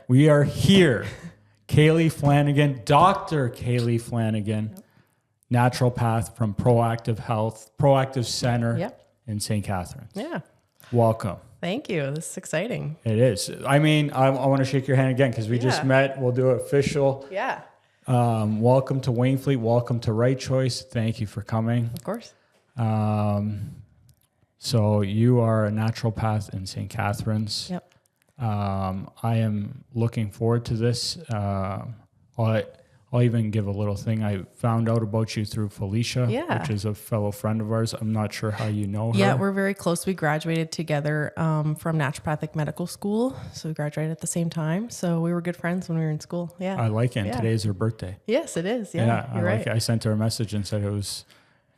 We are here. Ceilidh Flanagan, Dr. Ceilidh Flanagan, naturopath from ProActive Health, ProActive Center in St. Catharines. Yeah. Welcome. Thank you. This is exciting. It is. I mean, I want to shake your hand again because we just met. We'll do it official. Yeah. Welcome to Wainfleet. Welcome to Right Choice. Thank you for coming. Of course. So you are a naturopath in St. Catharines. Yep. I am looking forward to this. I'll even give a little thing. I found out about you through Felicia, which is a fellow friend of ours. I'm not sure how you know her. Yeah, we're very close. We graduated together from Naturopathic Medical School. So we graduated at the same time. So we were good friends when we were in school. Yeah. I like it. And today's her birthday. Yes, it is. Yeah, you're right. I sent her a message and said it was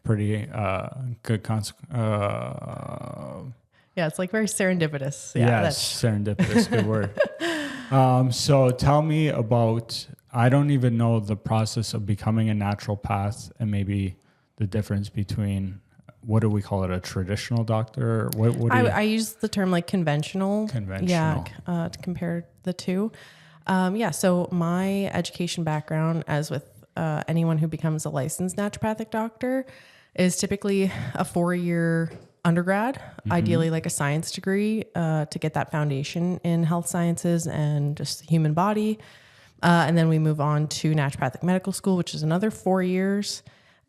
pretty good yeah, it's like very serendipitous. Yeah, serendipitous. Good word. So tell me about, I don't even know the process of becoming a naturopath and maybe the difference between, what do we call it, a traditional doctor? I use the term like conventional. Conventional. Yeah, to compare the two. So my education background, as with anyone who becomes a licensed naturopathic doctor, is typically a 4-year undergrad, ideally like a science degree, to get that foundation in health sciences and just the human body. And then we move on to naturopathic medical school, which is another 4 years.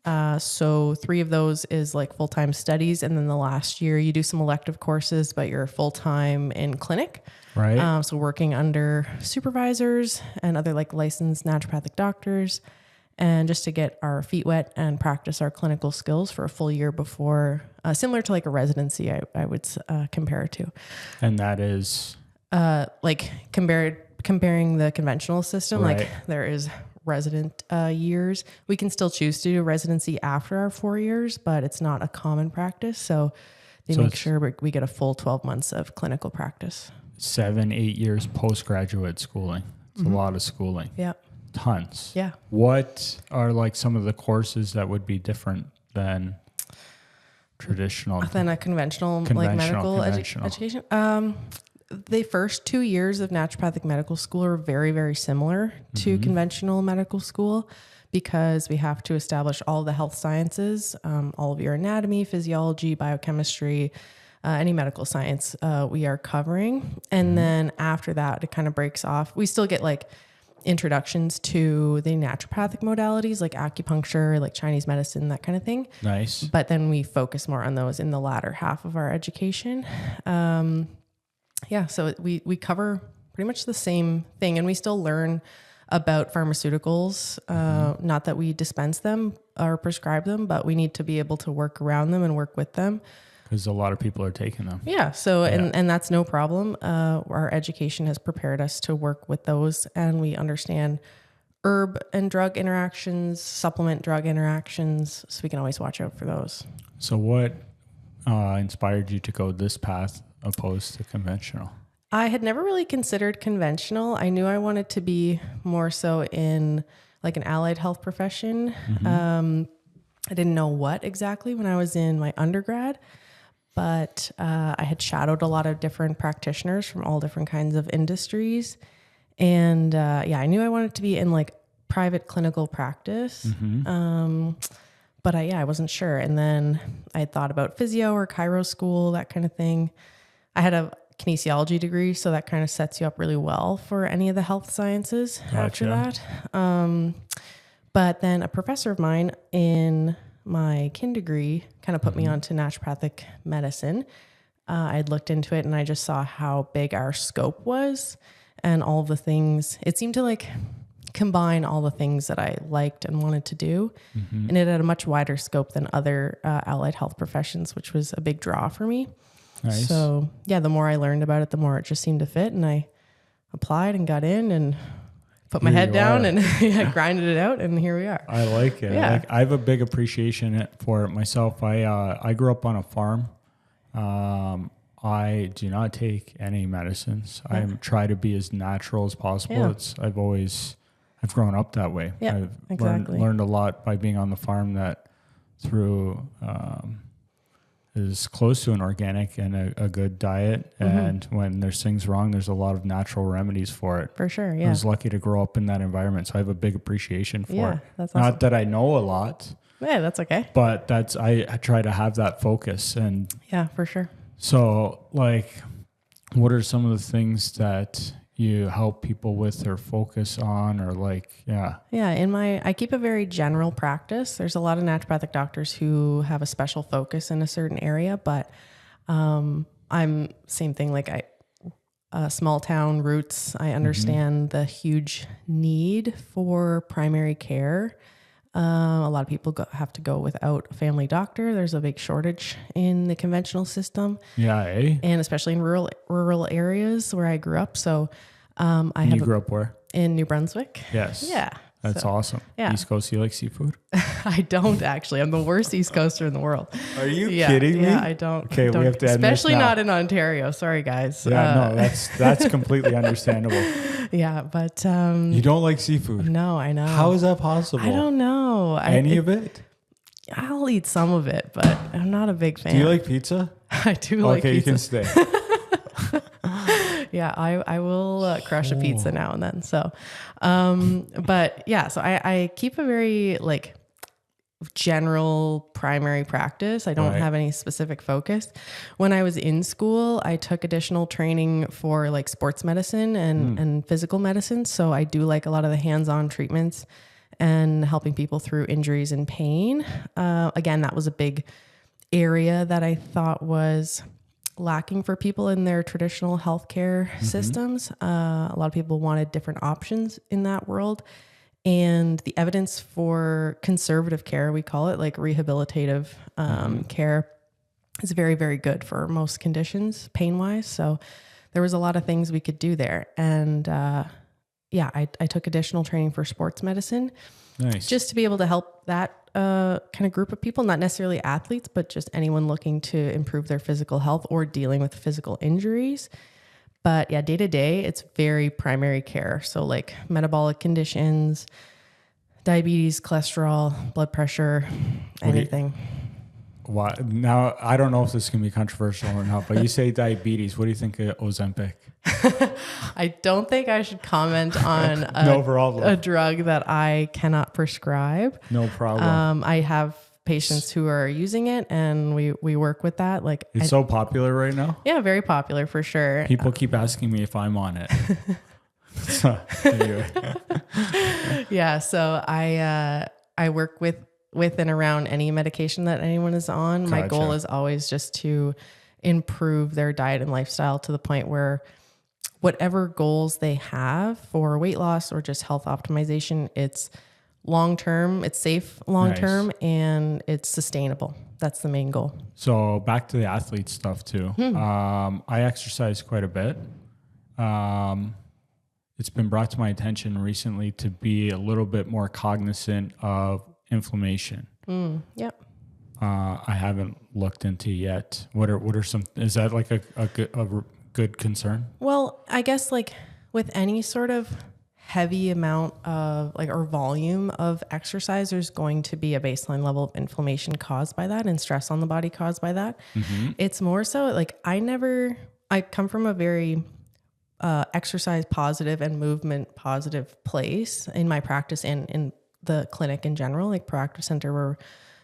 So 3 of those is like full-time studies. And then the last year you do some elective courses, but you're full-time in clinic. Right. So working under supervisors and other like licensed naturopathic doctors, and just to get our feet wet and practice our clinical skills for a full year before, similar to like a residency, I would compare it to. And that is? Like comparing the conventional system, right. Like there is resident years. We can still choose to do residency after our 4 years, but it's not a common practice. So they make sure we get a full 12 months of clinical practice. 7-8 years postgraduate schooling. It's a lot of schooling. Yeah. Tons. Yeah. What are like some of the courses that would be different than traditional? Than a conventional like medical education? The first 2 years of naturopathic medical school are very, very similar to conventional medical school because we have to establish all the health sciences, all of your anatomy, physiology, biochemistry, any medical science we are covering. And then after that, it kind of breaks off. We still get like introductions to the naturopathic modalities like acupuncture, like Chinese medicine, that kind of thing. Nice. But then we focus more on those in the latter half of our education. So we cover pretty much the same thing, and we still learn about pharmaceuticals. Not that we dispense them or prescribe them, but we need to be able to work around them and work with them. Because a lot of people are taking them. Yeah. So, and that's no problem. Our education has prepared us to work with those, and we understand herb and drug interactions, supplement drug interactions. So we can always watch out for those. So what inspired you to go this path opposed to conventional? I had never really considered conventional. I knew I wanted to be more so in like an allied health profession. I didn't know what exactly when I was in my undergrad. But I had shadowed a lot of different practitioners from all different kinds of industries. And I knew I wanted to be in like private clinical practice. But I wasn't sure. And then I had thought about physio or chiro school, that kind of thing. I had a kinesiology degree, so that kind of sets you up really well for any of the health sciences after that. But then a professor of mine in my kin degree kind of put me onto naturopathic medicine. I'd looked into it and I just saw how big our scope was and all the things. It seemed to like combine all the things that I liked and wanted to do. And it had a much wider scope than other allied health professions, which was a big draw for me. Nice. So the more I learned about it, the more it just seemed to fit. And I applied and got in and put my head down and grinded it out, and here we are. I like it. Yeah. I have a big appreciation for it myself. I grew up on a farm. I do not take any medicines. I try to be as natural as possible. Yeah. I've grown up that way. Yeah, I've learned a lot by being on the farm that through is close to an organic and a good diet. And when there's things wrong, there's a lot of natural remedies for it. For sure. I Yeah. was lucky to grow up in that environment, so I have a big appreciation for it. That's awesome. Not that I know a lot, Yeah, that's okay. but I try to have that focus. And Yeah, for sure. so, like, what are some of the things that you help people with or focus on, or like, Yeah, I keep a very general practice. There's a lot of naturopathic doctors who have a special focus in a certain area, but I'm same thing. Like small town roots, I understand the huge need for primary care. A lot of people have to go without a family doctor. There's a big shortage in the conventional system. Yeah, eh? And especially in rural areas where I grew up. So You grew up where? in New Brunswick. Yes. Yeah. That's awesome. Yeah. East Coast, you like seafood? I don't actually. I'm the worst East Coaster in the world. Are you kidding me? Yeah, I don't. Okay, we have to end especially this now. not in Ontario. Sorry, guys. Yeah, no, that's completely understandable. Yeah, but You don't like seafood? no, I know. How is that possible? I don't know. Any of it? I'll eat some of it, but I'm not a big fan. Do you like pizza? I do like Okay, you pizza. can stay. Yeah, I will crush a pizza now and then. So, but yeah, so I keep a very like general primary practice. I don't have any specific focus. When I was in school, I took additional training for like sports medicine and physical medicine. So I do like a lot of the hands-on treatments and helping people through injuries and pain. Again, that was a big area that I thought was lacking for people in their traditional healthcare systems. A lot of people wanted different options in that world. And the evidence for conservative care, we call it, like rehabilitative care, is very, very good for most conditions, pain-wise. So there was a lot of things we could do there. And I took additional training for sports medicine. Nice. Just to be able to help that kind of group of people, not necessarily athletes, but just anyone looking to improve their physical health or dealing with physical injuries. But yeah, day to day, it's very primary care. So like metabolic conditions, diabetes, cholesterol, blood pressure, anything. Why? Now, I don't know if this can be controversial or not, but you say diabetes. What do you think of Ozempic? I don't think I should comment on No problem. a drug that I cannot prescribe. No problem. I have patients who are using it, and we work with that. Like It's so popular right now. yeah, very popular for sure. People keep asking me if I'm on it. So, anyway. Yeah, so I work with and around any medication that anyone is on. My goal Gotcha. is always just to improve their diet and lifestyle to the point where whatever goals they have for weight loss or just health optimization, it's long-term, it's safe long-term, and it's sustainable. That's the main goal. So back to the athlete stuff too. I exercise quite a bit. It's been brought to my attention recently to be a little bit more cognizant of inflammation. Yep. I haven't looked into yet. What are some? Is that like a good concern? Well, I guess like with any sort of heavy amount of like or volume of exercise, there's going to be a baseline level of inflammation caused by that and stress on the body caused by that. It's more so like I come from a very exercise positive and movement positive place in my practice and in the clinic in general. Like ProActive Center, we're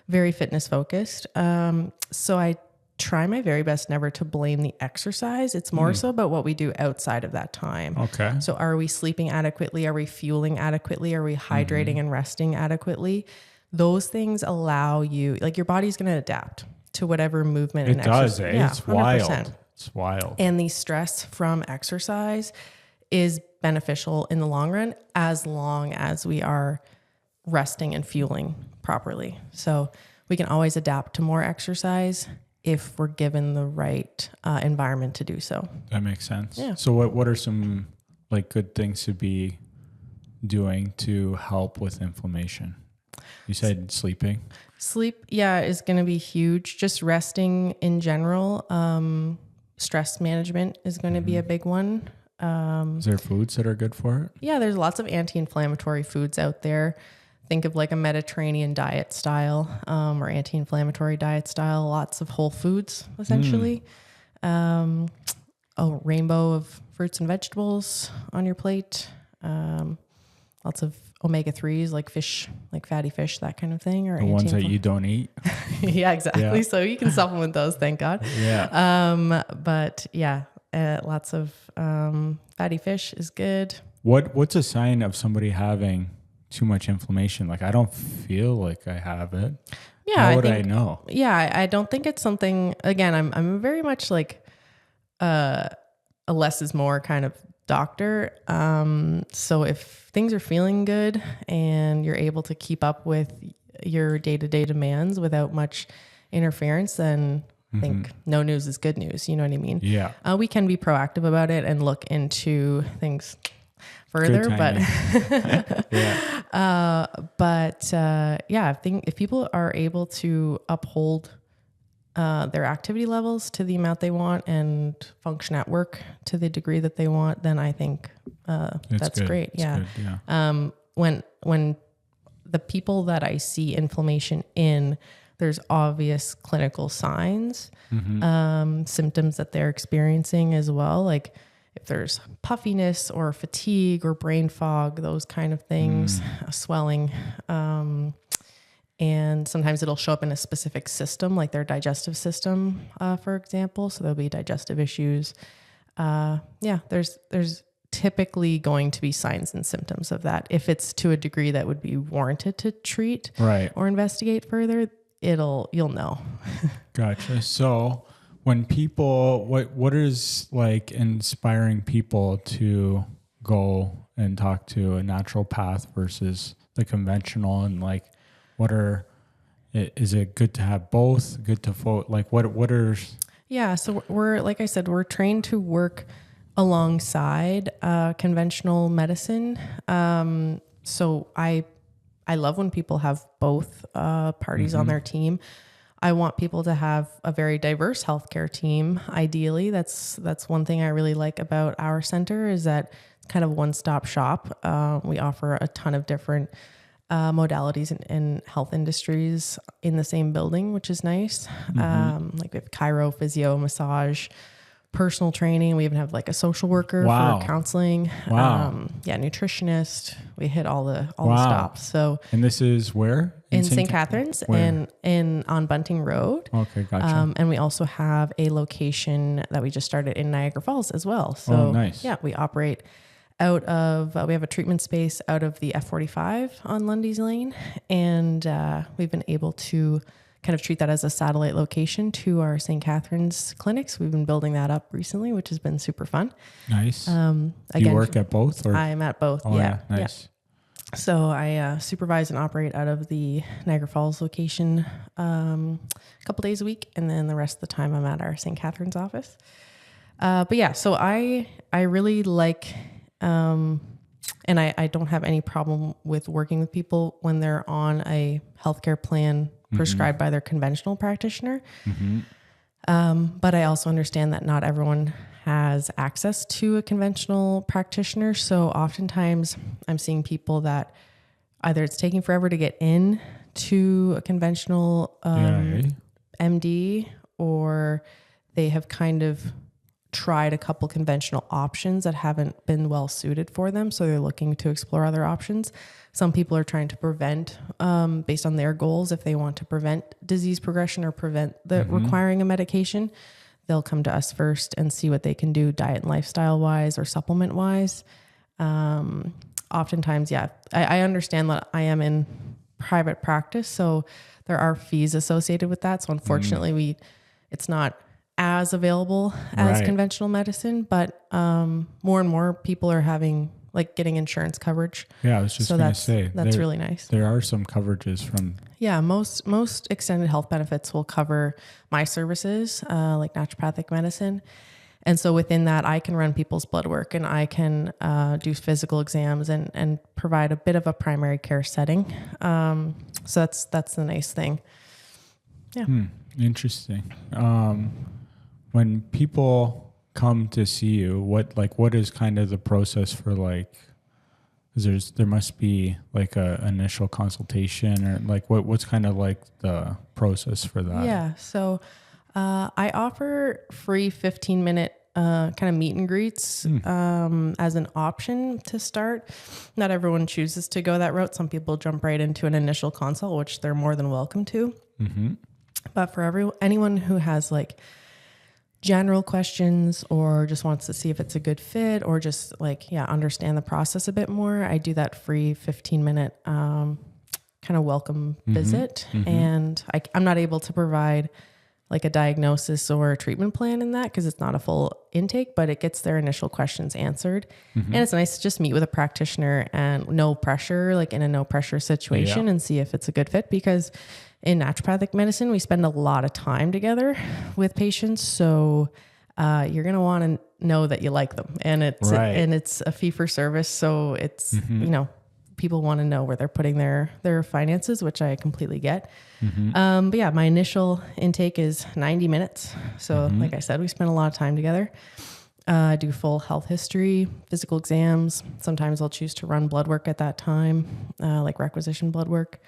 very fitness focused. So I try my very best never to blame the exercise. It's more so about what we do outside of that time. Okay. So are we sleeping adequately? Are we fueling adequately? Are we hydrating and resting adequately? Those things allow you, like your body's going to adapt to whatever movement and exercise. It does, eh? Yeah, It's 100%. wild. It's wild. And the stress from exercise is beneficial in the long run, as long as we are resting and fueling properly. So we can always adapt to more exercise if we're given the right environment to do so. That makes sense. Yeah. So what are some like good things to be doing to help with inflammation? You said sleeping. Sleep, yeah, is going to be huge. Just resting in general. Stress management is going to be a big one. Is there foods that are good for it? Yeah, there's lots of anti-inflammatory foods out there think of like a Mediterranean diet style, or anti-inflammatory diet style, lots of whole foods, essentially. A rainbow of fruits and vegetables on your plate. Lots of omega-3s, like fish, like fatty fish, that kind of thing. Or the ones that you don't eat. Yeah, exactly. Yeah. So you can supplement those, thank God. Yeah. But yeah, lots of fatty fish is good. What's a sign of somebody having too much inflammation? Like, I don't feel like I have it. Yeah. How would I know? Yeah. I don't think it's something, again, I'm very much like a less is more kind of doctor. So if things are feeling good and you're able to keep up with your day-to-day demands without much interference, then I think no news is good news. You know what I mean? Yeah. We can be proactive about it and look into things further, but yeah, I think if people are able to uphold their activity levels to the amount they want and function at work to the degree that they want, then I think that's good. Great. Yeah. Good, yeah. When the people that I see inflammation in, there's obvious clinical signs, symptoms that they're experiencing as well. Like if there's puffiness or fatigue or brain fog, those kind of things, swelling, and sometimes it'll show up in a specific system, like their digestive system, for example. So there'll be digestive issues. There's typically going to be signs and symptoms of that. If it's to a degree that would be warranted to treat or investigate further, you'll know. Gotcha. So when people, what is like inspiring people to go and talk to a naturopath versus the conventional, and like, is it good to have both? Good to vote? Like what are? Yeah. So we're, like I said, we're trained to work alongside conventional medicine. So I love when people have both parties on their team. I want people to have a very diverse healthcare team. Ideally, that's one thing I really like about our center, is that it's kind of one-stop shop. We offer a ton of different modalities in health industries in the same building, which is nice. Like we have chiro, physio, massage, personal training. We even have like a social worker for counseling. Nutritionist. We hit all the stops. So, and this is where? In St. Catharines and on Bunting Road. Okay, gotcha. And we also have a location that we just started in Niagara Falls as well. So nice. Yeah, we operate out of, we have a treatment space out of the F45 on Lundy's Lane. And we've been able to kind of treat that as a satellite location to our St. Catharines clinics. We've been building that up recently, which has been super fun. Nice. Again, you work at both? Or? I'm at both. Oh, yeah. Nice. Yeah. So I supervise and operate out of the Niagara Falls location a couple days a week. And then the rest of the time I'm at our St. Catharines office. But yeah, so I really like... and I don't have any problem with working with people when they're on a healthcare plan prescribed by their conventional practitioner. But I also understand that not everyone has access to a conventional practitioner. So oftentimes I'm seeing people that either it's taking forever to get in to a conventional MD, or they have kind of tried a couple conventional options that haven't been well suited for them. So they're looking to explore other options. Some people are trying to prevent, based on their goals, if they want to prevent disease progression or prevent the requiring a medication, they'll come to us first and see what they can do diet and lifestyle wise or supplement wise. Oftentimes, I understand that I am in private practice, so there are fees associated with that. So unfortunately, it's not as available as conventional medicine, but more and more people are getting insurance coverage. Yeah, I was just going to say that's really nice. There are some coverages from. Yeah, most extended health benefits will cover my services, like naturopathic medicine. And so within that, I can run people's blood work and I can do physical exams and provide a bit of a primary care setting. So that's the nice thing. Yeah. Interesting. When people come to see you, what is kind of the process for like Because there must be like a initial consultation, or like what's kind of like the process for that? Yeah. So I offer free 15-minute kind of meet and greets as an option to start. Not everyone chooses to go that route. Some people jump right into an initial consult, which they're more than welcome to. Mm-hmm. But for anyone who has like general questions or just wants to see if it's a good fit or just like, understand the process a bit more, I do that free 15-minute kind of welcome visit. And I'm not able to provide like a diagnosis or a treatment plan in that because it's not a full intake, but it gets their initial questions answered. And it's nice to just meet with a practitioner and no pressure, like in a no pressure situation, and see if it's a good fit, because in naturopathic medicine, we spend a lot of time together with patients. So you're going to want to know that you like them, and it's a fee for service. So it's, people want to know where they're putting their finances, which I completely get. But yeah, my initial intake is 90 minutes. So like I said, we spend a lot of time together. I do full health history, physical exams. Sometimes I'll choose to run blood work at that time, like requisition blood work.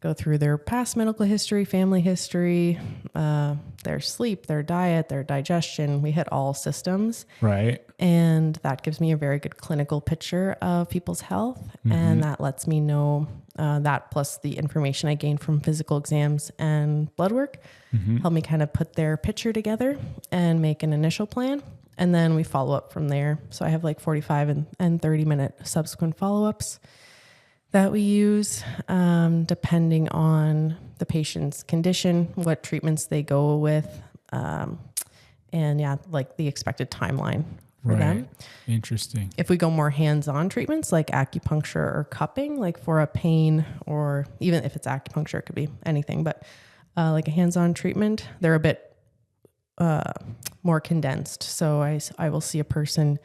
Go through their past medical history, family history, their sleep, their diet, their digestion. We hit all systems. Right. And that gives me a very good clinical picture of people's health. And that lets me know that, plus the information I gain from physical exams and blood work, help me kind of put their picture together and make an initial plan. And then we follow up from there. So I have like 45 and 30-minute subsequent follow-ups that we use, depending on the patient's condition, what treatments they go with, and like the expected timeline for them. Interesting. If we go more hands-on treatments like acupuncture or cupping, like for a pain, or even if it's acupuncture, it could be anything, but like a hands-on treatment, they're a bit more condensed. So I will see a person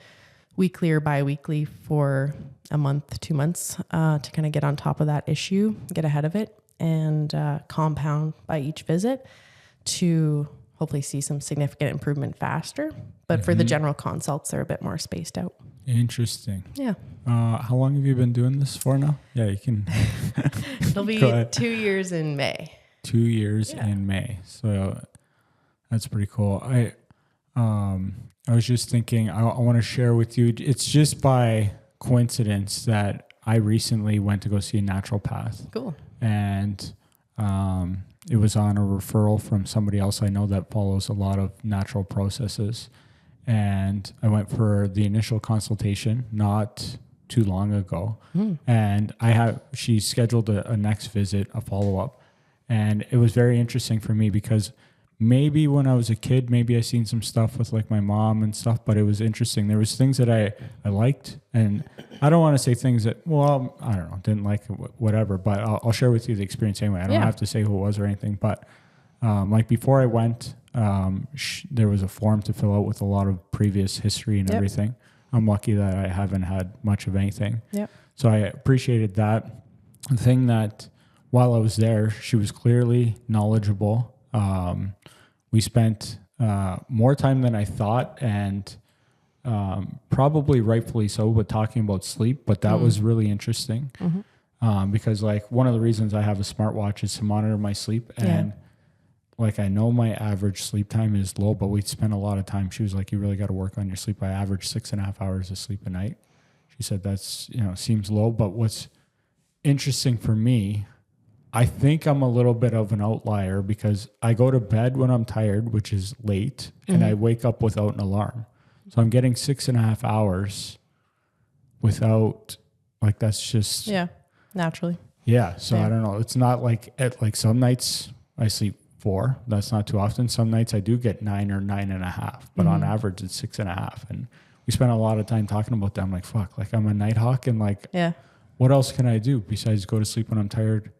weekly or bi-weekly for a month, 2 months, to kind of get on top of that issue, get ahead of it, and compound by each visit to hopefully see some significant improvement faster. But for the general consults, they're a bit more spaced out. Interesting. Yeah. How long have you been doing this for now? Yeah, you can. It'll be 2 years in May. 2 years in May. So that's pretty cool. I was just thinking, I want to share with you, it's just by coincidence that I recently went to go see a naturopath. Cool. And it was on a referral from somebody else I know that follows a lot of natural processes. And I went for the initial consultation not too long ago. And she scheduled a next visit, a follow-up. And it was very interesting for me because maybe when I was a kid, maybe I seen some stuff with like my mom and stuff, but it was interesting. There was things that I liked, and I don't want to say things that, well, I don't know, didn't like it, whatever, but I'll share with you the experience anyway. I don't have to say who it was or anything, but like before I went, there was a form to fill out with a lot of previous history and everything. I'm lucky that I haven't had much of anything. So I appreciated that. The thing that while I was there, she was clearly knowledgeable. We spent more time than I thought, and probably rightfully so, with talking about sleep, but that was really interesting. Because like one of the reasons I have a smartwatch is to monitor my sleep, and like I know my average sleep time is low, but we spent a lot of time. She was like, you really got to work on your sleep. I average 6.5 hours of sleep a night. She said that's, seems low, but what's interesting for me, I think I'm a little bit of an outlier because I go to bed when I'm tired, which is late, and I wake up without an alarm. So I'm getting 6.5 hours without, like, that's just... Yeah, naturally. Yeah, so I don't know. It's not like, some nights I sleep 4. That's not too often. Some nights I do get 9 or 9.5, but on average it's 6.5. And we spent a lot of time talking about that. I'm like, fuck, like I'm a night hawk, and like, what else can I do besides go to sleep when I'm tired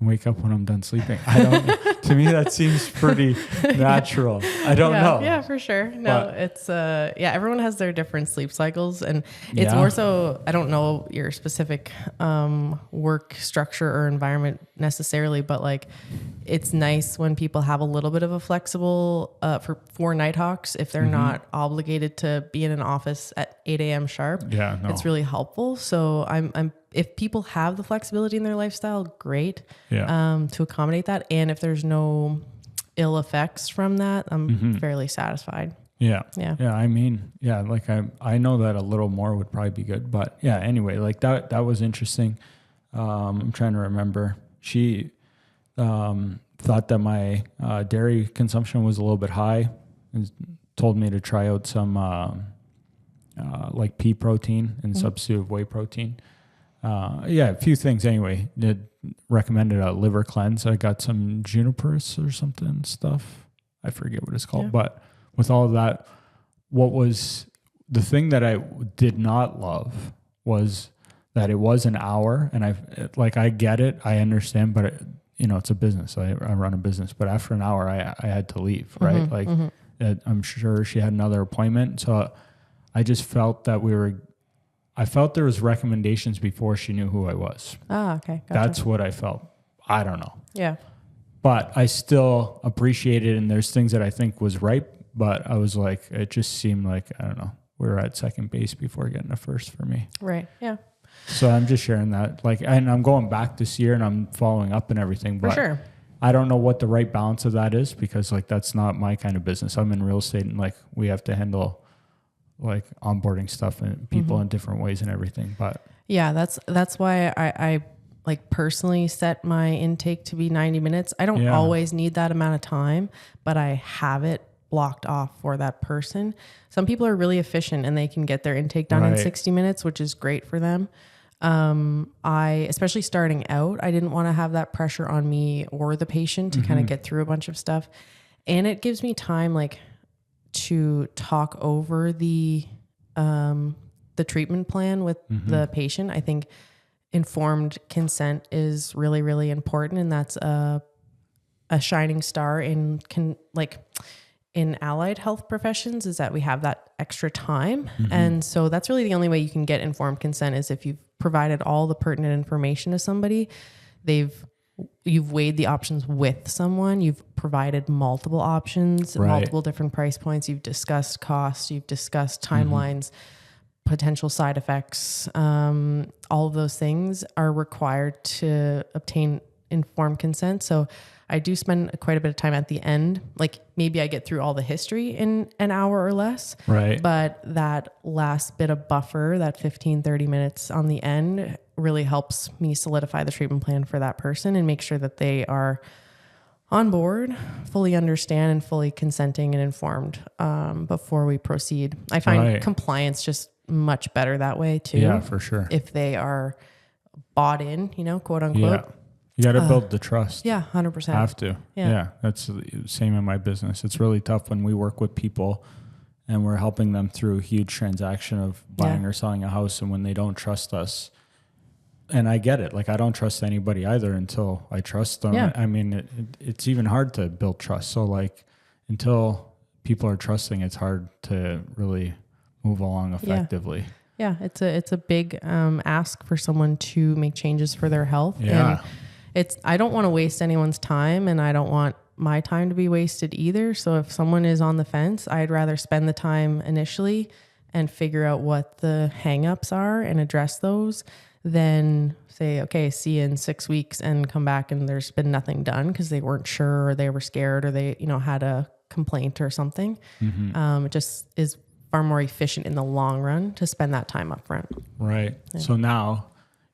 and wake up when I'm done sleeping. I don't, to me, that seems pretty natural. I don't know. Yeah, for sure. No, But it's, everyone has their different sleep cycles, and it's more so, I don't know your specific, work structure or environment necessarily, but like, it's nice when people have a little bit of a flexible, for Nighthawks, if they're not obligated to be in an office at 8 a.m. sharp. Yeah, no. It's really helpful. So if people have the flexibility in their lifestyle, great, to accommodate that. And if there's no ill effects from that, I'm fairly satisfied. Yeah. Yeah. Yeah. I mean, yeah, like I know that a little more would probably be good, but yeah, anyway, like that was interesting. I'm trying to remember. She, thought that my, dairy consumption was a little bit high and told me to try out some, like pea protein and substitute whey protein. A few things anyway. It recommended a liver cleanse. I got some junipers or something stuff. I forget what it's called. But with all of that, what was the thing that I did not love was that it was an hour, and I get it, I understand, but it's a business. I run a business, but after an hour, I had to leave, right? I'm sure she had another appointment, so I just felt that I felt there was recommendations before she knew who I was. Ah, okay. Gotcha. That's what I felt. I don't know. Yeah. But I still appreciate it, and there's things that I think was right, but I was like, it just seemed like, I don't know, we were at second base before getting a first for me. Right. Yeah. So I'm just sharing that. And I'm going back this year and I'm following up and everything. But for sure. I don't know what the right balance of that is, because that's not my kind of business. I'm in real estate, and we have to handle onboarding stuff and people in different ways and everything. But yeah, that's why I personally set my intake to be 90 minutes. I don't always need that amount of time, but I have it blocked off for that person. Some people are really efficient and they can get their intake done in 60 minutes, which is great for them. Especially starting out, I didn't want to have that pressure on me or the patient to kind of get through a bunch of stuff. And it gives me time to talk over the treatment plan with the patient. I think informed consent is really, really important. And that's a shining star in allied health professions, is that we have that extra time. And so that's really the only way you can get informed consent, is if you've provided all the pertinent information to somebody, you've weighed the options with someone, you've provided multiple options, multiple different price points, you've discussed costs, you've discussed timelines, potential side effects. All of those things are required to obtain informed consent. So I do spend quite a bit of time at the end. Maybe I get through all the history in an hour or less. Right. But that last bit of buffer, that 15, 30 minutes on the end, really helps me solidify the treatment plan for that person and make sure that they are on board, fully understand, and fully consenting and informed before we proceed. I find compliance just much better that way too. Yeah, for sure. If they are bought in, quote unquote. Yeah. You got to build the trust. Yeah, 100%. Have to. Yeah. That's the same in my business. It's really tough when we work with people and we're helping them through a huge transaction of buying or selling a house, and when they don't trust us. And I get it. I don't trust anybody either until I trust them. Yeah. I mean, it's even hard to build trust. So until people are trusting, it's hard to really move along effectively. Yeah. It's a big ask for someone to make changes for their health. Yeah. And I don't want to waste anyone's time, and I don't want my time to be wasted either. So if someone is on the fence, I'd rather spend the time initially and figure out what the hangups are and address those than say, okay, see you in 6 weeks, and come back and there's been nothing done because they weren't sure, or they were scared, or they, had a complaint or something. It just is far more efficient in the long run to spend that time up front. Right. Yeah. So now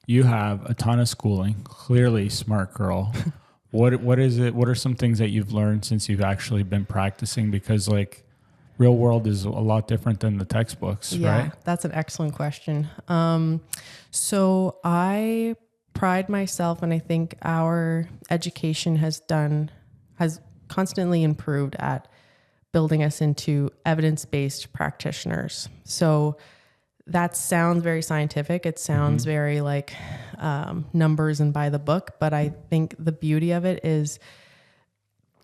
you have a ton of schooling, clearly smart girl. What is it? What are some things that you've learned since you've actually been practicing? Because real world is a lot different than the textbooks, right? That's an excellent question. So I pride myself, and I think our education has constantly improved at building us into evidence-based practitioners. So that sounds very scientific. It sounds very like numbers and by the book, but I think the beauty of it is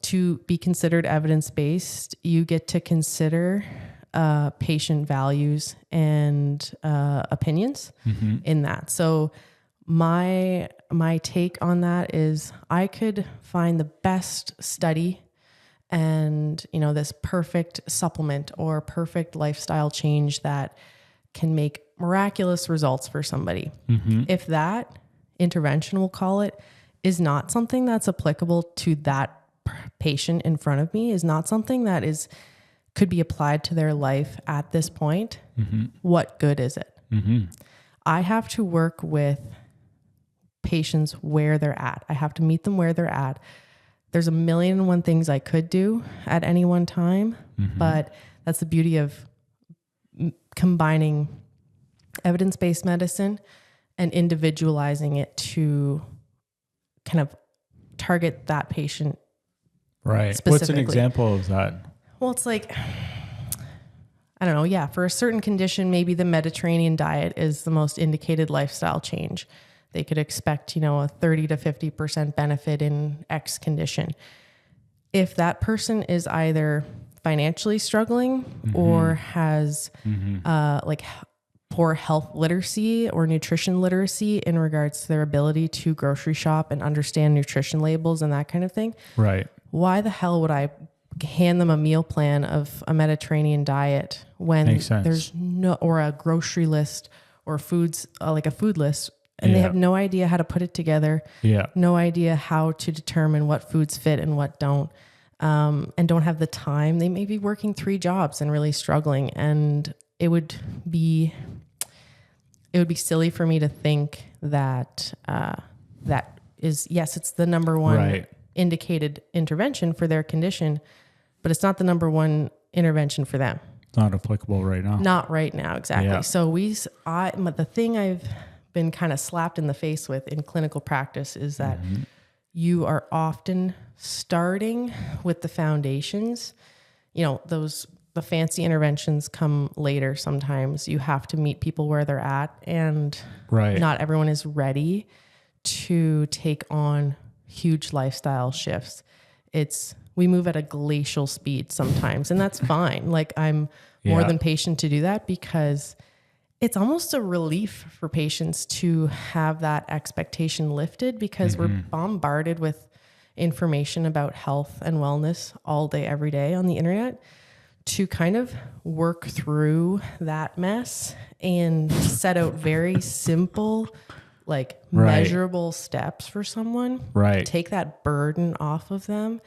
to be considered evidence-based. You get to consider patient values and opinions in that. So my take on that is I could find the best study and, you know, this perfect supplement or perfect lifestyle change that can make miraculous results for somebody. If that intervention, we'll call it, is not something that's applicable to that patient in front of me, is not something that could be applied to their life at this point, what good is it? I have to work with patients where they're at. I have to meet them where they're at. There's a million and one things I could do at any one time, but that's the beauty of combining evidence-based medicine and individualizing it to kind of target that patient. Right. What's an example of that? Well, it's like, I don't know. Yeah. For a certain condition, maybe the Mediterranean diet is the most indicated lifestyle change. They could expect, you know, a 30 to 50% benefit in X condition. If that person is either financially struggling or has like poor health literacy or nutrition literacy in regards to their ability to grocery shop and understand nutrition labels and that kind of thing. Right. Why the hell would I hand them a meal plan of a Mediterranean diet when there's no, or a grocery list or foods, like a food list, and they have no idea how to put it together. No idea how to determine what foods fit and what don't. And don't have the time. They may be working 3 jobs and really struggling. And it would be silly for me to think that, that is, yes, it's the number one indicated intervention for their condition, but it's not the number one intervention for them. Not applicable right now. Not right now. Exactly. Yeah. So the thing I've been kind of slapped in the face with in clinical practice is that you are often starting with the foundations. You know, the fancy interventions come later. Sometimes you have to meet people where they're at, and not everyone is ready to take on huge lifestyle shifts. We move at a glacial speed sometimes, and that's fine. Like, I'm more than patient to do that, because it's almost a relief for patients to have that expectation lifted, because we're bombarded with information about health and wellness all day, every day on the internet. To kind of work through that mess and set out very simple, like measurable steps for someone, take that burden off of them.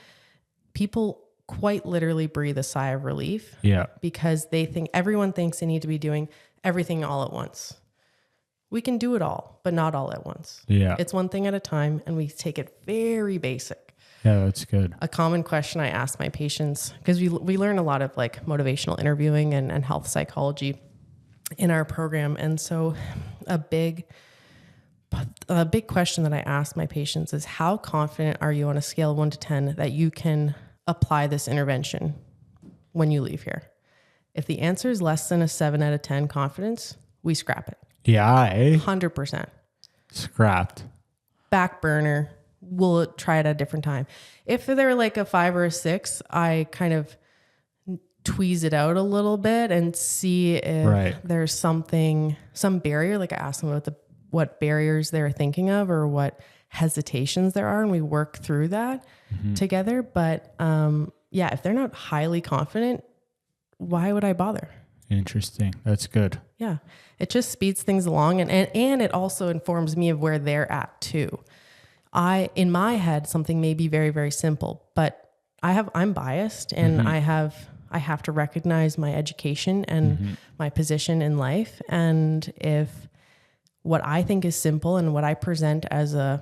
People quite literally breathe a sigh of relief, because everyone thinks they need to be doing everything all at once. We can do it all, but not all at once. It's one thing at a time, and we take it very basic. Yeah, that's good. A common question I ask my patients, because we learn a lot of like motivational interviewing and health psychology in our program. And so a big question that I ask my patients is, how confident are you on a scale of 1 to 10 that you can apply this intervention when you leave here? If the answer is less than a 7 out of 10 confidence, we scrap it. 100%. Scrapped. Back burner. We'll try it at a different time. If they're like a 5 or a 6, I kind of tweeze it out a little bit and see if there's some barrier. Like, I ask them about what barriers they're thinking of or what hesitations there are, and we work through that together. But if they're not highly confident, why would I bother? Interesting. That's good. Yeah. It just speeds things along, and it also informs me of where they're at too. In my head, something may be very, very simple, but I'm biased, and I have to recognize my education and my position in life. And if what I think is simple and what I present as a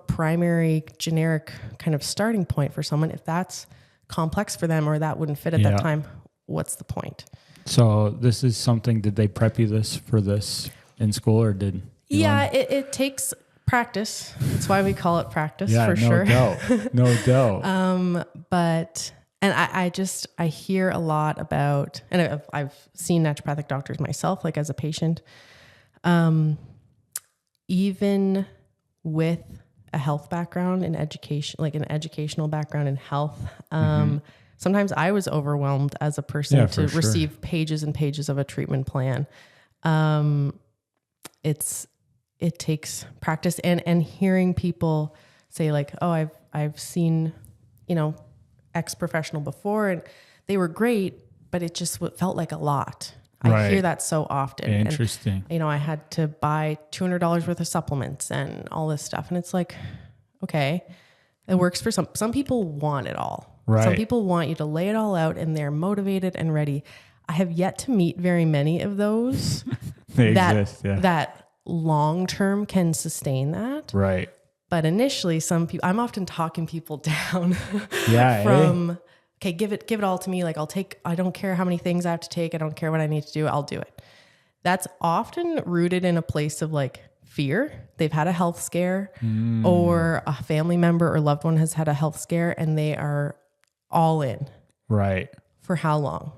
primary generic kind of starting point for someone, if that's complex for them or that wouldn't fit at that time, what's the point? So this is something, did they prep you for this in school, or did you learn? It takes practice. That's why we call it practice, for no sure. Doubt. No doubt. But And I hear a lot about, and I've seen naturopathic doctors myself, like as a patient, even with a health background in education, like an educational background in health. Sometimes I was overwhelmed as a person to receive pages and pages of a treatment plan. It takes practice and hearing people say like, oh, I've seen, X professional before and they were great, but it just felt like a lot. I hear that so often. Interesting. And, I had to buy $200 worth of supplements and all this stuff. And it's like, okay, it works for some people want it all. Right. Some people want you to lay it all out and they're motivated and ready. I have yet to meet very many of those that long-term can sustain that. Right. But initially some people, I'm often talking people down okay, give it all to me. Like I don't care how many things I have to take. I don't care what I need to do. I'll do it. That's often rooted in a place of like fear. They've had a health scare or a family member or loved one has had a health scare and they are all in. Right. For how long?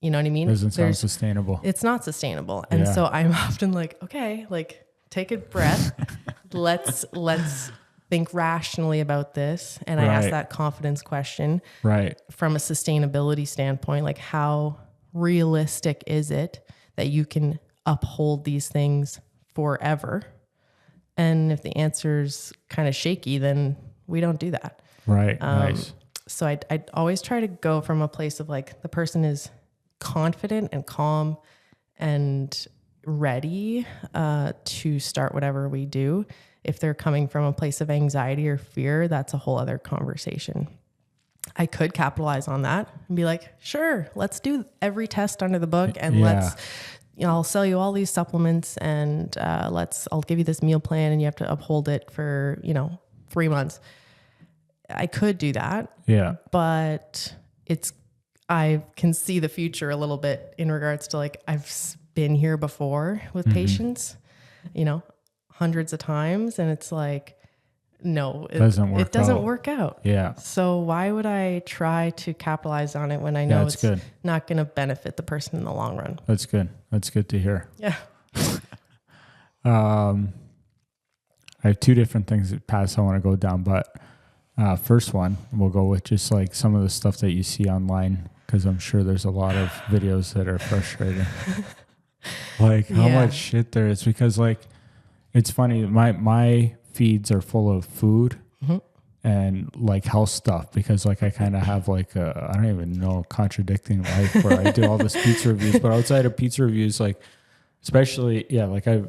You know what I mean? Doesn't sound sustainable. It's not sustainable. And so I'm often like, okay, like take a breath. let's think rationally about this. And I ask that confidence question from a sustainability standpoint, like how realistic is it that you can uphold these things forever? And if the answer's kind of shaky, then we don't do that. Right. Nice. So I always try to go from a place of like the person is confident and calm and ready to start whatever we do. If they're coming from a place of anxiety or fear, that's a whole other conversation. I could capitalize on that and be like, sure, let's do every test under the book and let's, I'll sell you all these supplements and I'll give you this meal plan and you have to uphold it for, 3 months. I could do that. Yeah. But I can see the future a little bit in regards to like, I've been here before with patients, hundreds of times. And it's like, no, it doesn't work out. Yeah. So why would I try to capitalize on it when I know it's not going to benefit the person in the long run? That's good. That's good to hear. Yeah. I have two different things that paths I want to go down, but first one, we'll go with just like some of the stuff that you see online, because I'm sure there's a lot of videos that are frustrating. Like how much shit there is, because like, it's funny. My feeds are full of food and like health stuff, because like I kind of have like I don't even know, contradicting life where I do all this pizza reviews, but outside of pizza reviews, like especially, like I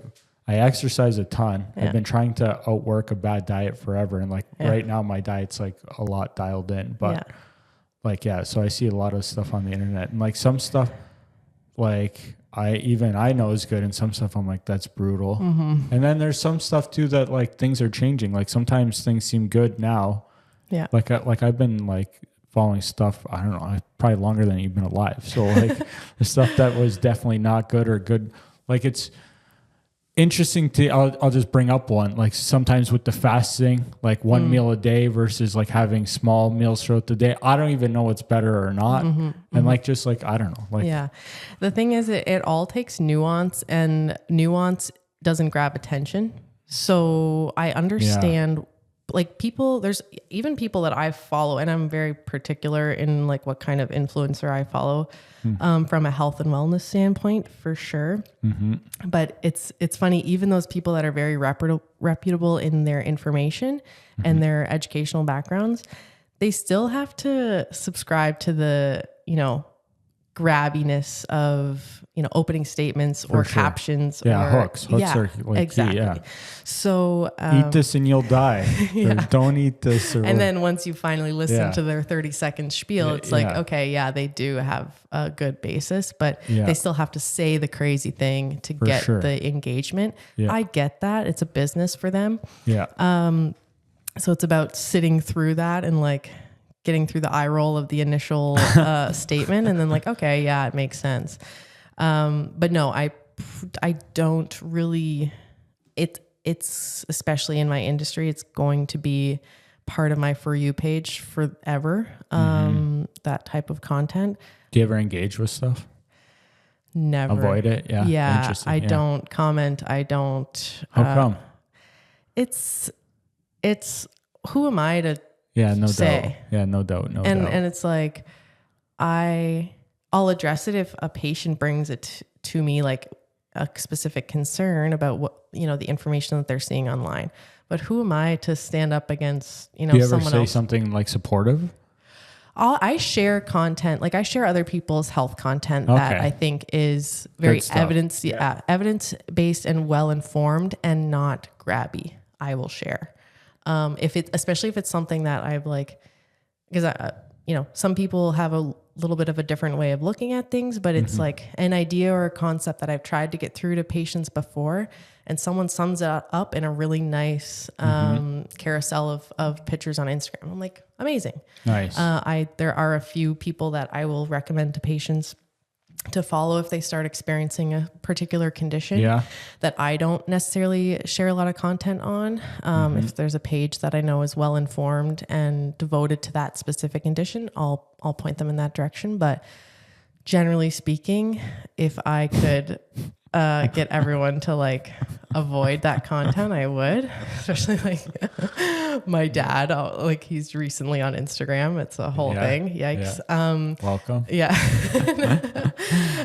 exercise a ton. I've been trying to outwork a bad diet forever. And like right now my diet's like a lot dialed in, but so I see a lot of stuff on the internet and like some stuff like I know is good, and some stuff I'm like, that's brutal. And then there's some stuff too that like things are changing. Like sometimes things seem good now. Yeah. Like I've been like following stuff, I don't know, probably longer than you've been alive. So like the stuff that was definitely not good or good, like it's interesting to, I'll just bring up one, like sometimes with the fasting, like one meal a day versus like having small meals throughout the day. I don't even know what's better or not. And like, just like, I don't know. Like, the thing is it all takes nuance, and nuance doesn't grab attention. So I understand like there's even people that I follow, and I'm very particular in like what kind of influencer I follow, from a health and wellness standpoint, for sure. But it's funny, even those people that are very reputable in their information and their educational backgrounds, they still have to subscribe to the, grabbiness of, opening statements or captions. Yeah, hooks are like exactly. Key, So eat this and you'll die. Or don't eat this. And then once you finally listen to their 30-second spiel, it's like, okay, they do have a good basis, but they still have to say the crazy thing to get the engagement. I get that. It's a business for them. Yeah. So it's about sitting through that and like getting through the eye roll of the initial statement, and then like, okay, it makes sense. But no, I don't really, it's especially in my industry, it's going to be part of my For You page forever, that type of content. Do you ever engage with stuff? Never. Avoid it? Yeah. Yeah. Interesting. I don't comment. I don't. How come? It's who am I to no say? doubt. Yeah, no doubt. No and doubt. And it's like, I'll address it if a patient brings it to me, like a specific concern about what, the information that they're seeing online. But who am I to stand up against, Do you ever someone say else? something like supportive? I share content, like I share other people's health content that I think is very evidence-based and well-informed and not grabby. I will share. Especially if it's something that I've like, because some people have a little bit of a different way of looking at things, but it's like an idea or a concept that I've tried to get through to patients before, and someone sums it up in a really nice carousel of pictures on Instagram. I'm like, amazing. Nice. There are a few people that I will recommend to patients to follow if they start experiencing a particular condition that I don't necessarily share a lot of content on. If there's a page that I know is well informed and devoted to that specific condition, I'll point them in that direction. But generally speaking, if I could get everyone to like avoid that content, I would, especially like my dad, like he's recently on Instagram. It's a whole thing. Yikes. Yeah. Welcome. Yeah.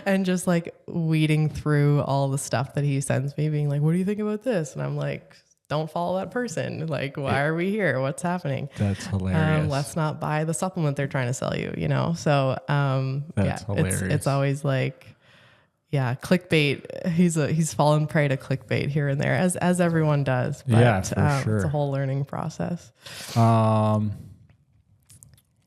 And just like weeding through all the stuff that he sends me, being like, what do you think about this? And I'm like, don't follow that person. Like, why are we here? What's happening? That's hilarious. Let's not buy the supplement they're trying to sell you, So, That's hilarious. It's always like, clickbait. He's fallen prey to clickbait here and there, as everyone does. But, for sure. It's a whole learning process.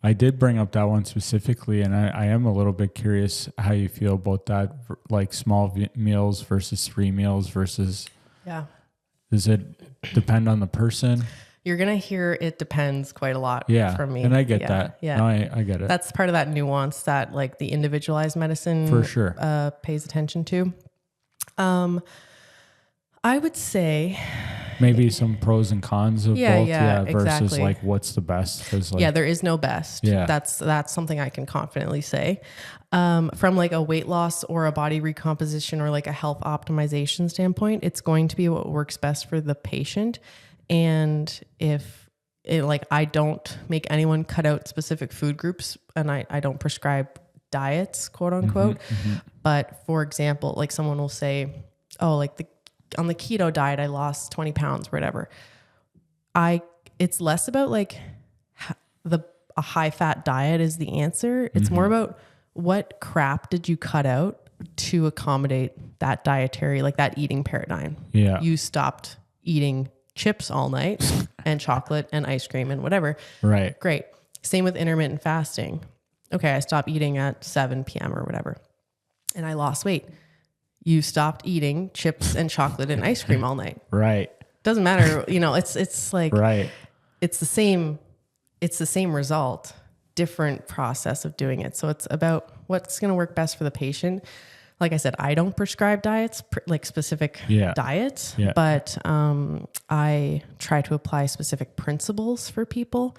I did bring up that one specifically, and I am a little bit curious how you feel about that, like small meals versus 3 meals versus. Yeah. Does it depend on the person? You're going to hear it depends quite a lot from me. And I get that. Yeah. No, I get it. That's part of that nuance that like the individualized medicine for sure pays attention to. I would say maybe some pros and cons of both. Versus exactly. like what's the best. There is no best. Yeah. That's something I can confidently say. From like a weight loss or a body recomposition or like a health optimization standpoint, it's going to be what works best for the patient. And if I don't make anyone cut out specific food groups, and I don't prescribe diets, quote unquote. But for example, like someone will say, oh, like on the keto diet, I lost 20 pounds, whatever. It's less about like a high fat diet is the answer. It's more about what crap did you cut out to accommodate that dietary, like that eating paradigm. Yeah. You stopped eating chips all night and chocolate and ice cream and whatever. Right. Great. Same with intermittent fasting. Okay. I stopped eating at 7 p.m. or whatever, and I lost weight. You stopped eating chips and chocolate and ice cream all night. Right. Doesn't matter. It's like, right. It's the same result, different process of doing it. So it's about what's going to work best for the patient. Like I said, I don't prescribe diets, like specific diets, but I try to apply specific principles for people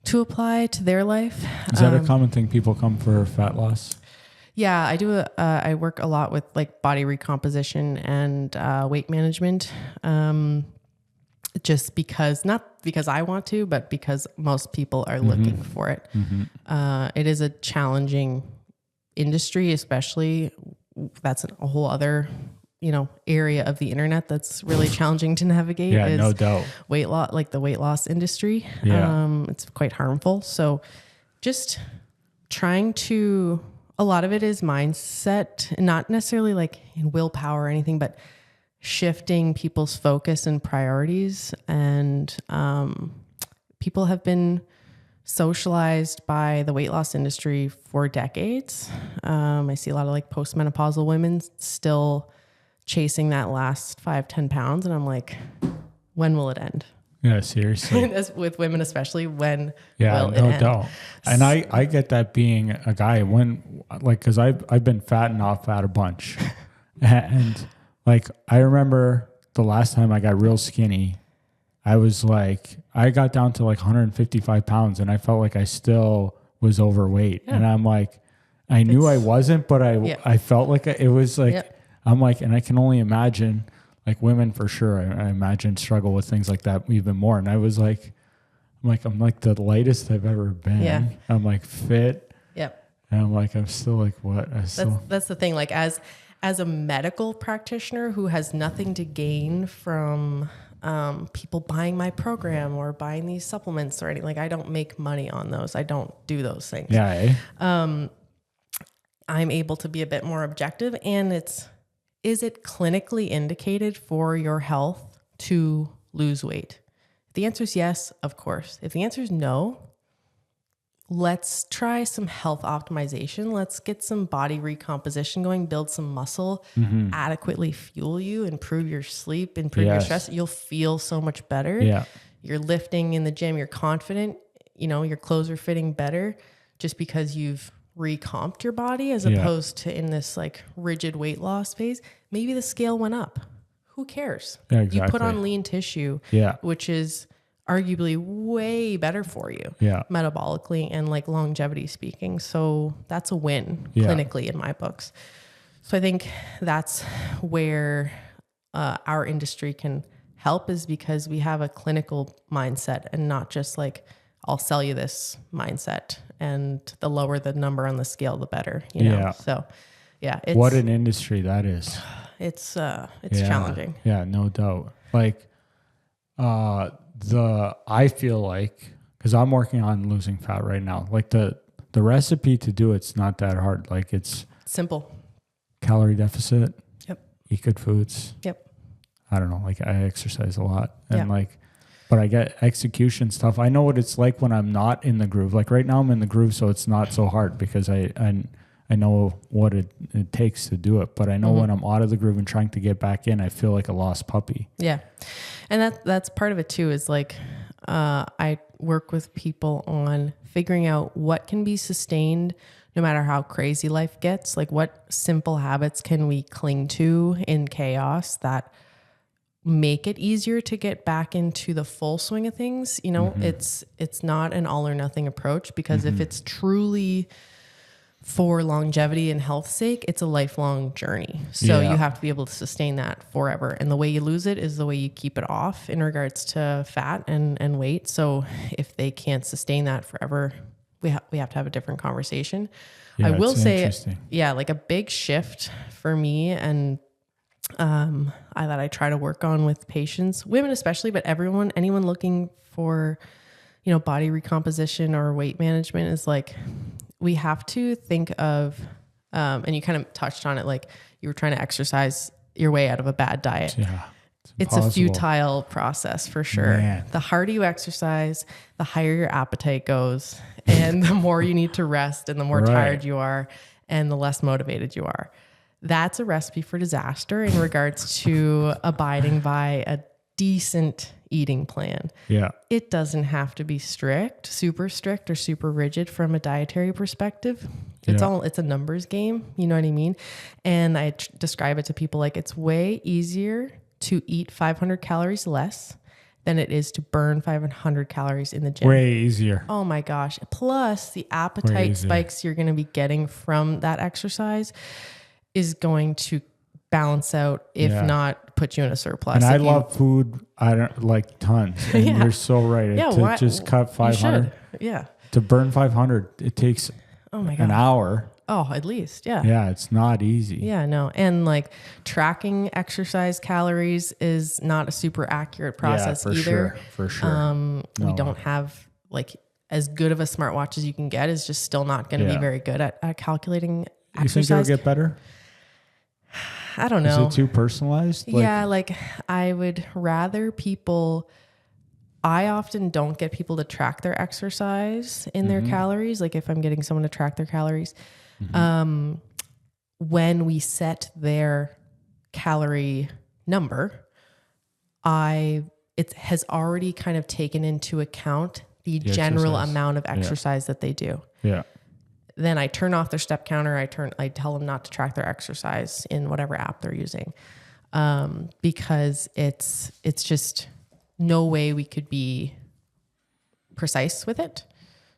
to apply to their life. Is that a common thing? People come for fat loss? Yeah, I do. I work a lot with like body recomposition and weight management. Just not because I want to, but because most people are looking for it. It is a challenging industry, especially that's a whole other, area of the internet that's really challenging to navigate. Yeah, no doubt. Weight loss, like the weight loss industry. Yeah. It's quite harmful. So just a lot of it is mindset, not necessarily like willpower or anything, but shifting people's focus and priorities. And people have been socialized by the weight loss industry for decades. I see a lot of like postmenopausal women still chasing that last 5-10 pounds. And I'm like, when will it end? Yeah, seriously. With women, especially, when will it end? Doubt. And I get that being a guy because I've been fat and off fat a bunch. And like, I remember the last time I got real skinny, I was like, I got down to like 155 pounds and I felt like I still was overweight. Yeah. And I'm like, I knew I wasn't, but I felt like it was like, I'm like, and I can only imagine like women for sure. I imagine struggle with things like that even more. And I was like, I'm like the lightest I've ever been. Yeah. I'm like fit. Yep. And I'm like, I'm still like, what? That's the thing. Like as a medical practitioner who has nothing to gain from people buying my program or buying these supplements or anything, like I don't make money on those. I don't do those things. Yeah. I'm able to be a bit more objective, and is it clinically indicated for your health to lose weight? If the answer is yes, of course. If the answer is no, let's try some health optimization. Let's get some body recomposition going, build some muscle, adequately fuel you, improve your sleep, improve your stress. You'll feel so much better. Yeah. You're lifting in the gym. You're confident. You know, your clothes are fitting better just because you've recomped your body as opposed to in this like rigid weight loss phase. Maybe the scale went up. Who cares? Yeah, exactly. You put on lean tissue, which is arguably way better for you metabolically and like longevity speaking. So that's a win clinically in my books. So I think that's where our industry can help, is because we have a clinical mindset and not just like, I'll sell you this mindset, and the lower the number on the scale, the better, you know? So what an industry that is. It's challenging. Yeah, no doubt. Like, I feel like, cause I'm working on losing fat right now, like the recipe to do it's not that hard. Like it's simple. Calorie deficit. Yep. Eat good foods. Yep. I don't know. Like I exercise a lot and but I get execution stuff. I know what it's like when I'm not in the groove. Like right now I'm in the groove, so it's not so hard because I know what it takes to do it. But I know when I'm out of the groove and trying to get back in, I feel like a lost puppy. Yeah. And that's part of it too, is like, I work with people on figuring out what can be sustained no matter how crazy life gets. Like what simple habits can we cling to in chaos that make it easier to get back into the full swing of things. You know, it's not an all or nothing approach, because if it's truly for longevity and health's sake, it's a lifelong journey. So you have to be able to sustain that forever. And the way you lose it is the way you keep it off in regards to fat and weight. So if they can't sustain that forever, we have to have a different conversation. I will say, like a big shift for me, and that I try to work on with patients, women especially, but anyone looking for, you know, body recomposition or weight management, is like, we have to think of, and you kind of touched on it, like you were trying to exercise your way out of a bad diet. Yeah. It's a futile process for sure. Man. The harder you exercise, the higher your appetite goes, and the more you need to rest, and the more tired you are, and the less motivated you are. That's a recipe for disaster in regards to abiding by a decent eating plan. Yeah. It doesn't have to be super strict or super rigid from a dietary perspective. It's a numbers game. You know what I mean? And I describe it to people like it's way easier to eat 500 calories less than it is to burn 500 calories in the gym. Way easier. Oh my gosh. Plus the appetite spikes you're going to be getting from that exercise is going to balance out, if not put you in a surplus. And I love food. I don't like tons. And you're so right. To just cut 500. Yeah. To burn 500, it takes an hour. Oh, at least. Yeah. Yeah. It's not easy. Yeah, no. And like tracking exercise calories is not a super accurate process either. For sure. We don't have like as good of a smartwatch as you can get, is just still not going to be very good at calculating exercise. You think it'll get better? I don't know. Is it too personalized? Like I would rather people, I often don't get people to track their exercise in their calories. Like if I'm getting someone to track their calories, when we set their calorie number, it has already kind of taken into account the general amount of exercise that they do. Yeah. Then I turn off their step counter. I tell them not to track their exercise in whatever app they're using, because it's just no way we could be precise with it.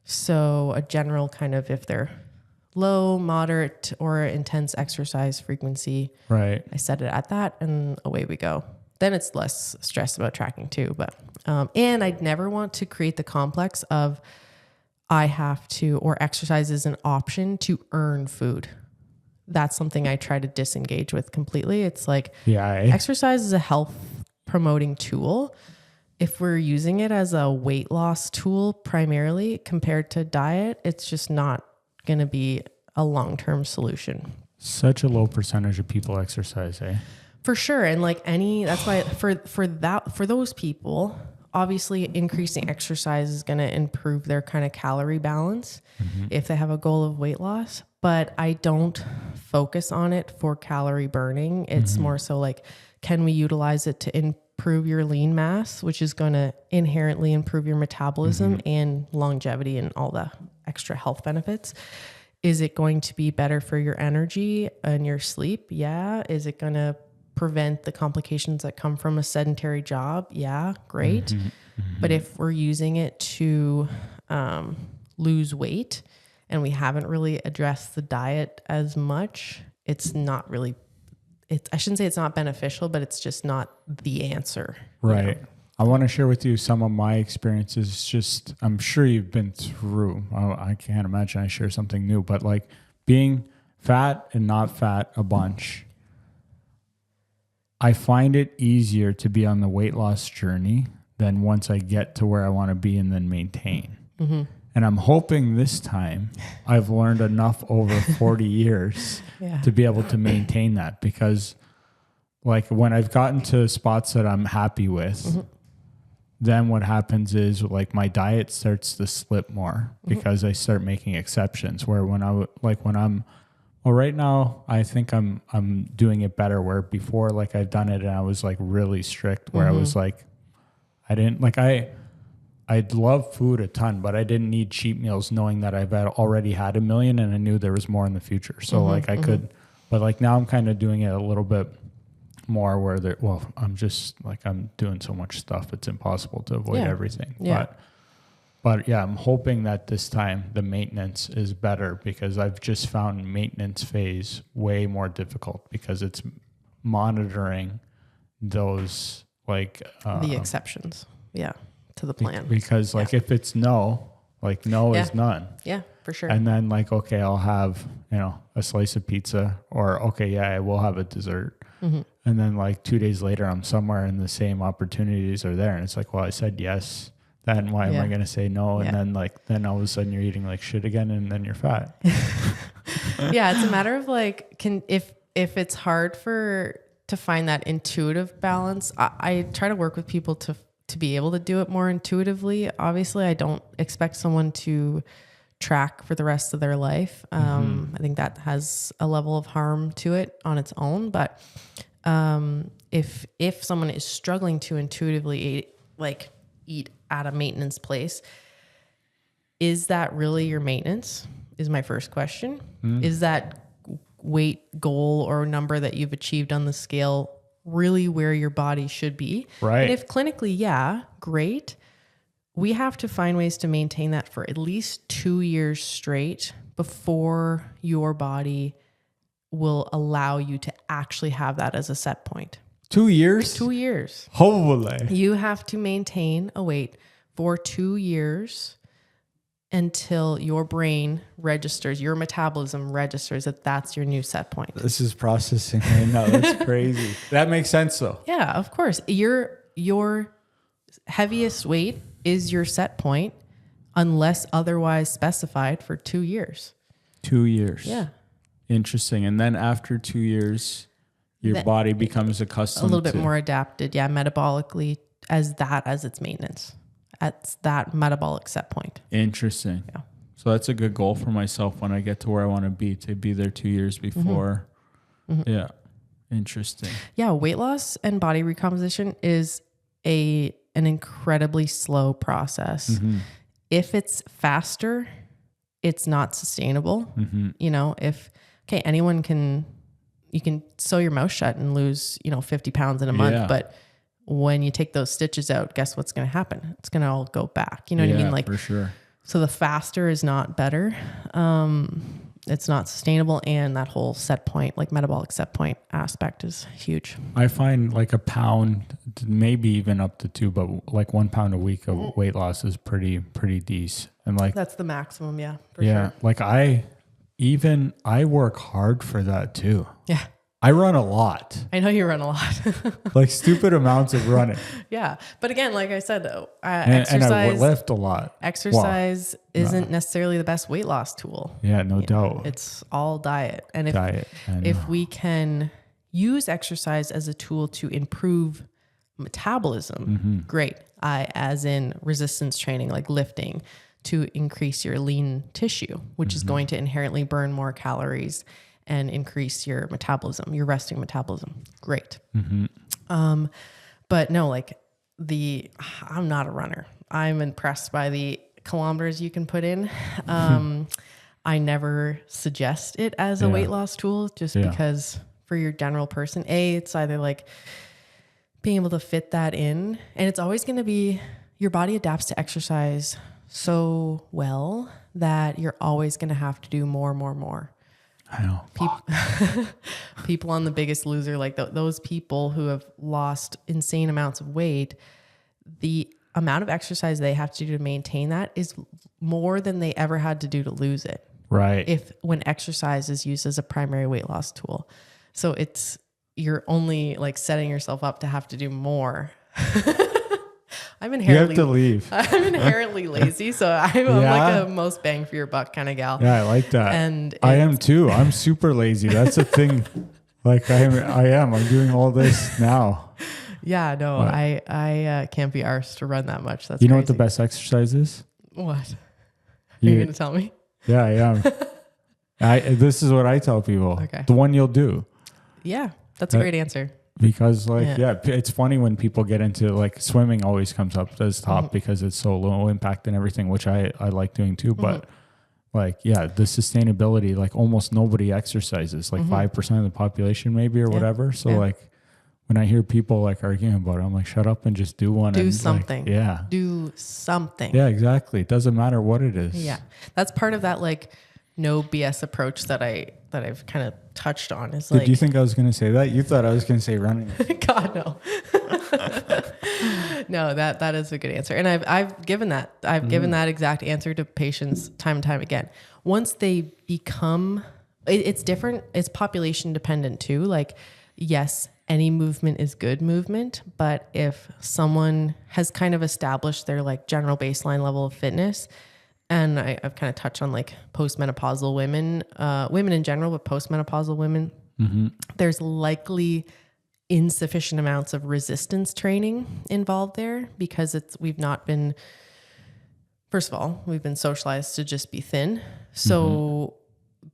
So a general kind of, if they're low, moderate, or intense exercise frequency, Right. I set it at that and away we go. Then it's less stress about tracking too. But, and I'd never want to create the complex of I have to, or exercise is an option to earn food. That's something I try to disengage with completely. It's like, exercise is a health promoting tool. If we're using it as a weight loss tool primarily compared to diet, it's just not going to be a long-term solution. Such a low percentage of people exercise, eh? For sure. And like that's why for those people, obviously increasing exercise is going to improve their kind of calorie balance if they have a goal of weight loss. But I don't focus on it for calorie burning. It's more so like, can we utilize it to improve your lean mass, which is going to inherently improve your metabolism and longevity and all the extra health benefits? Is it going to be better for your energy and your sleep? Yeah. Is it going to prevent the complications that come from a sedentary job? Yeah, great. But if we're using it to lose weight and we haven't really addressed the diet as much, it's not really, I shouldn't say it's not beneficial, but it's just not the answer. Right. You know? I want to share with you some of my experiences. Just, I'm sure you've been through, I can't imagine I share something new, but like being fat and not fat a bunch, I find it easier to be on the weight loss journey than once I get to where I want to be and then maintain. And I'm hoping this time I've learned enough over 40 years to be able to maintain that, because like when I've gotten to spots that I'm happy with, then what happens is like my diet starts to slip more because I start making exceptions, where right now I think I'm doing it better, where before like I've done it and I was like really strict, where I was like, I didn't like, I'd love food a ton, but I didn't need cheat meals, knowing that I've already had 1 million and I knew there was more in the future. So like I could, but like now I'm kind of doing it a little bit more where I'm just like, I'm doing so much stuff. It's impossible to avoid everything. Yeah. But yeah, I'm hoping that this time the maintenance is better, because I've just found maintenance phase way more difficult, because it's monitoring those like The exceptions. Yeah. To the plan. Because like if it's no is none. Yeah, for sure. And then like, okay, I'll have, a slice of pizza, or okay, yeah, I will have a dessert. And then like 2 days later, I'm somewhere and the same opportunities are there. And it's like, well, I said yes. Then why am I going to say no? And then all of a sudden you're eating like shit again, and then you're fat. Yeah. It's a matter of like, if it's hard to find that intuitive balance, I try to work with people to be able to do it more intuitively. Obviously, I don't expect someone to track for the rest of their life. I think that has a level of harm to it on its own. But if someone is struggling to intuitively eat at a maintenance place, is that really your maintenance? Is my first question. Is that weight goal or number that you've achieved on the scale really where your body should be? Right. And if clinically, yeah, great. We have to find ways to maintain that for at least 2 years straight before your body will allow you to actually have that as a set point. 2 years? 2 years. Holy. You have to maintain a weight for 2 years until your brain registers, your metabolism registers that that's your new set point. This is processing right now. That's crazy. That makes sense though. Yeah, of course. Your heaviest weight is your set point unless otherwise specified for 2 years. 2 years. Yeah. Interesting. And then after 2 years, your body becomes accustomed a little bit more adapted. Yeah. Metabolically as its maintenance. At that metabolic set point. Interesting. Yeah. So that's a good goal for myself when I get to where I want to be there 2 years before. Yeah. Interesting. Yeah. Weight loss and body recomposition is an incredibly slow process. If it's faster, it's not sustainable. Anyone you can sew your mouth shut and lose, 50 pounds in a month, but when you take those stitches out, guess what's going to happen? It's going to all go back. You know what I mean? Like, for sure. So the faster is not better. It's not sustainable. And that whole set point, like metabolic set point aspect is huge. I find like a pound, maybe even up to 2, but like 1 pound a week of weight loss is pretty decent. And like, that's the maximum. Yeah. For sure. Like I work hard for that too. Yeah. I run a lot. I know you run a lot. Like stupid amounts of running. Yeah. But again, like I said, and I lift a lot. Exercise isn't necessarily the best weight loss tool. Yeah, no doubt. It's all diet. And if if we can use exercise as a tool to improve metabolism, great. As in resistance training, like lifting, to increase your lean tissue, which is going to inherently burn more calories and increase your metabolism, your resting metabolism. Great. But no, like I'm not a runner. I'm impressed by the kilometers you can put in. I never suggest it as a weight loss tool just because for your general person, it's either like being able to fit that in, and it's always going to be, your body adapts to exercise so well that you're always going to have to do more. I know. People on The Biggest Loser, like those people who have lost insane amounts of weight, the amount of exercise they have to do to maintain that is more than they ever had to do to lose it. Right. When exercise is used as a primary weight loss tool. So you're only like setting yourself up to have to do more. You have to leave. I'm inherently lazy, so I'm like a most bang for your buck kind of gal. Yeah, I like that. And I am too. I'm super lazy. That's the thing. Like I am. I'm doing all this now. Yeah, no, what? I can't be arsed to run that much. That's know what the best exercise is? What? You're going to tell me? Yeah, I am. This is what I tell people. Okay. The one you'll do. Yeah, that's a great answer. Because it's funny when people get into like swimming always comes up as top because it's so low impact and everything, which I like doing too. But the sustainability, like almost nobody exercises, like 5% of the population maybe or whatever. So like when I hear people like arguing about it, I'm like, shut up and just do one. Do something. Like, do something. Yeah, exactly. It doesn't matter what it is. Yeah. That's part of that like no BS approach that I've kind of touched on. Is like, did you think I was going to say that? You thought I was going to say running. God, no. No, that is a good answer. And I've given that. I've given that exact answer to patients time and time again. Once they become, it's different. It's population dependent too. Like, yes, any movement is good movement, but if someone has kind of established their like general baseline level of fitness, and I've kind of touched on like postmenopausal women, women in general, but postmenopausal women, there's likely insufficient amounts of resistance training involved there because we've been socialized to just be thin. So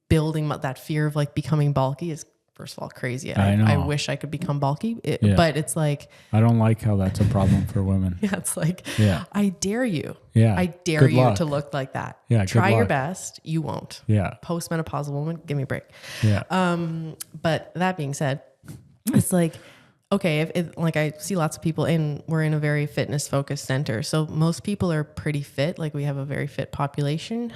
building that fear of like becoming bulky is, first of all, crazy. I wish I could become bulky, but it's like, I don't like how that's a problem for women. Yeah, it's like, I dare you. Yeah, I dare you to look like that. Yeah, try your best. You won't. Yeah, postmenopausal woman, give me a break. Yeah. But that being said, it's like, okay, like I see lots of people we're in a very fitness focused center, so most people are pretty fit. Like we have a very fit population.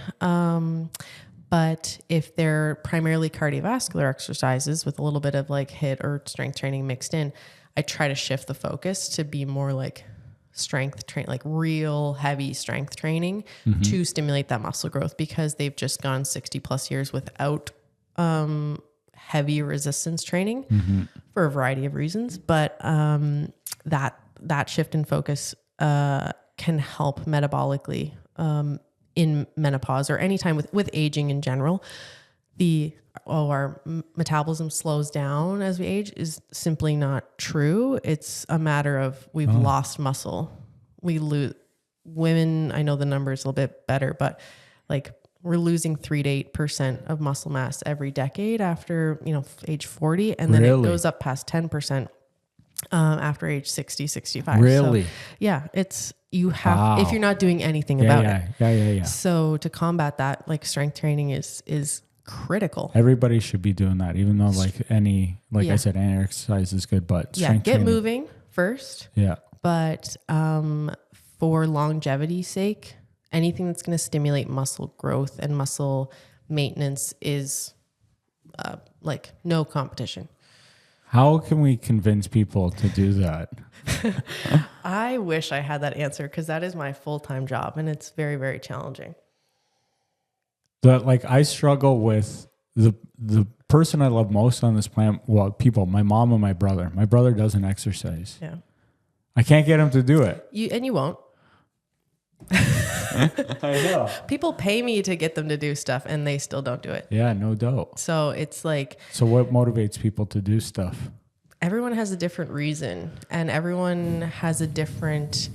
But if they're primarily cardiovascular exercises with a little bit of like HIIT or strength training mixed in, I try to shift the focus to be more like strength train, like real heavy strength training to stimulate that muscle growth, because they've just gone 60 plus years without heavy resistance training for a variety of reasons. But that shift in focus can help metabolically in menopause or anytime with aging in general. Our metabolism slows down as we age is simply not true. It's a matter of we've lost muscle. We lose women. I know the number is a little bit better, but like we're losing 3 to 8% of muscle mass every decade after, age 40. And then it goes up past 10% after age 60, 65. Really? So, yeah, you have, if you're not doing anything about it. Yeah. So to combat that, like strength training is critical. Everybody should be doing that, even though I said, any exercise is good, but strength get training. moving, first. Yeah. But for longevity's sake, anything that's going to stimulate muscle growth and muscle maintenance is like no competition. How can we convince people to do that? I wish I had that answer because that is my full-time job and it's very, very challenging. But like I struggle with the person I love most on this planet. Well, people, my mom and my brother. My brother doesn't exercise. Yeah. I can't get him to do it. You won't. I know. People pay me to get them to do stuff and they still don't do it. Yeah, no doubt. So it's like... So what motivates people to do stuff? Everyone has a different reason and everyone has a different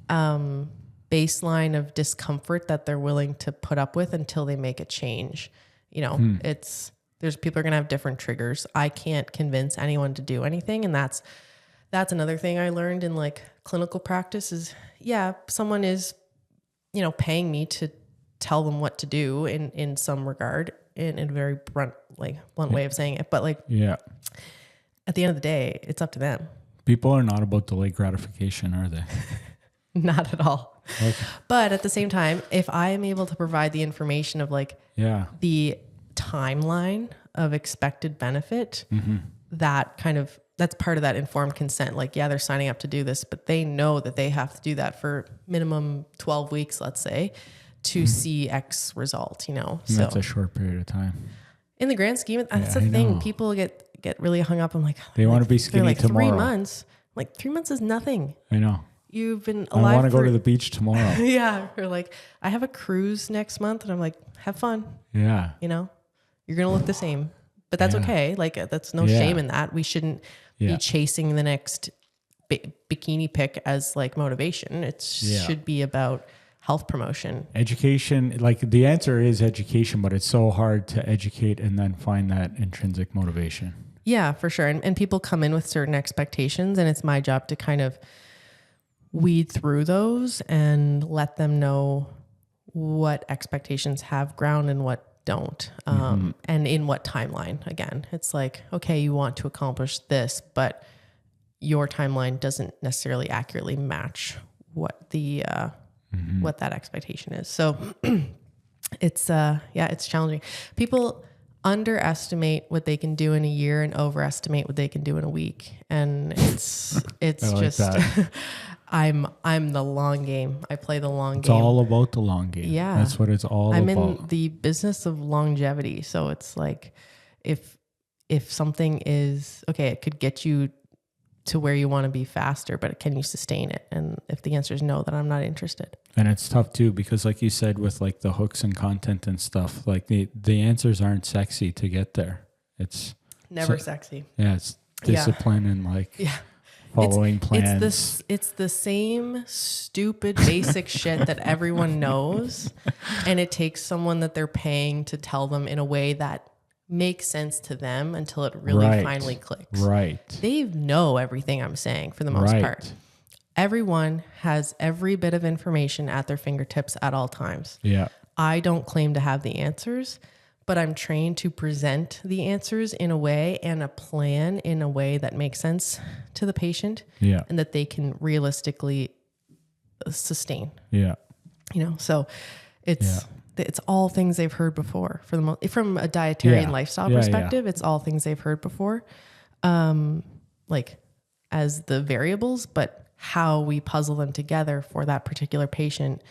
baseline of discomfort that they're willing to put up with until they make a change. You know, there's people are going to have different triggers. I can't convince anyone to do anything. And that's another thing I learned in like clinical practice is, someone is, paying me to tell them what to do in some regard in a very blunt way of saying it. But like, at the end of the day, it's up to them. People are not about delayed gratification, are they? Not at all. Okay. But at the same time, if I am able to provide the information of like the timeline of expected benefit, that's part of that informed consent. Like, they're signing up to do this, but they know that they have to do that for minimum 12 weeks, let's say, to see X result, So that's a short period of time. In the grand scheme, that's the thing. People get really hung up on like, they want to be skinny like tomorrow. 3 months. Like 3 months is nothing. I know. You've been alive. I want to go to the beach tomorrow. Yeah. Or like, I have a cruise next month and I'm like, have fun. Yeah. You're going to look the same, but that's okay. Like that's no shame in that. We shouldn't be chasing the next bikini pic as like motivation. It should be about health promotion. Education, like the answer is education, but it's so hard to educate and then find that intrinsic motivation. Yeah, for sure. And people come in with certain expectations and it's my job to kind of weed through those and let them know what expectations have ground and what don't. And in what timeline. Again, it's like, okay, you want to accomplish this, but your timeline doesn't necessarily accurately match what the what that expectation is. So it's challenging. People underestimate what they can do in a year and overestimate what they can do in a week. And it's just I'm the long game. I play the long game. It's all about the long game. Yeah. That's what it's all about. I'm in the business of longevity. So it's like if something is okay, it could get you to where you want to be faster, but can you sustain it? And if the answer is no, then I'm not interested. And it's tough too, because like you said, with like the hooks and content and stuff, like the answers aren't sexy to get there. It's never sexy. Yeah. It's discipline and like following plans. It's the same stupid basic shit that everyone knows. And it takes someone that they're paying to tell them in a way that makes sense to them until it really finally clicks. Right. They know everything I'm saying for the most part. Everyone has every bit of information at their fingertips at all times. Yeah. I don't claim to have the answers, but I'm trained to present the answers in a way and a plan in a way that makes sense to the patient and that they can realistically sustain. Yeah. So it's all things they've heard before from a dietary and lifestyle perspective. It's all things they've heard before, like as the variables, but how we puzzle them together for that particular patient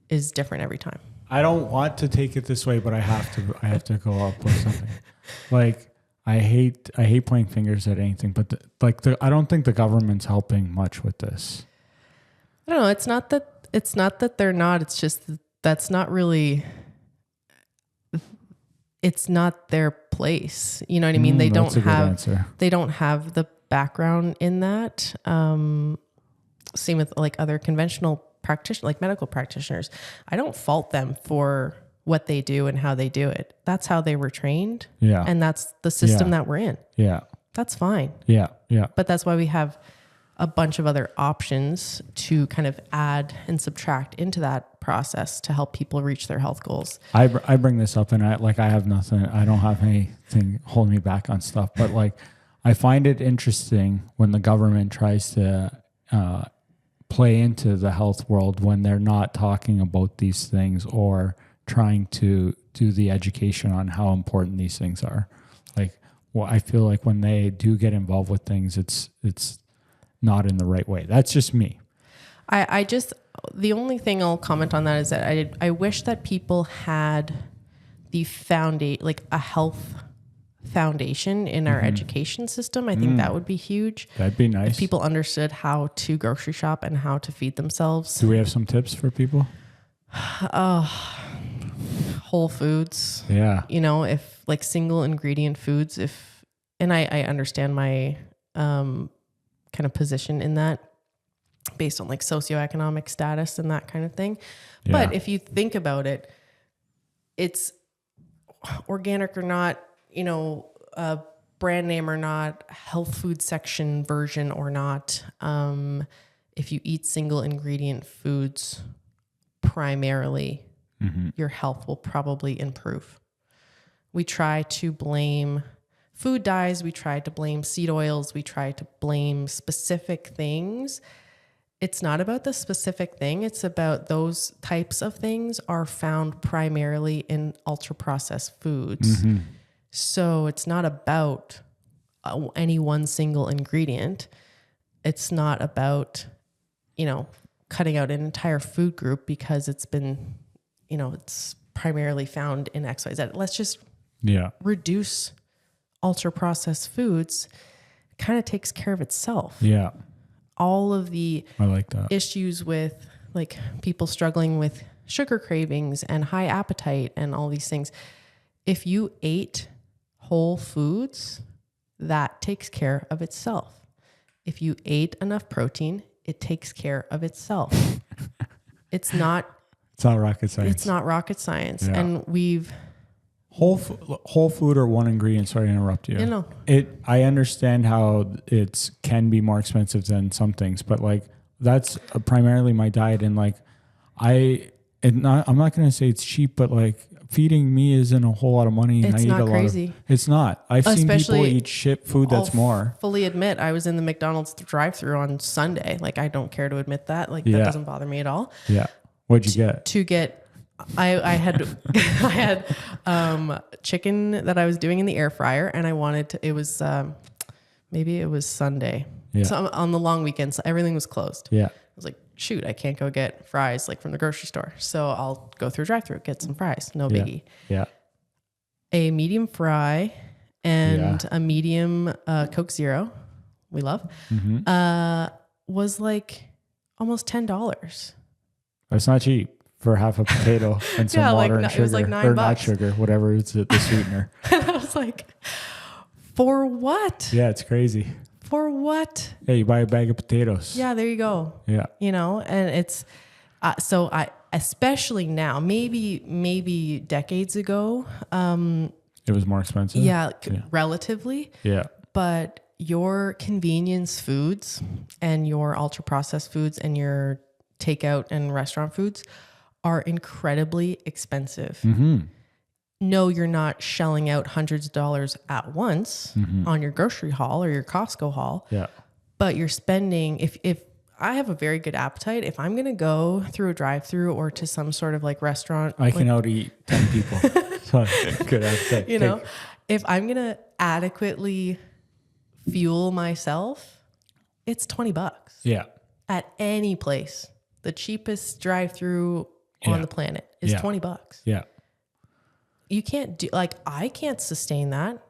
is different every time. I don't want to take it this way, but I have to go up with something. Like I hate pointing fingers at anything, but I don't think the government's helping much with this. I don't know. It's not that they're not. It's just that's not really. It's not their place. You know what I mean? They don't have the background in that. Same with like other conventional practitioners, like medical practitioners. I don't fault them for what they do and how they do it. That's how they were trained. Yeah. And that's the system that we're in. Yeah. That's fine. Yeah. Yeah. But that's why we have a bunch of other options to kind of add and subtract into that process to help people reach their health goals. I bring this up and I have nothing, I don't have anything holding me back on stuff, but like I find it interesting when the government tries to play into the health world when they're not talking about these things or trying to do the education on how important these things are. Like, well, I feel like when they do get involved with things, it's not in the right way. That's just me. The only thing I'll comment on that is that I wish that people had the like a health foundation in our education system. I think that would be huge. That'd be nice. If people understood how to grocery shop and how to feed themselves. Do we have some tips for people? Whole foods. Yeah. If like single ingredient foods, and I understand my kind of position in that based on like socioeconomic status and that kind of thing. Yeah. But if you think about it, it's organic or not, brand name or not, health food section version or not. If you eat single ingredient foods primarily, your health will probably improve. We try to blame food dyes. We try to blame seed oils. We try to blame specific things. It's not about the specific thing. It's about those types of things are found primarily in ultra processed foods. So it's not about any one single ingredient. It's not about, cutting out an entire food group because it's been, it's primarily found in XYZ. Let's just reduce ultra processed foods. It kind of takes care of itself. Yeah. All of the I like that. issues with like people struggling with sugar cravings and high appetite and all these things. If you ate whole foods, that takes care of itself. If you ate enough protein, it takes care of itself. It's not rocket science. It's not rocket science. Yeah. And we've whole food or one ingredient. Sorry to interrupt you. I understand how it can be more expensive than some things, but like that's primarily my diet. And like I'm not going to say it's cheap, but like feeding me isn't a whole lot of money. And it's I eat not a crazy. lot of, it's not. I've seen people eat shit food that's more. Fully admit I was in the McDonald's drive-thru on Sunday. Like I don't care to admit that. Like that doesn't bother me at all. Yeah. What'd you get? I had chicken that I was doing in the air fryer, and I wanted to. It was maybe it was Sunday. Yeah. So on the long weekend, so everything was closed. Yeah. I was like, shoot, I can't go get fries like from the grocery store, so I'll go through a drive-thru, get some fries. No biggie. Yeah. A medium fry and a medium Coke Zero, we love, was like almost $10. That's not cheap. For half a potato and some water and sugar, it was like $9. Or not sugar, whatever it's the sweetener. And I was like, for what? Yeah, it's crazy. For what? Yeah, you buy a bag of potatoes. Yeah, there you go. Yeah, and it's so I especially now, maybe decades ago, it was more expensive. Yeah, relatively. Yeah, but your convenience foods and your ultra processed foods and your takeout and restaurant foods are incredibly expensive. No, you're not shelling out hundreds of dollars at once on your grocery haul or your Costco haul. Yeah. But you're spending, if I have a very good appetite, if I'm going to go through a drive-through or to some sort of like restaurant. I can out eat 10 people. So good appetite. If I'm going to adequately fuel myself, it's $20. Yeah. At any place. The cheapest drive-through on the planet is $20. Yeah. You can't do, like, I can't sustain that.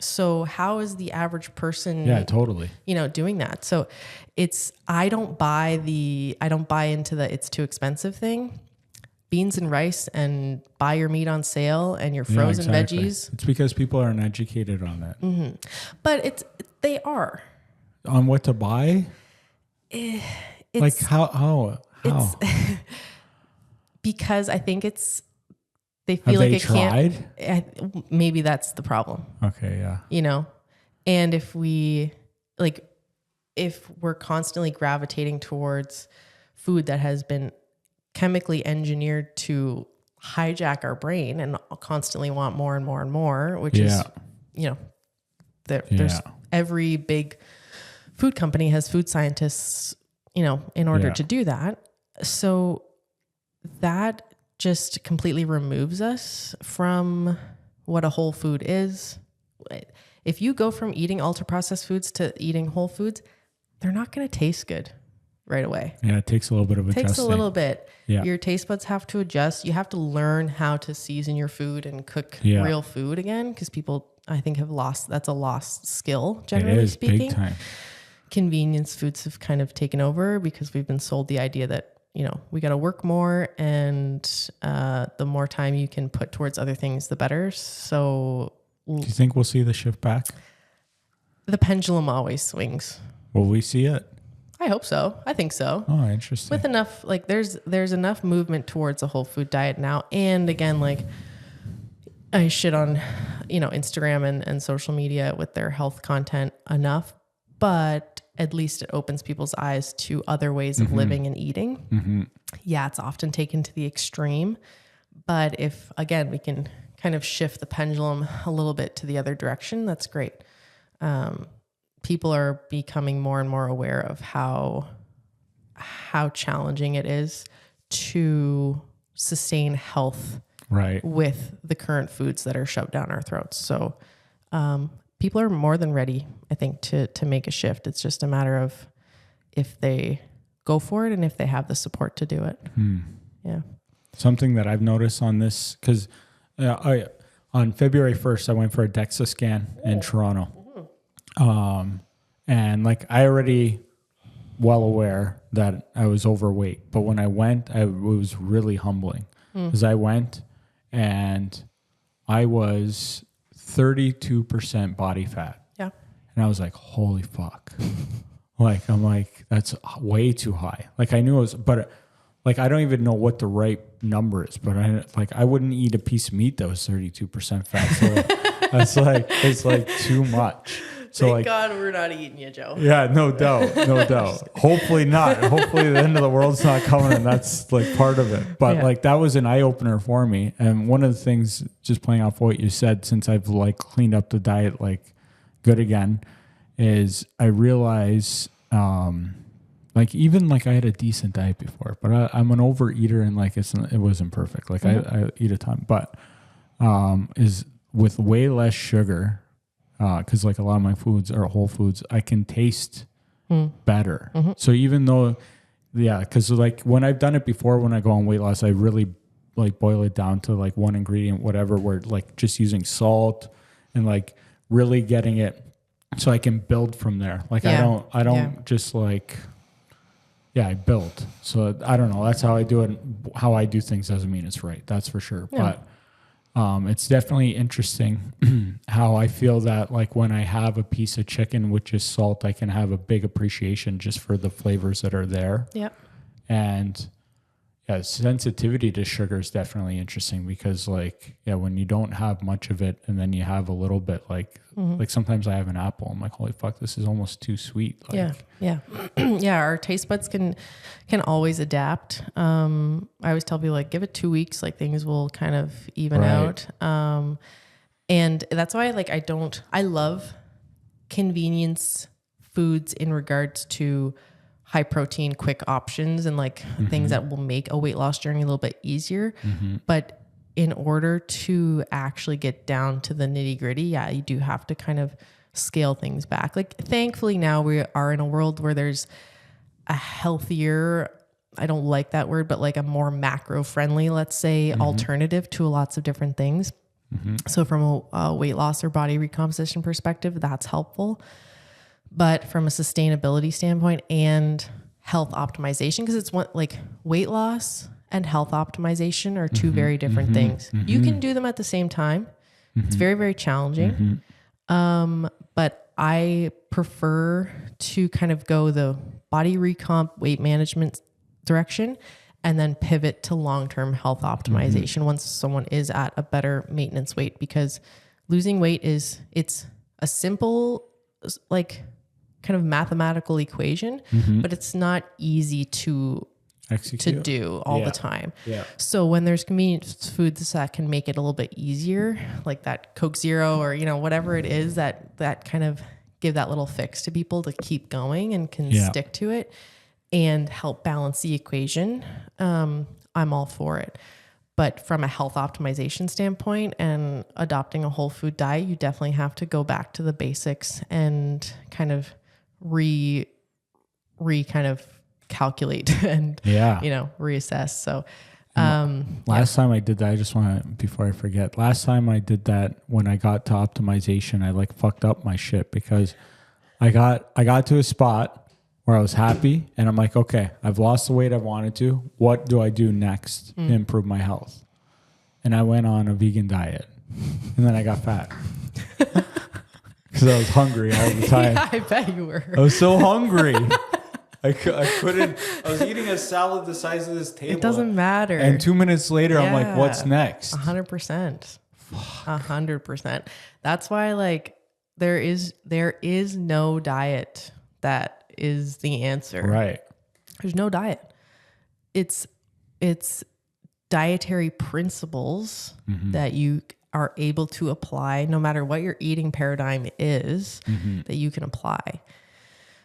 So how is the average person, totally, doing that? So I don't buy into the it's too expensive thing. Beans and rice and buy your meat on sale and your frozen veggies. It's because people aren't educated on that. But they are. On what to buy? Like how? Because I think they feel like it can't. Maybe that's the problem. Okay, yeah. And if we're constantly gravitating towards food that has been chemically engineered to hijack our brain and constantly want more and more, which is, there's every big food company has food scientists, you know, in order to do that. So that just completely removes us from what a whole food is. If you go from eating ultra processed foods to eating whole foods, they're not going to taste good right away. Yeah, it takes a little bit of adjusting. It takes a little bit. Yeah. Your taste buds have to adjust. You have to learn how to season your food and cook real food again, because people, I think, have lost, that's a lost skill, generally speaking. Big time. Convenience foods have kind of taken over because we've been sold the idea that, you know, we got to work more, and the more time you can put towards other things, the better. So do you think we'll see the shift back? The pendulum always swings. Will we see it? I hope so. I think so. Oh, interesting. With enough, like there's enough movement towards a whole food diet now. And again, like I shit on, you know, Instagram and social media with their health content enough, but at least it opens people's eyes to other ways of living and eating. Yeah, it's often taken to the extreme, but if, again, we can kind of shift the pendulum a little bit to the other direction, that's great. People are becoming more and more aware of how challenging it is to sustain health with the current foods that are shoved down our throats. So people are more than ready, I think, to make a shift. It's just a matter of if they go for it and if they have the support to do it. Yeah. Something that I've noticed on this, because on February 1st, I went for a DEXA scan in Toronto. And like I already well aware that I was overweight, but when I went, it was really humbling because I went and I was 32% body fat. Yeah. And I was like, holy fuck. I'm like, that's way too high. Like I knew it was, but like, I don't even know what the right number is, but I wouldn't eat a piece of meat that was 32% fat. So that's like, it's like too much. So Thank God we're not eating you, Joe. Yeah, no doubt. Hopefully not. Hopefully the end of the world's not coming, and that's like part of it. But like that was an eye opener for me. And one of the things, just playing off what you said, since I've like cleaned up the diet like good again, is I realize like even like I had a decent diet before, but I'm an overeater, and like it wasn't perfect. Like I eat a ton, but is with way less sugar. Because like a lot of my foods are whole foods, I can taste better. So even though, because like when I've done it before, when I go on weight loss, I really like boil it down to like one ingredient, whatever, where like just using salt and like really getting it so I can build from there. Like I don't just like, I build. So I don't know. That's how I do it. How I do things doesn't mean it's right. That's for sure. Yeah. But it's definitely interesting how I feel that like when I have a piece of chicken with just salt, I can have a big appreciation just for the flavors that are there. Yep. And sensitivity to sugar is definitely interesting because like, when you don't have much of it and then you have a little bit, like sometimes I have an apple, I'm like, holy fuck, this is almost too sweet. Like, yeah. Our taste buds can always adapt. I always tell people like, give it 2 weeks, like things will kind of even out. And that's why like, I love convenience foods in regards to high protein, quick options and like things that will make a weight loss journey a little bit easier. But in order to actually get down to the nitty gritty, you do have to kind of scale things back. Like thankfully now we are in a world where there's a healthier, I don't like that word, but like a more macro friendly, let's say, alternative to lots of different things. So from a weight loss or body recomposition perspective, that's helpful. But from a sustainability standpoint and health optimization, because it's one like weight loss and health optimization are two very different things. You can do them at the same time. It's very, very challenging. But I prefer to kind of go the body recomp, weight management direction, and then pivot to long-term health optimization once someone is at a better maintenance weight, because losing weight it's a simple, like, kind of mathematical equation, but it's not easy to execute, to do all the time. So when there's convenience foods that can make it a little bit easier, like that Coke Zero or, whatever it is that kind of give that little fix to people to keep going and can stick to it and help balance the equation, I'm all for it. But from a health optimization standpoint and adopting a whole food diet, you definitely have to go back to the basics and kind of kind of calculate and, reassess. So, last time I did that, I just want to, before I forget, last time I did that, when I got to optimization, I like fucked up my shit because I got to a spot where I was happy and I'm like, okay, I've lost the weight I wanted to. What do I do next to improve my health? And I went on a vegan diet and then I got fat because I was hungry all the time. Yeah, I bet you were. I was so hungry. I couldn't. I was eating a salad the size of this table. It doesn't matter. And 2 minutes later, I'm like, what's next? 100%. 100%. That's why, like, there is no diet that is the answer. Right. There's no diet. It's dietary principles that you are able to apply no matter what your eating paradigm is, that you can apply.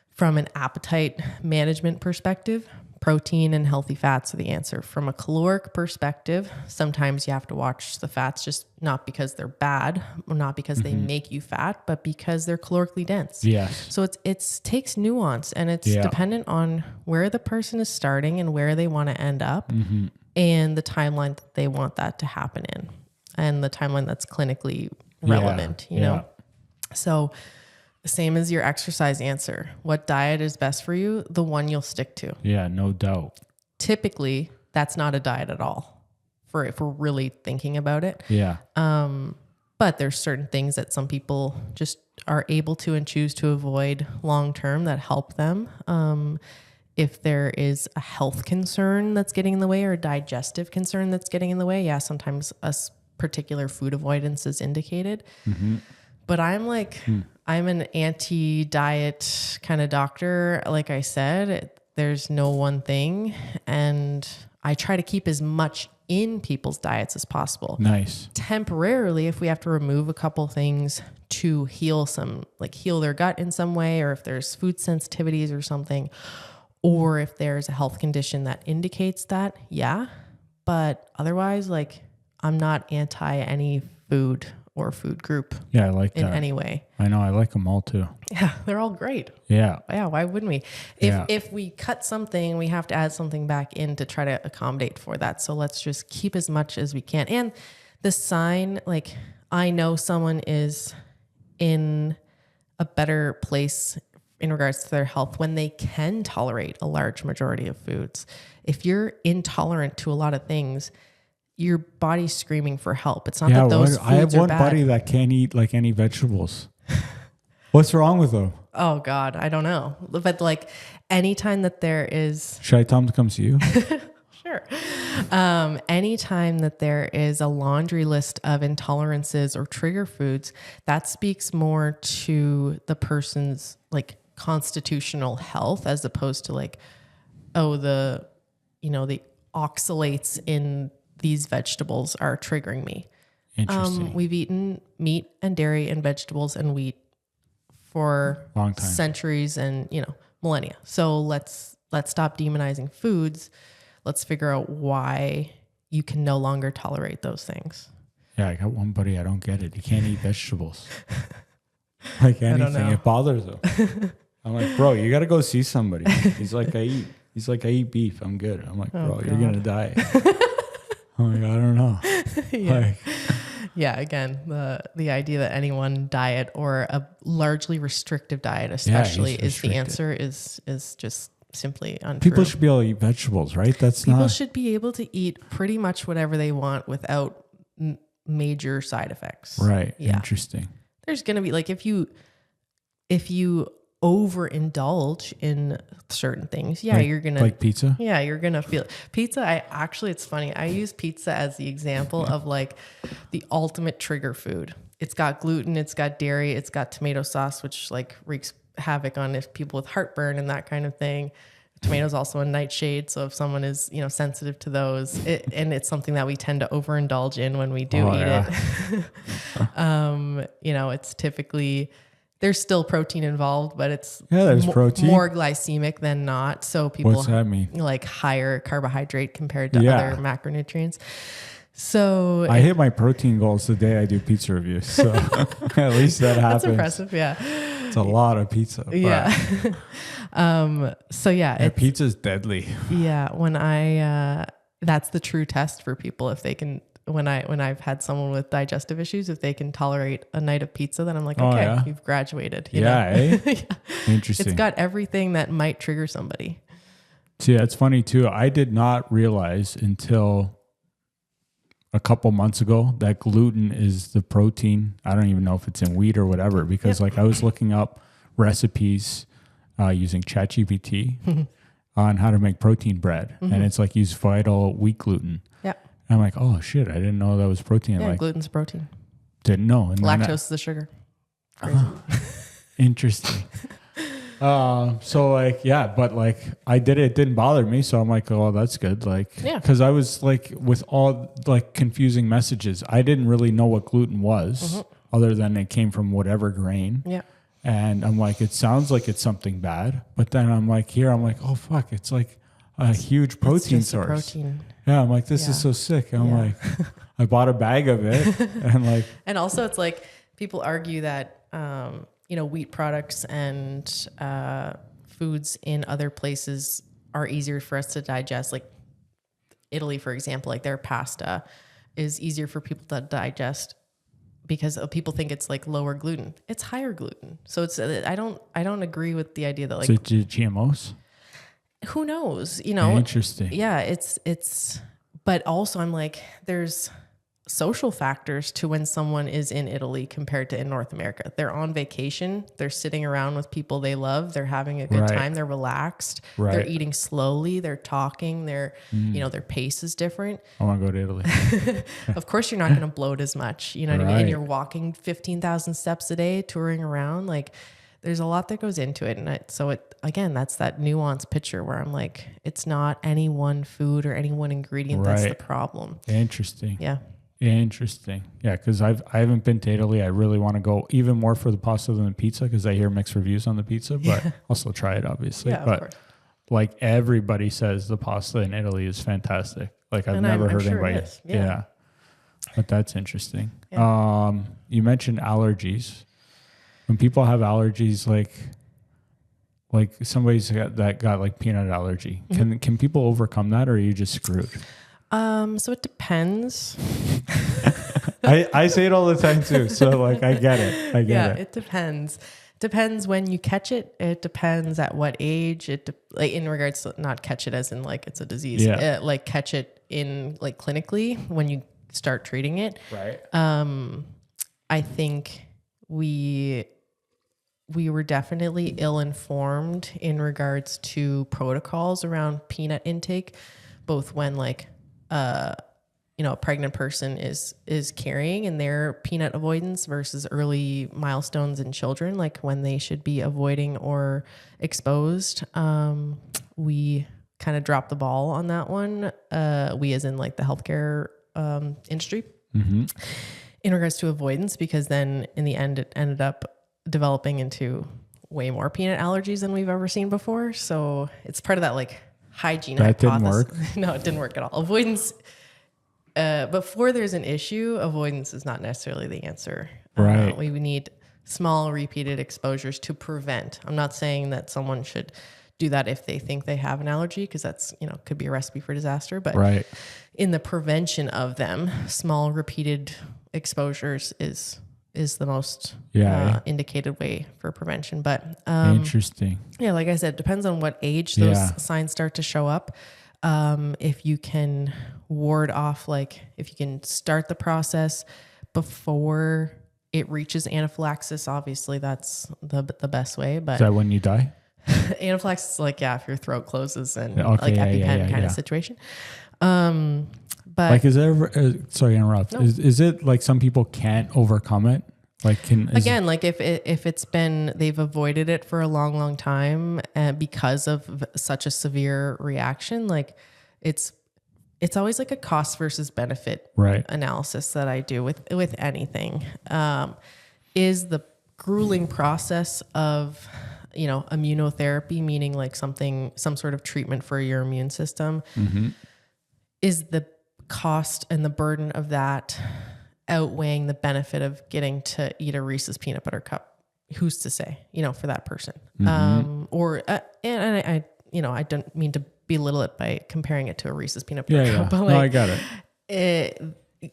From an appetite management perspective, protein and healthy fats are the answer. From a caloric perspective, sometimes you have to watch the fats, just not because they're bad, or not because they make you fat, but because they're calorically dense. Yes. So it takes nuance, and it's dependent on where the person is starting and where they want to end up, and the timeline that they want that to happen in, and the timeline that's clinically relevant, you know? So same as your exercise answer. What diet is best for you? The one you'll stick to. Yeah, no doubt. Typically, that's not a diet at all if we're really thinking about it. Yeah. But there's certain things that some people just are able to and choose to avoid long-term that help them. If there is a health concern that's getting in the way or a digestive concern that's getting in the way, sometimes a particular food avoidance is indicated. But I'm like, I'm an anti-diet kind of doctor. Like I said, there's no one thing. And I try to keep as much in people's diets as possible. Nice. Temporarily, if we have to remove a couple things to heal their gut in some way, or if there's food sensitivities or something, or if there's a health condition that indicates that, but otherwise, like, I'm not anti any food or food group. Yeah, I like that. In any way. I know, I like them all too. Yeah, they're all great. Yeah. Yeah, why wouldn't we? If we cut something, we have to add something back in to try to accommodate for that. So let's just keep as much as we can. And the sign, like, I know someone is in a better place in regards to their health when they can tolerate a large majority of foods. If you're intolerant to a lot of things, your body's screaming for help. It's not that those foods are bad. I have one buddy that can't eat like any vegetables. What's wrong with them? Oh God, I don't know. But like anytime that there is... Should I tell him to come see you? Sure. Anytime that there is a laundry list of intolerances or trigger foods, that speaks more to the person's like constitutional health as opposed to like, the oxalates in these vegetables are triggering me. Interesting. We've eaten meat and dairy and vegetables and wheat for long time, centuries and millennia. So let's stop demonizing foods. Let's figure out why you can no longer tolerate those things. Yeah, I got one buddy, I don't get it. He can't eat vegetables. Like anything, it bothers him. I'm like, bro, you got to go see somebody. He's like, I eat beef. I'm good. I'm like, bro, you're going to die. I'm like, I don't know. Again, the idea that any one diet or a largely restrictive diet especially is the answer is just simply untrue. People should be able to eat vegetables, right? People should be able to eat pretty much whatever they want without major side effects. Right. Yeah. Interesting. There's going to be like, if you overindulge in certain things, you're going to like pizza. Yeah. You're going to feel pizza. It's funny. I use pizza as the example of like the ultimate trigger food. It's got gluten, it's got dairy, it's got tomato sauce, which like wreaks havoc on people with heartburn and that kind of thing. Tomatoes also a nightshade, so if someone is sensitive to those, and it's something that we tend to overindulge in when we do eat it. It's typically there's still protein involved, but it's there's protein. More glycemic than not. So people What's that mean? Like higher carbohydrate compared to other macronutrients. So I hit my protein goals the day I do pizza reviews. So at least that happens. That's impressive. Yeah. It's a lot of pizza. Yeah. So yeah, pizza's deadly. Yeah. When that's the true test for people. If they can, when I've had someone with digestive issues, if they can tolerate a night of pizza, then I'm like, okay, you've graduated. You know? Yeah. Interesting. It's got everything that might trigger somebody. See, that's funny too. I did not realize until a couple months ago that gluten is the protein. I don't even know if it's in wheat or whatever, because like I was looking up recipes using ChatGPT on how to make protein bread. And it's like use vital wheat gluten. Yeah. And I'm like, oh shit, I didn't know that was protein. Yeah, like, gluten's protein. Didn't know. And lactose is the sugar. Interesting. So like, but like I did it didn't bother me. So I'm like, oh, that's good. Like, cause I was like with all like confusing messages, I didn't really know what gluten was other than it came from whatever grain. Yeah. And I'm like, it sounds like it's something bad, but then I'm like, oh fuck, it's like a huge protein source. Protein. Yeah. I'm like, this is so sick. And I'm like, I bought a bag of it and like, and also it's like people argue that, wheat products and foods in other places are easier for us to digest. Like Italy, for example, like their pasta is easier for people to digest because people think it's like lower gluten. It's higher gluten. So it's I don't agree with the idea that like GMOs. Who knows? Interesting. Yeah, it's. But also, I'm like, there's social factors to when someone is in Italy compared to in North America. They're on vacation. They're sitting around with people they love. They're having a good time. They're relaxed. They're eating slowly. They're talking. Their pace is different. I want to go to Italy. Of course, you're not going to bloat as much. You know what I mean? And you're walking 15,000 steps a day, touring around. Like, there's a lot that goes into it. And again, that's that nuanced picture where I'm like, it's not any one food or any one ingredient that's the problem. Interesting. Yeah. Interesting. Yeah, because I haven't been to Italy. I really want to go even more for the pasta than the pizza because I hear mixed reviews on the pizza, but I'll still try it, obviously. Yeah, but of course. like everybody says the pasta in Italy is fantastic. Like I've never heard anybody. Yeah. But that's interesting. Yeah. You mentioned allergies. When people have allergies, like somebody's got like peanut allergy, can people overcome that or are you just screwed? So it depends. I say it all the time too. So like, I get it. It depends. Depends when you catch it. It depends at what age. Like in regards to not catch it as in like it's a disease. Yeah. Like catch it in like clinically when you start treating it. Right. I think we were definitely ill-informed in regards to protocols around peanut intake, both when like a pregnant person is carrying and their peanut avoidance versus early milestones in children, like when they should be avoiding or exposed. We kind of dropped the ball on that one. We as in like the healthcare industry in regards to avoidance, because then in the end it ended up developing into way more peanut allergies than we've ever seen before. So it's part of that like hygiene hypothesis. Didn't work? No, it didn't work at all. Avoidance, before there's an issue, avoidance is not necessarily the answer. Right. We need small repeated exposures to prevent. I'm not saying that someone should do that if they think they have an allergy, because that's, could be a recipe for disaster. But in the prevention of them, small repeated exposures is the most indicated way for prevention. But interesting. Yeah, like I said, it depends on what age those signs start to show up. If you can ward off, like if you can start the process before it reaches anaphylaxis, obviously that's the best way. But is that when you die? Anaphylaxis is like, if your throat closes and like EpiPen kind of situation. But like, is there ever, sorry to interrupt. No. Is it like some people can't overcome it? Like like if it's been, they've avoided it for a long, long time because of such a severe reaction, like it's always like a cost versus benefit analysis that I do with anything. Is the grueling process of, immunotherapy, meaning like some sort of treatment for your immune system, is the cost and the burden of that outweighing the benefit of getting to eat a Reese's peanut butter cup? Who's to say, for that person? And I don't mean to belittle it by comparing it to a Reese's peanut butter cup, but I got it.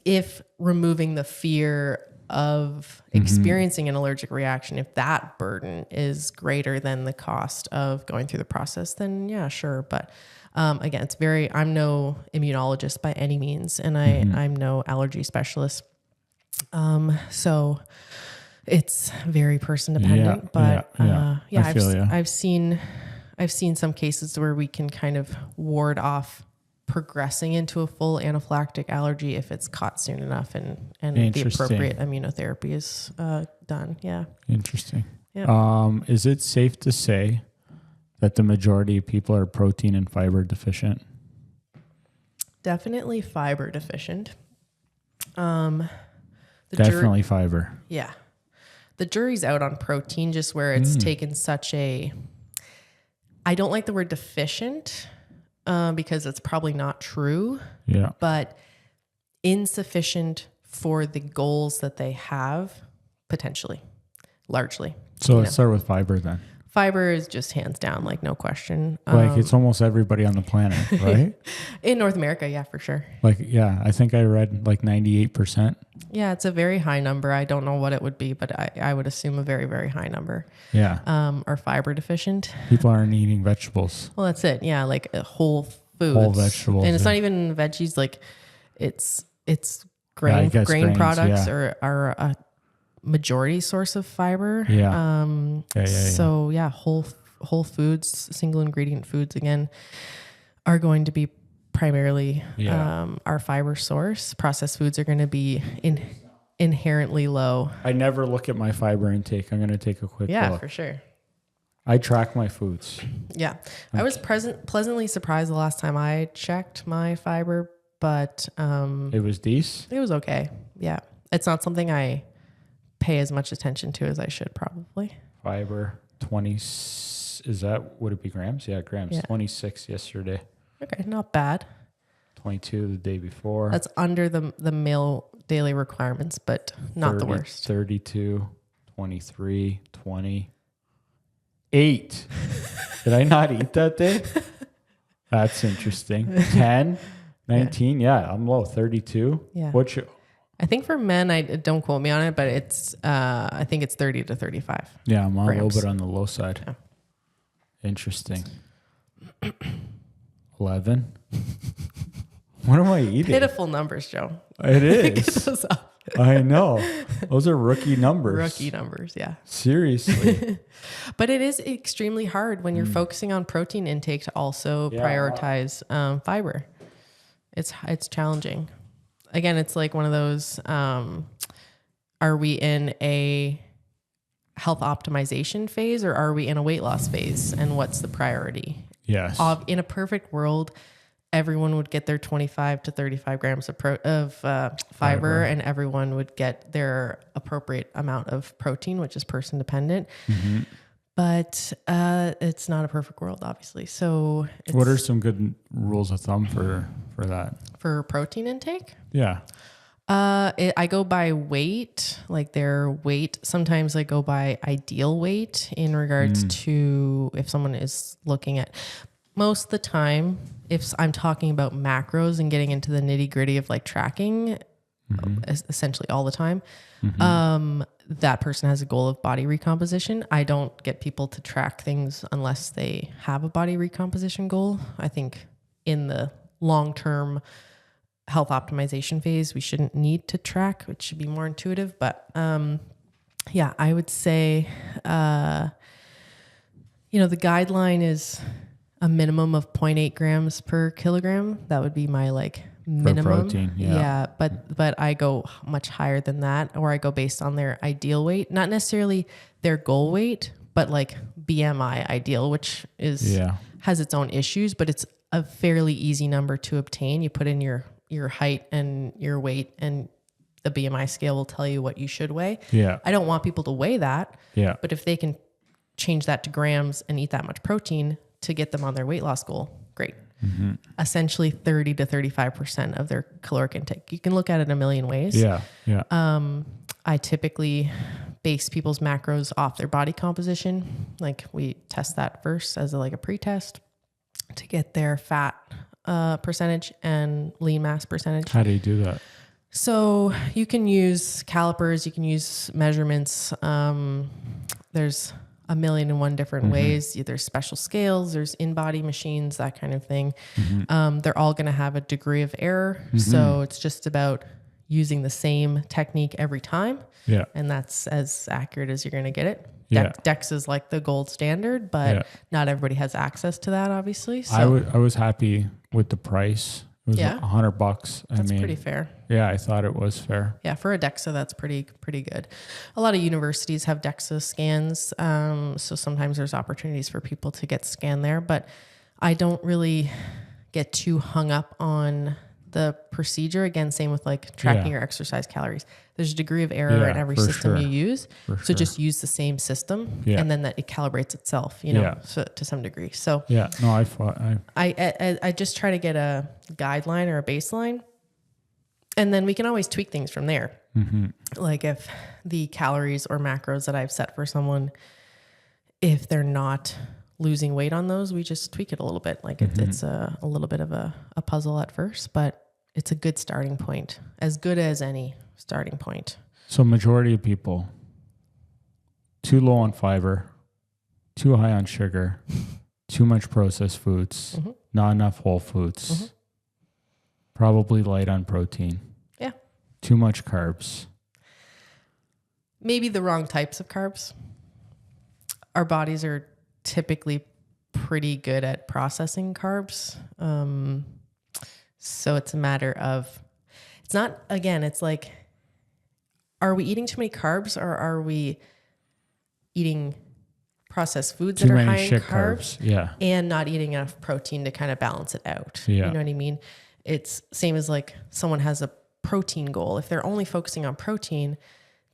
If removing the fear of experiencing an allergic reaction, if that burden is greater than the cost of going through the process, then yeah, sure. But again, I'm no immunologist by any means, and I'm no allergy specialist. So it's very person dependent, but I've seen some cases where we can kind of ward off progressing into a full anaphylactic allergy if it's caught soon enough and the appropriate immunotherapy is done. Yeah. Interesting. Yeah. Is it safe to say that the majority of people are protein and fiber deficient? Definitely fiber deficient. Definitely fiber. Yeah. The jury's out on protein, just where it's taken such a, I don't like the word deficient, because it's probably not true. Yeah. But insufficient for the goals that they have, potentially, largely. So let's start with fiber then. Fiber is just hands down, like no question. Like it's almost everybody on the planet, right? In North America, yeah, for sure. Like, yeah, I think I read like 98%. Yeah, it's a very high number. I don't know what it would be, but I would assume a very, very high number. Yeah. Are fiber deficient. People aren't eating vegetables. Well, that's it. Yeah, like whole foods. Whole vegetables. And it's not even veggies, like it's grain grains, products are a majority source of fiber. Yeah. So yeah, whole foods, single ingredient foods again are going to be primarily our fiber source. Processed foods are going to be inherently low. I never look at my fiber intake. I'm going to take a quick look. Yeah, for sure. I track my foods. Yeah. I was pleasantly surprised the last time I checked my fiber, but it was decent. It was okay. Yeah. It's not something I pay as much attention to as I should probably. Fiber 20, would it be grams? Yeah, grams. Yeah. 26 yesterday. Okay, not bad. 22 the day before. That's under the meal daily requirements, but not the worst. 32, 23, 20, 8. Did I not eat that day? That's interesting. 10, 19. Yeah, I'm low. 32. Yeah. I think for men, don't quote me on it, but it's I think it's 30 to 35. Yeah, I'm a grams. little bit on the low side. Yeah. Interesting. 11. What am I eating? Pitiful numbers, Joe. It is. I know. Those are rookie numbers. Rookie numbers, yeah. Seriously. But it is extremely hard when you're focusing on protein intake to also prioritize fiber. It's challenging. Again, it's like one of those, are we in a health optimization phase or are we in a weight loss phase? And what's the priority? Yes. In a perfect world, everyone would get their 25 to 35 grams of fiber, and everyone would get their appropriate amount of protein, which is person dependent. Mm-hmm. But it's not a perfect world, obviously. So what are some good rules of thumb for that? For protein intake? Yeah. I go by weight, like their weight. Sometimes I go by ideal weight in regards to if someone is looking at, most of the time, if I'm talking about macros and getting into the nitty gritty of like tracking, essentially all the time, that person has a goal of body recomposition. I don't get people to track things unless they have a body recomposition goal. I think in the long-term health optimization phase, we shouldn't need to track. It should be more intuitive. But yeah, I would say, the guideline is a minimum of 0.8 grams per kilogram. That would be my minimum. For protein, yeah. But I go much higher than that, or I go based on their ideal weight, not necessarily their goal weight, but BMI ideal, which has its own issues, but it's a fairly easy number to obtain. You put in your height and your weight, and the BMI scale will tell you what you should weigh. Yeah. I don't want people to weigh that. Yeah. But if they can change that to grams and eat that much protein to get them on their weight loss goal, great. Mm-hmm. Essentially 30 to 35% of their caloric intake. You can look at it a million ways. Yeah. Yeah. I typically base people's macros off their body composition. Like we test that first as like a pre-test to get their fat percentage and lean mass percentage. How do you do that? So you can use calipers, you can use measurements. There's a million and one different ways. There's special scales, there's in-body machines, that kind of thing. They're all going to have a degree of error. So it's just about using the same technique every time. Yeah. And that's as accurate as you're going to get it. Yeah. Dex is like the gold standard, but not everybody has access to that, obviously. So I was happy with the price. It was $100. That's pretty fair. Yeah, I thought it was fair. Yeah, for a DEXA, that's pretty good. A lot of universities have DEXA scans, so sometimes there's opportunities for people to get scanned there, but I don't really get too hung up on the procedure. Again, same with like tracking your exercise calories. There's a degree of error in every system you use, so just use the same system, and then that it calibrates itself, you know, so, to some degree. So I just try to get a guideline or a baseline. And then we can always tweak things from there. Like if the calories or macros that I've set for someone, if they're not losing weight on those, we just tweak it a little bit. Like it's a little bit of a puzzle at first, but it's a good starting point, as good as any starting point. So majority of people, too low on fiber, too high on sugar, too much processed foods, not enough whole foods. Probably light on protein. Yeah. Too much carbs. Maybe the wrong types of carbs. Our bodies are typically pretty good at processing carbs. So it's a matter of, it's not, again, it's like, are we eating too many carbs or are we eating processed foods that are high in carbs? Yeah. And not eating enough protein to kind of balance it out. Yeah. You know what I mean? It's same as like someone has a protein goal. If they're only focusing on protein,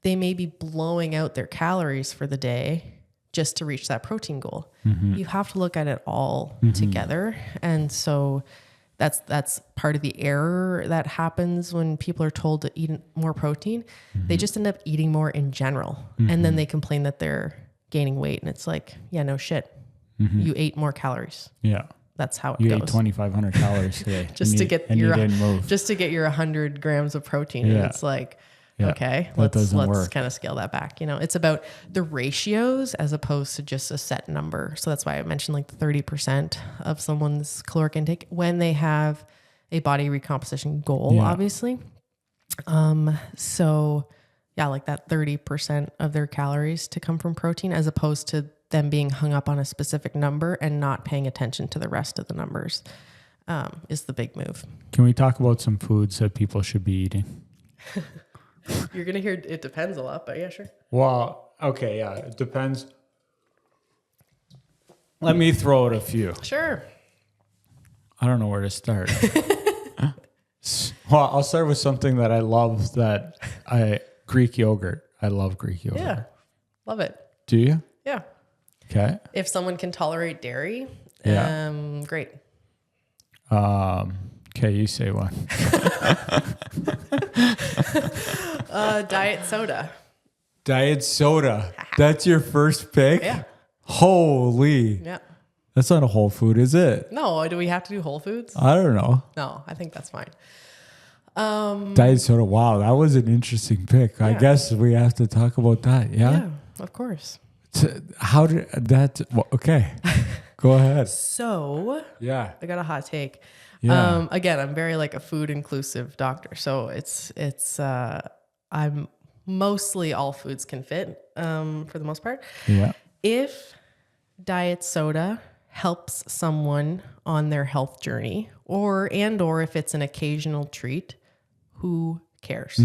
they may be blowing out their calories for the day just to reach that protein goal. You have to look at it all together. And so that's part of the error that happens when people are told to eat more protein. They just end up eating more in general. And then they complain that they're gaining weight. And it's like, yeah, no shit. You ate more calories. Yeah. That's how it goes. You ate 2,500 calories today. just to get your 100 grams of protein. And it's like, okay, let's kind of scale that back. You know, it's about the ratios as opposed to just a set number. So that's why I mentioned like 30% of someone's caloric intake when they have a body recomposition goal, obviously. So yeah, like that 30% of their calories to come from protein as opposed to them being hung up on a specific number and not paying attention to the rest of the numbers is the big move. Can we talk about some foods that people should be eating? You're going to hear it depends a lot, but yeah, sure. Well, okay, yeah, it depends. Let me throw out a few. Sure. I don't know where to start. Well, I'll start with something that I love Greek yogurt. I love Greek yogurt. Yeah, love it. Do you? Yeah. Okay. If someone can tolerate dairy, great. Okay, you say one. Diet soda. Diet soda. That's your first pick? Yeah. Holy. Yeah. That's not a whole food, is it? No, do we have to do Whole Foods? I don't know. No, I think that's fine. Diet soda. Wow, that was an interesting pick. Yeah. I guess we have to talk about that. Yeah? Yeah, of course. How did that... Well, okay. Go ahead. So... Yeah. I got a hot take. Yeah. Again, I'm very like a food inclusive doctor. So it's I'm mostly all foods can fit for the most part. Yeah. If diet soda helps someone on their health journey or if it's an occasional treat, who cares?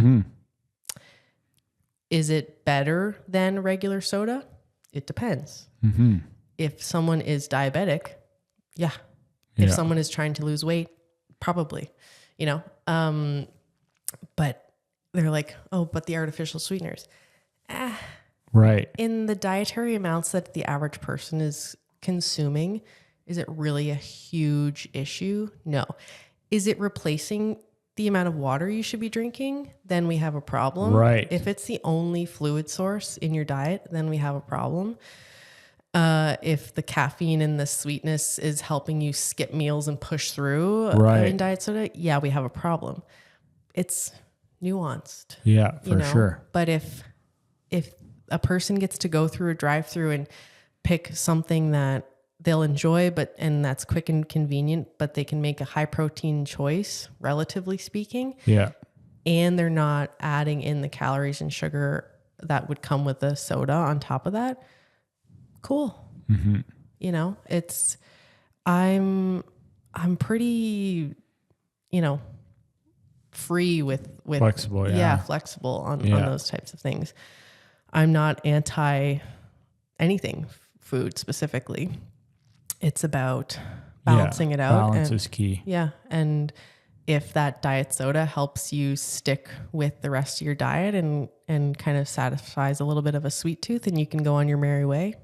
Is it better than regular soda? It depends. If someone is diabetic, yeah. If someone is trying to lose weight, probably, but they're like, oh, but the artificial sweeteners. Right. In the dietary amounts that the average person is consuming, is it really a huge issue? No. Is it replacing the amount of water you should be drinking? Then we have a problem. Right. If it's the only fluid source in your diet, then we have a problem. If the caffeine and the sweetness is helping you skip meals and push through in diet soda, yeah, we have a problem. It's nuanced. Yeah, for sure. But if a person gets to go through a drive-through and pick something that they'll enjoy, and that's quick and convenient, but they can make a high protein choice, relatively speaking. Yeah. And they're not adding in the calories and sugar that would come with the soda on top of that. Cool. Mm-hmm. I'm pretty, free with flexible. Flexible on those types of things. I'm not anti anything food specifically. It's about balancing it out. Balance is key. Yeah. And if that diet soda helps you stick with the rest of your diet and kind of satisfies a little bit of a sweet tooth, and you can go on your merry way,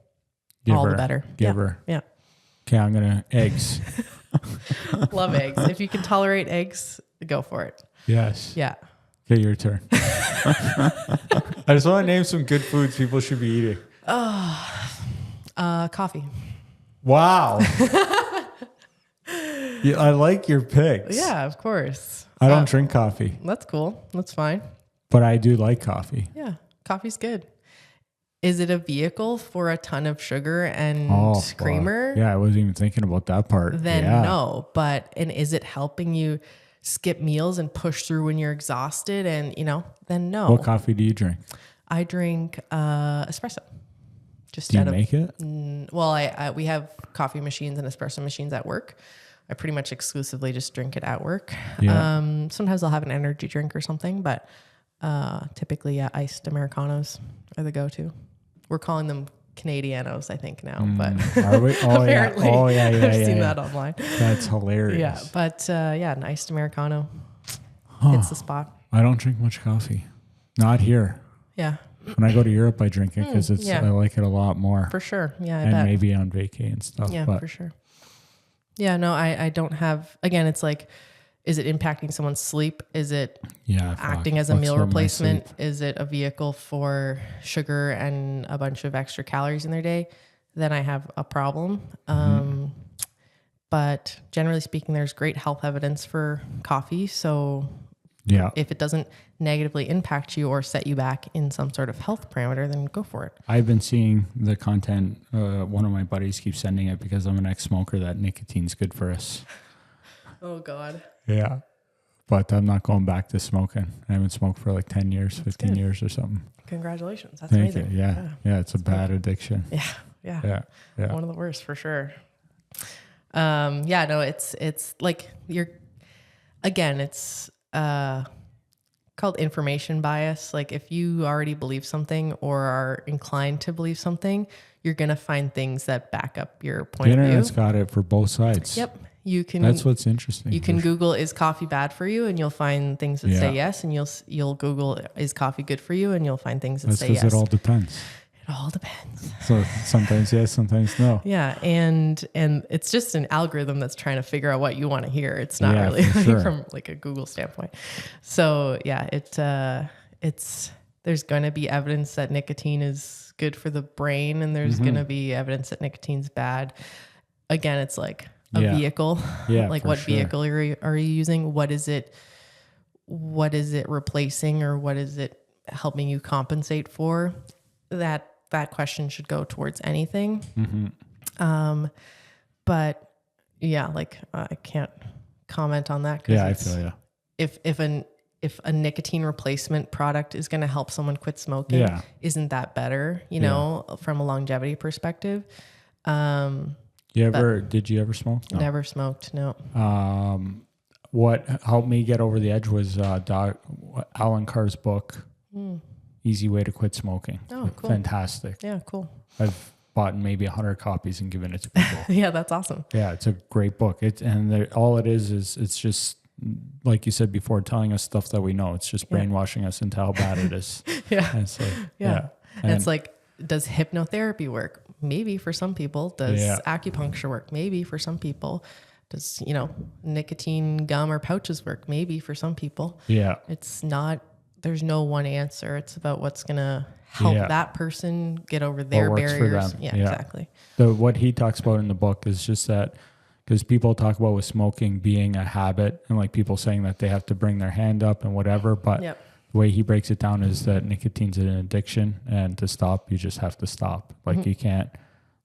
all the better. Give her. Yeah. Okay, I'm going to eggs. Love eggs. If you can tolerate eggs, go for it. Yes. Yeah. Okay, your turn. I just want to name some good foods people should be eating. Coffee. Wow. Yeah, I like your picks. Yeah, of course. I don't drink coffee. That's cool. That's fine. But I do like coffee. Yeah, coffee's good. Is it a vehicle for a ton of sugar and creamer? Yeah, I wasn't even thinking about that part. Then no. And is it helping you skip meals and push through when you're exhausted? And, then no. What coffee do you drink? I drink espresso. Do you make it? Well, we have coffee machines and espresso machines at work. I pretty much exclusively just drink it at work. Yeah. Sometimes I'll have an energy drink or something, but typically, iced Americanos are the go-to. We're calling them Canadianos, I think now, but are we? Oh, apparently, I've seen that online. That's hilarious. Yeah, but an iced Americano hits the spot. I don't drink much coffee. Not here. Yeah. When I go to Europe, I drink it because I like it a lot more. For sure. Yeah, I and bet. Maybe on vacay and stuff. Yeah, for sure. Yeah, no, I don't have, again, it's like, is it impacting someone's sleep? Is it acting as a meal replacement? Is it a vehicle for sugar and a bunch of extra calories in their day? Then I have a problem. But generally speaking, there's great health evidence for coffee. So if it doesn't negatively impact you or set you back in some sort of health parameter, then go for it. I've been seeing the content. One of my buddies keeps sending it because I'm an ex-smoker that nicotine's good for us. Oh, God. Yeah. But I'm not going back to smoking. I haven't smoked for like 10 years, 15 years or something. Congratulations. That's Thank amazing. You. Yeah. It's a bad addiction. Yeah. One of the worst for sure. No, it's like it's called information bias. Like if you already believe something or are inclined to believe something, you're going to find things that back up your point of view. The internet's got it for both sides. Yep. That's what's interesting. You can Google, is coffee bad for you? And you'll find things that say yes. And you'll Google, is coffee good for you? And you'll find things that say yes. It all depends. It all depends. So sometimes yes, sometimes no. Yeah. And it's just an algorithm that's trying to figure out what you want to hear. It's not really from like a Google standpoint. So there's going to be evidence that nicotine is good for the brain, and there's going to be evidence that nicotine's bad. Again, it's like a vehicle. Like what vehicle are you using? What is it replacing, or what is it helping you compensate for? That question should go towards anything. But I can't comment on that. I feel you. If a nicotine replacement product is going to help someone quit smoking, isn't that better, from a longevity perspective? Did you ever smoke? No. Never smoked. No. What helped me get over the edge was Alan Carr's book, Easy Way to Quit Smoking. Oh, cool. Fantastic. Yeah, cool. I've bought maybe 100 copies and given it to people. Yeah, that's awesome. Yeah, it's a great book. All it is it's just like you said before, telling us stuff that we know. It's just brainwashing us into how bad it is. Yeah. And so, And it's like, does hypnotherapy work? Maybe for some people. Does acupuncture work? Maybe for some people. Does, nicotine gum or pouches work? Maybe for some people. Yeah. It's not, there's no one answer. It's about what's going to help that person get over their barriers. Yeah, exactly. So what he talks about in the book is just that, because people talk about with smoking being a habit and like people saying that they have to bring their hand up and whatever, but the way he breaks it down is that nicotine's an addiction, and to stop, you just have to stop. Like you can't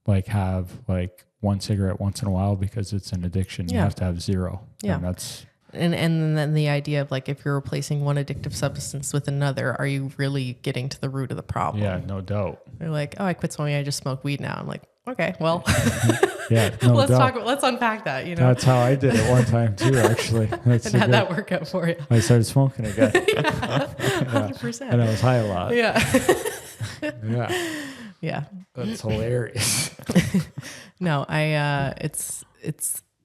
like have like one cigarette once in a while because it's an addiction. You have to have zero. Yeah. And that's, and then the idea of like, if you're replacing one addictive substance with another, are you really getting to the root of the problem? yeah, no doubt. They're like, oh, I quit smoking. I just smoke weed now. I'm like, okay, well, let's unpack that. That's how I did it one time too, actually. That's and how'd that work out for you? I started smoking again. 100%. And I was high a lot. Yeah. Yeah. That's hilarious. No, it's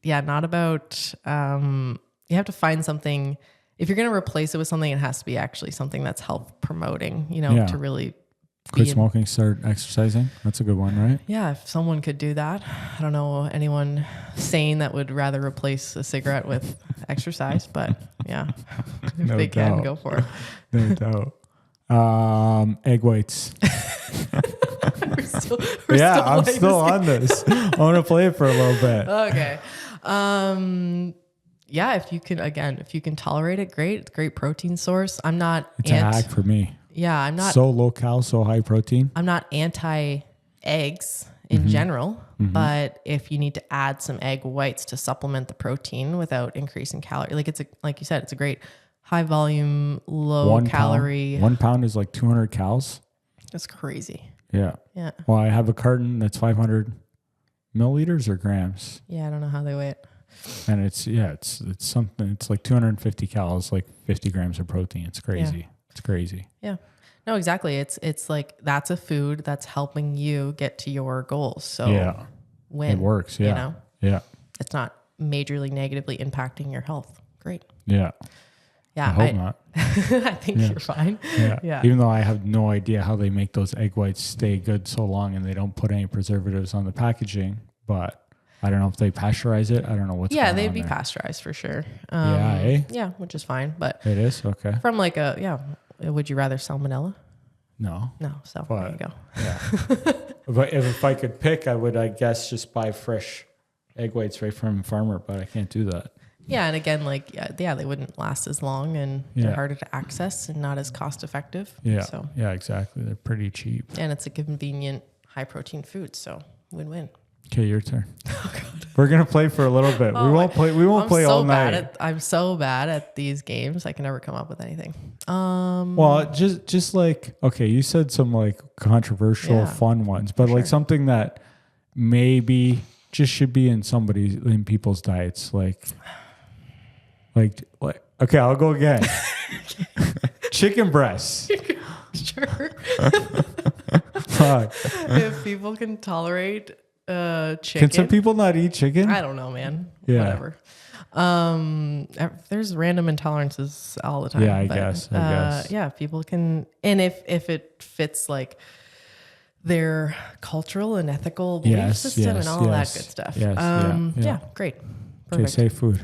not about, you have to find something. If you're going to replace it with something, it has to be actually something that's health promoting, to really quit smoking, start exercising. That's a good one, right? Yeah. If someone could do that, I don't know anyone sane that would rather replace a cigarette with exercise, but yeah, if they can, go for it. No doubt. Egg whites. I'm still on this. I want to play it for a little bit. Okay. If you can tolerate it, great. It's a great protein source. It's a hack for me. Yeah, I'm not so low cal, so high protein. I'm not anti eggs in general, but if you need to add some egg whites to supplement the protein without increasing calorie, like you said, it's a great high volume, low calorie. 1 pound is like 200 calories. That's crazy. Yeah. Yeah. Well, I have a carton that's 500 milliliters or grams. Yeah, I don't know how they weigh it. And it's something. It's like 250 calories, like 50 grams of protein. It's crazy. Yeah. It's crazy. Yeah. No, exactly. It's like, that's a food that's helping you get to your goals. So when it works. Yeah. Yeah. It's not majorly negatively impacting your health. Great. Yeah. Yeah. I hope not. I think you're fine. Yeah. Even though I have no idea how they make those egg whites stay good so long and they don't put any preservatives on the packaging, but I don't know if they pasteurize it. I don't know what's going on. Yeah, they'd be pasteurized for sure. Yeah, which is fine. But it is? Okay. From would you rather salmonella? No. So there you go. Yeah. But if I could pick, I would, I guess, just buy fresh egg whites right from a farmer, but I can't do that. Yeah, and again, they wouldn't last as long, and they're harder to access and not as cost effective. Yeah. So yeah, exactly. They're pretty cheap. And it's a convenient, high protein food, so win-win. Okay, your turn. Oh God. We're gonna play for a little bit. We won't play all night. I'm so bad at these games. I can never come up with anything. Well, just like, okay, you said some like controversial, fun ones, but like something that maybe just should be in people's diets, like. Okay, I'll go again. Chicken breasts. Sure. Fuck. If people can tolerate chicken. Can some people not eat chicken? I don't know, man. Yeah. Whatever. There's random intolerances all the time. Yeah, I guess. Yeah, people can, and if it fits like their cultural and ethical belief system and all that good stuff. Yeah, great. Perfect. Okay, say food.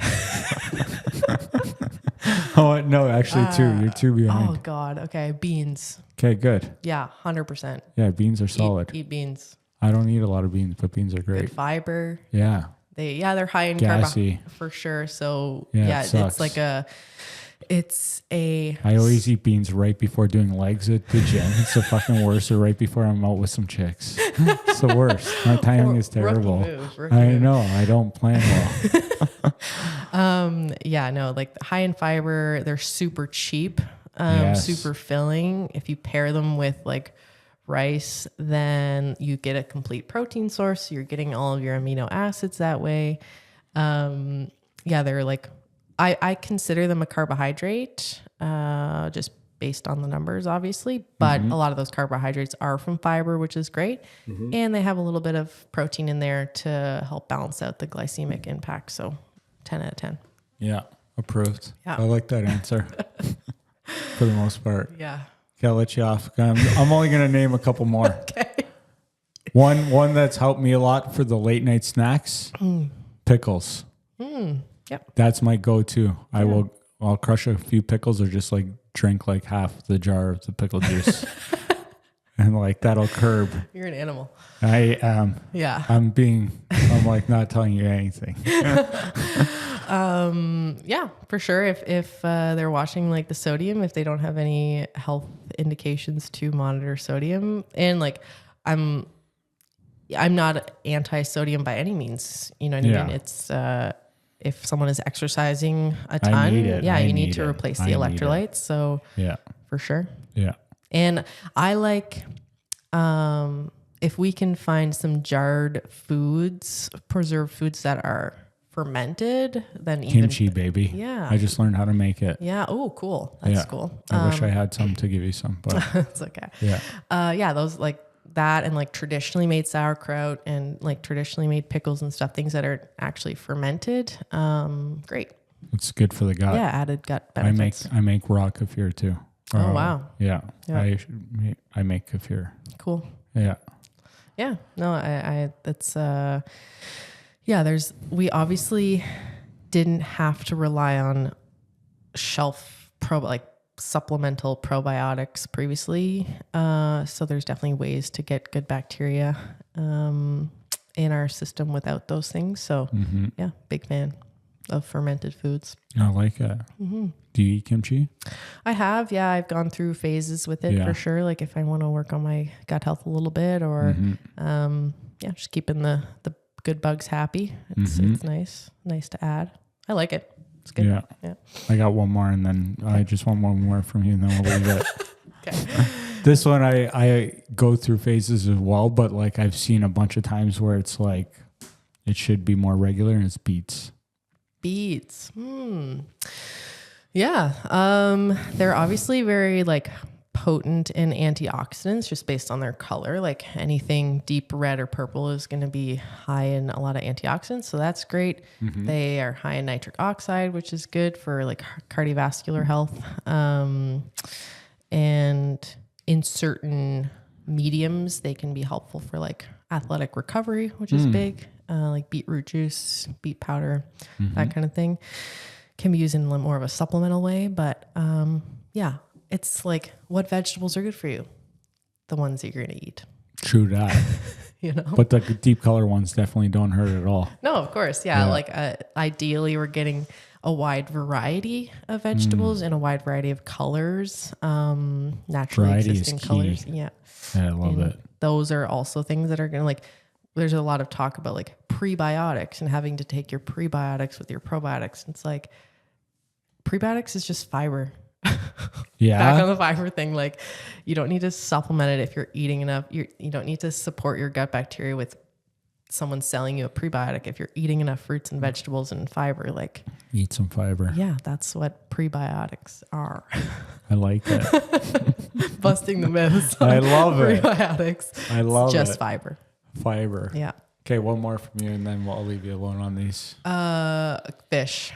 Oh, no, actually two. You're two behind. Oh, God. Okay, beans. Okay, good. Yeah, 100%. Yeah, beans are solid. Eat beans. I don't eat a lot of beans, but beans are great. Good fiber. Yeah. They're high in carbohydrates for sure. So, it's like I always eat beans right before doing legs at the gym. It's the fucking worst, or right before I'm out with some chicks. It's the worst. My timing is terrible. I know. I don't plan well. Like high in fiber, they're super cheap, super filling. If you pair them with like rice, then you get a complete protein source. You're getting all of your amino acids that way. They're like, I consider them a carbohydrate, just based on the numbers, obviously. But a lot of those carbohydrates are from fiber, which is great. And they have a little bit of protein in there to help balance out the glycemic impact. So 10 out of 10. Yeah. Approved. Yeah. I like that answer for the most part. Yeah. Okay, I'll let you off. I'm only going to name a couple more. Okay. One that's helped me a lot for the late night snacks, pickles. Yep. That's my go-to. I'll crush a few pickles or just like drink like half the jar of the pickle juice. And like that'll curb. You're an animal. I am. Yeah. I'm like not telling you anything. Yeah, for sure. If they're watching like the sodium, if they don't have any health indications to monitor sodium, and like I'm not anti-sodium by any means. You know what I mean? It's if someone is exercising a ton, you need to replace the electrolytes. So yeah, for sure. Yeah. And I like, if we can find some jarred foods, preserved foods that are fermented, then kimchi, baby. Yeah. I just learned how to make it. Yeah. Oh, cool. That's cool. I wish I had some to give you some, but it's okay. Yeah. Those like that and like traditionally made sauerkraut and like traditionally made pickles and stuff, things that are actually fermented. Great. It's good for the gut. Yeah. Added gut benefits. I make raw kefir too. Oh, wow. Yeah. I make kefir. Cool. Yeah. Yeah. No, that's, we obviously didn't have to rely on supplemental probiotics previously. So there's definitely ways to get good bacteria, in our system without those things. So yeah, big fan of fermented foods. I like it. Mm-hmm. Do you eat kimchi? I have. Yeah. I've gone through phases with it for sure. Like if I want to work on my gut health a little bit or, just keeping the good bugs happy. It's nice to add. I like it. It's good. Yeah. I got one more and then I just want one more from you and then we'll leave it. Okay. This one I go through phases as well, but like I've seen a bunch of times where it's like it should be more regular and it's beets. Beets. Yeah. They're obviously very like potent in antioxidants just based on their color. Like anything deep red or purple is going to be high in a lot of antioxidants. So that's great. They are high in nitric oxide, which is good for like cardiovascular health. And in certain mediums, they can be helpful for like athletic recovery, which is big. Like beetroot juice, beet powder, that kind of thing can be used in more of a supplemental way. But it's like what vegetables are good for you? The ones that you're going to eat. True that. But the deep color ones definitely don't hurt at all. No, of course. Yeah. Like ideally we're getting a wide variety of vegetables and a wide variety of colors, naturally Variety existing is key. colors. Yeah. Yeah, I love it. Those are also things that are going to like, there's a lot of talk about like prebiotics and having to take your prebiotics with your probiotics. It's like prebiotics is just fiber. Yeah. Back on the fiber thing. Like you don't need to supplement it if you're eating enough. You don't need to support your gut bacteria with someone selling you a prebiotic. If you're eating enough fruits and vegetables and fiber, like eat some fiber. Yeah. That's what prebiotics are. I like it. Busting the myths. I love it. Prebiotics. I love it's just it. fiber. Fiber. Yeah. Okay. One more from you and then I'll leave you alone on these. Fish.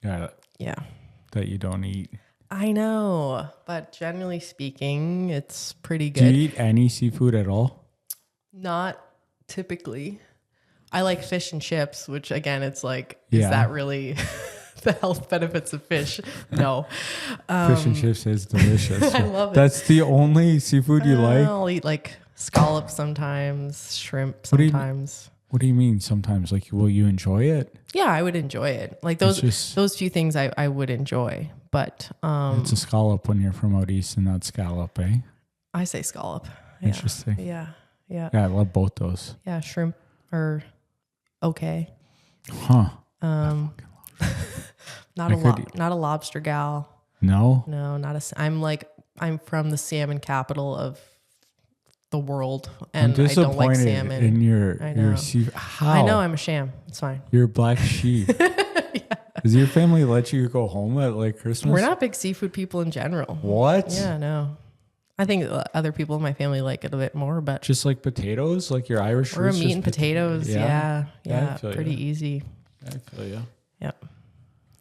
Got it. Yeah. That you don't eat. I know, but generally speaking, it's pretty good. Do you eat any seafood at all? Not typically. I like fish and chips, which again, it's like, is that really the health benefits of fish? No. Fish and chips is delicious. I love it. That's the only seafood you like? I'll eat like scallops sometimes, shrimp sometimes. What do you mean sometimes? Like, will you enjoy it? Yeah, I would enjoy it. Like those few things I would enjoy, but it's a scallop when you're from out east and not scallop, eh? I say scallop. Interesting. Yeah. Yeah. Yeah, I love both those. Yeah, shrimp are okay. Huh. Not a lobster gal. No? No, I'm from the salmon capital of the world, and I don't like salmon. In your seafood. How? I know I'm a sham. It's fine. You're a black sheep. Does your family let you go home at like Christmas? We're not big seafood people in general. What? Yeah, no. I think other people in my family like it a bit more, but just like potatoes, like your Irish we're roots. meat and potatoes. Yeah, I feel pretty you. easy. I feel you. Yep.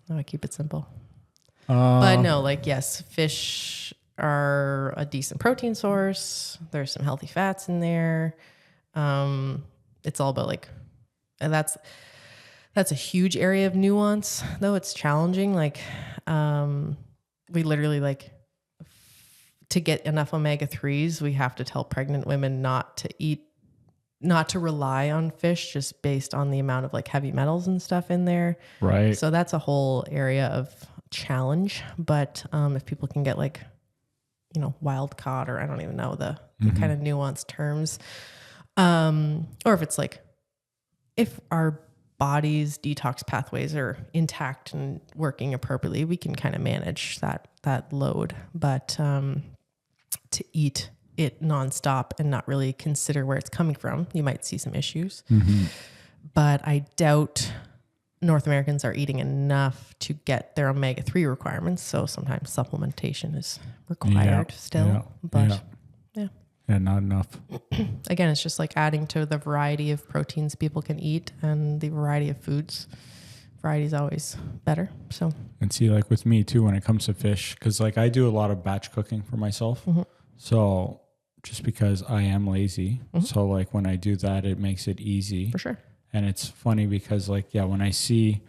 I keep it simple. But no, like, yes, fish are a decent protein source. There's some healthy fats in there. It's all about like, and that's a huge area of nuance, though. It's challenging. Like, we literally, like, to get enough omega-3s, we have to tell pregnant women not to rely on fish just based on the amount of like heavy metals and stuff in there. Right. So that's a whole area of challenge. But if people can get like, wild caught, or I don't even know the kind of nuanced terms, or if it's like, if our body's detox pathways are intact and working appropriately, we can kind of manage that load. But to eat it nonstop and not really consider where it's coming from, you might see some issues. But I doubt North Americans are eating enough to get their omega-3 requirements. So sometimes supplementation is required still. But yeah, not enough. Again, it's just like adding to the variety of proteins people can eat and the variety of foods. Variety is always better. So, and see, like with me too, when it comes to fish, because like I do a lot of batch cooking for myself. So just because I am lazy. So like when I do that, it makes it easy. For sure. And it's funny because like, when I see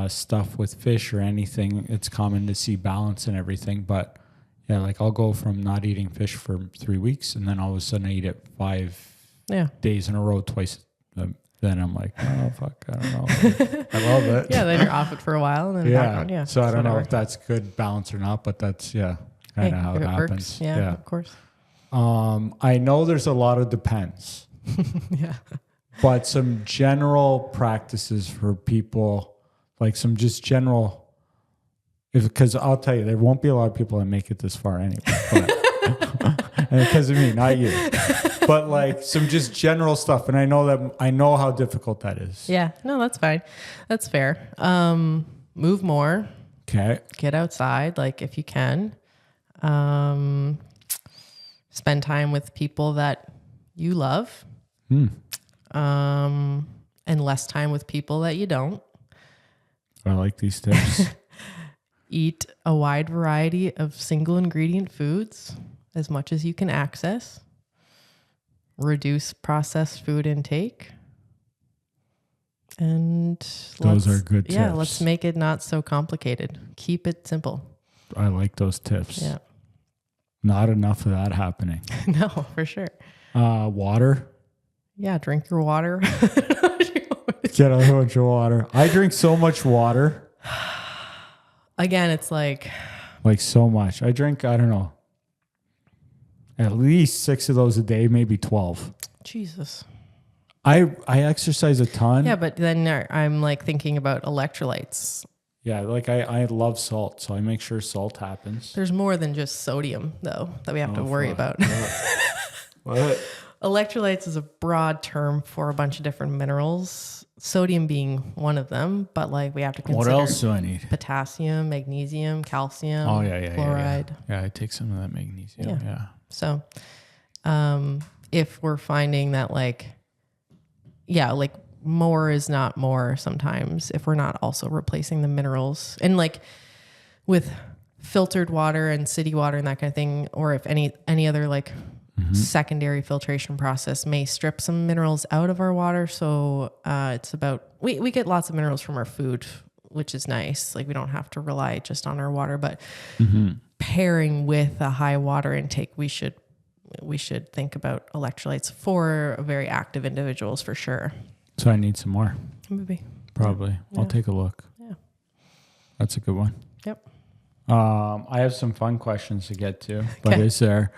stuff with fish or anything, it's common to see balance and everything. But yeah, like I'll go from not eating fish for 3 weeks and then all of a sudden I eat it 5 days in a row, twice. Then I'm like, oh, fuck, I don't know. I love it. Yeah, then you're off it for a while and then back on. Yeah. So I don't know if that's good balance or not, but that's, kind of how it happens. Works. Yeah, of course. I know there's a lot of depends. But some general practices for people, like some just general, because I'll tell you, there won't be a lot of people that make it this far anyway. And because of me, not you. But like some just general stuff. And I know how difficult that is. Yeah, no, that's fine. That's fair. Move more. Okay. Get outside, like if you can. Spend time with people that you love. And less time with people that you don't. I like these tips. Eat a wide variety of single ingredient foods as much as you can access. Reduce processed food intake. And those are good tips. Yeah, let's make it not so complicated. Keep it simple. I like those tips. Yeah. Not enough of that happening. No, for sure. Water. Yeah, drink your water. Get a bunch of water. I drink so much water. Again, it's like so much. I drink, I don't know, at least 6 of those a day, maybe 12. Jesus. I exercise a ton. Yeah, but then I'm like thinking about electrolytes. Yeah, like I love salt, so I make sure salt happens. There's more than just sodium, though, that we have to worry about. What? Electrolytes is a broad term for a bunch of different minerals, sodium being one of them, but like we have to consider. What else do I need? Potassium, magnesium, calcium, chloride. Yeah, I take some of that magnesium. Yeah. So if we're finding that like more is not more sometimes, if we're not also replacing the minerals, and like with filtered water and city water and that kind of thing, or if any other like secondary filtration process may strip some minerals out of our water. So it's about, we get lots of minerals from our food, which is nice. Like we don't have to rely just on our water, but pairing with a high water intake, we should think about electrolytes for very active individuals for sure. So I need some more. Maybe. Probably. Yeah. I'll take a look. Yeah. That's a good one. Yep. I have some fun questions to get to, but is there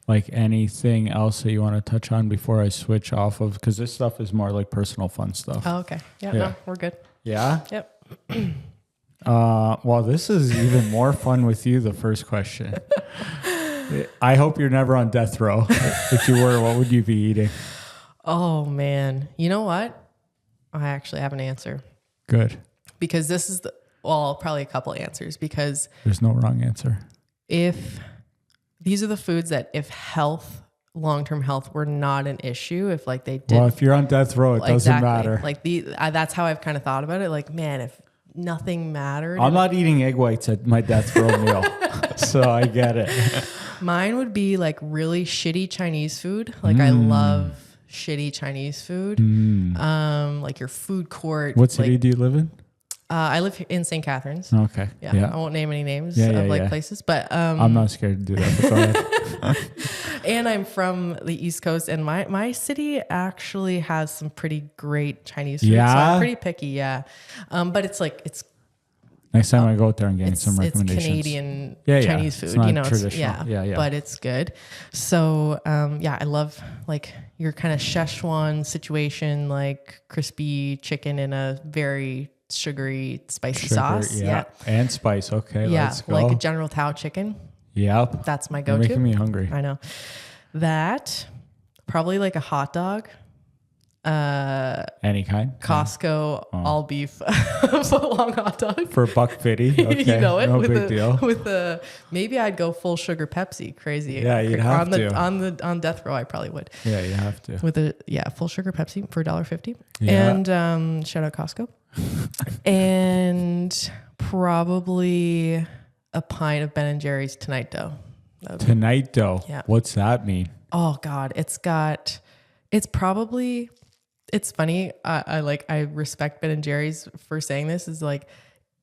like anything else that you want to touch on before I switch off of, because this stuff is more like personal fun stuff. Oh, okay. Yeah, no, we're good. Yeah? Yep. Well, this is even more fun with you, the first question. I hope you're never on death row. If you were, what would you be eating? Oh, man. You know what? I actually have an answer. Good. Because this is probably a couple answers, because there's no wrong answer. If these are the foods that if long-term health were not an issue, if like they did. Well, if you're on death row, it doesn't matter. Like that's how I've kind of thought about it. Like, man, if nothing mattered. I'm not eating egg whites at my death row meal, so I get it. Mine would be like really shitty Chinese food. Like I love shitty Chinese food. Like your food court. What city do you live in? I live in St. Catharines. Okay. Yeah. I won't name any names of places, but I'm not scared to do that. But go ahead. And I'm from the East Coast, and my city actually has some pretty great Chinese food. Yeah? So I'm pretty picky, yeah. But it's Next time I go out there, I'm getting some recommendations. It's Canadian Yeah, Chinese yeah. food, It's not you know. traditional. Yeah. But it's good. So I love like your kind of Szechuan situation, like crispy chicken in a very sugary, spicy sauce. Yeah. And spice. Okay, Yeah, let's go. like a General Tao chicken. Yep. That's my You're go-to. making me hungry. I know. That, probably like a hot dog. Any kind? Costco all beef foot long hot dog. For $1.50. Okay. You know it. No with big deal. With the maybe I'd go full sugar Pepsi. Crazy. Yeah, you'd have to. On death row I probably would. Yeah, you have to. With a full sugar Pepsi for $1.50. Yeah. And shout out Costco. And probably a pint of Ben and Jerry's Tonight Dough. Tonight Dough. Yeah. What's that mean? Oh God, it's funny. I respect Ben and Jerry's for saying this. Is like,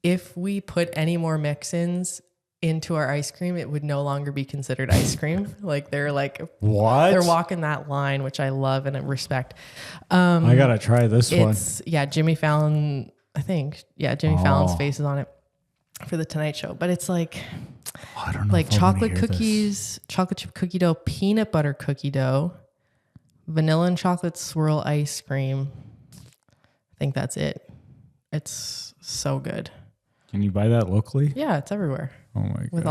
if we put any more mix-ins into our ice cream, it would no longer be considered ice cream. Like they're like, what? They're walking that line, which I love and I respect. I gotta try this one. Jimmy Fallon. I think, Jimmy Fallon's face is on it for the Tonight Show. But it's like, I don't know, like chocolate cookies, chocolate chip cookie dough, peanut butter cookie dough, vanilla and chocolate swirl ice cream. I think that's it. It's so good. Can you buy that locally? Yeah, it's everywhere. Oh my god! With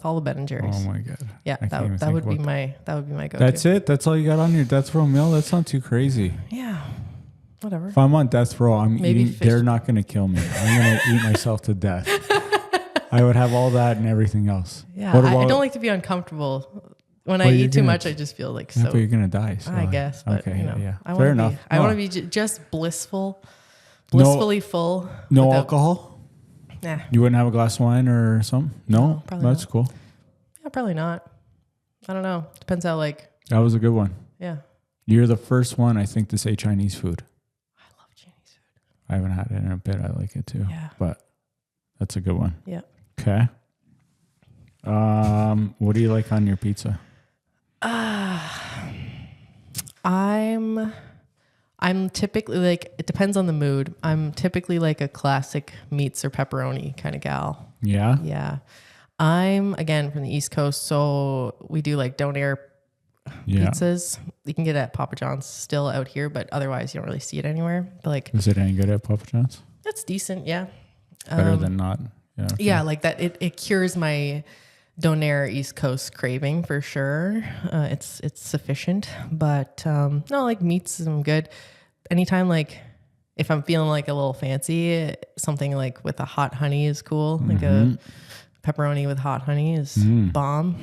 all the Ben and Jerry's. Oh my god! Yeah, that would be my go-to. That's it. That's all you got on your death row meal. That's not too crazy. Yeah, whatever. If I'm on death row, I'm Maybe eating. They're not going to kill me. I'm going to eat myself to death. I would have all that and everything else. Yeah, I don't like to be uncomfortable. When I eat too much, I just feel like so. But you're going to die. So. I guess. But, okay. Yeah. Fair enough. I want to be just blissfully full. No alcohol? Nah. You wouldn't have a glass of wine or something? No? Probably That's not. cool. Yeah, probably not. I don't know. Depends how That was a good one. Yeah. You're the first one, I think, to say Chinese food. I love Chinese food. I haven't had it in a bit. I like it too. Yeah. But that's a good one. Yeah. Okay. What do you like on your pizza? I'm typically like, it depends on the mood. I'm typically like a classic meats or pepperoni kind of gal. Yeah. Yeah. I'm again from the East Coast, so we do like donair pizzas. You can get it at Papa John's still out here, but otherwise you don't really see it anywhere. But like, is it any good at Papa John's? That's decent. Yeah. Better than not. Yeah. Okay. Yeah. Like that. It cures my donair East Coast craving for sure. It's sufficient, but no, like meats I'm good. Anytime, like if I'm feeling like a little fancy, something like with a hot honey is cool. Like a pepperoni with hot honey is bomb.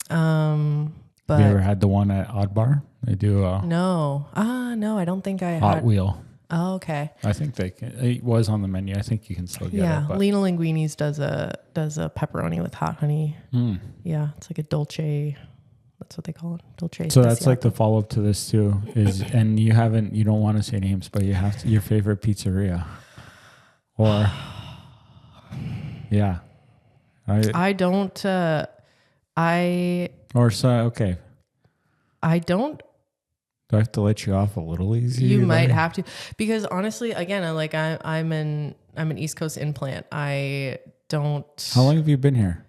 But have you ever had the one at Odd Bar? They do no, I don't think I hot had. wheel. Oh, okay. I think it was on the menu. I think you can still get it. But. Lena Linguini's does a pepperoni with hot honey. Yeah, it's like a dolce. That's what they call it, dolce. So that's like the follow up to this too. And you don't want to say names, but you have to, your favorite pizzeria, or yeah, I don't. Okay. I don't. Do I have to let you off a little easy? You might have to, because honestly, again, I'm an East Coast implant. I don't. How long have you been here?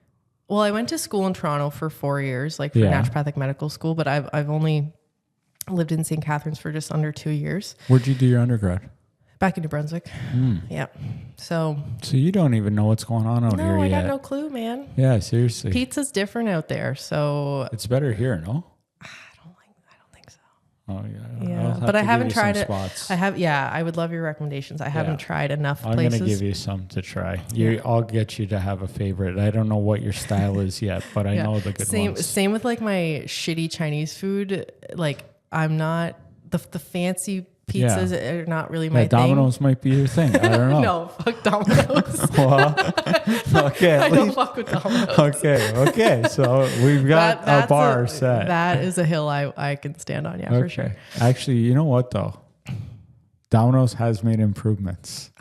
Well, I went to school in Toronto for 4 years, like for naturopathic medical school, but I've only lived in St. Catharines for just under 2 years. Where'd you do your undergrad? Back in New Brunswick. Yeah. So you don't even know what's going on out here yet. No, I got no clue, man. Yeah, seriously. Pizza's different out there, so it's better here, no? I don't think so. Oh yeah. Yeah, but I haven't tried it. I would love your recommendations. I haven't tried enough places. I'm gonna give you some to try. I'll get you to have a favorite. I don't know what your style is yet, but I know the good ones. Same with like my shitty Chinese food. Like I'm not the fancy Pizzas are not really my thing. Domino's might be your thing. I don't know. No, fuck Domino's. Well, okay. I don't fuck with Domino's. Okay. So we've got a bar set. That is a hill I can stand on. Yeah, for sure. Actually, you know what though? Domino's has made improvements.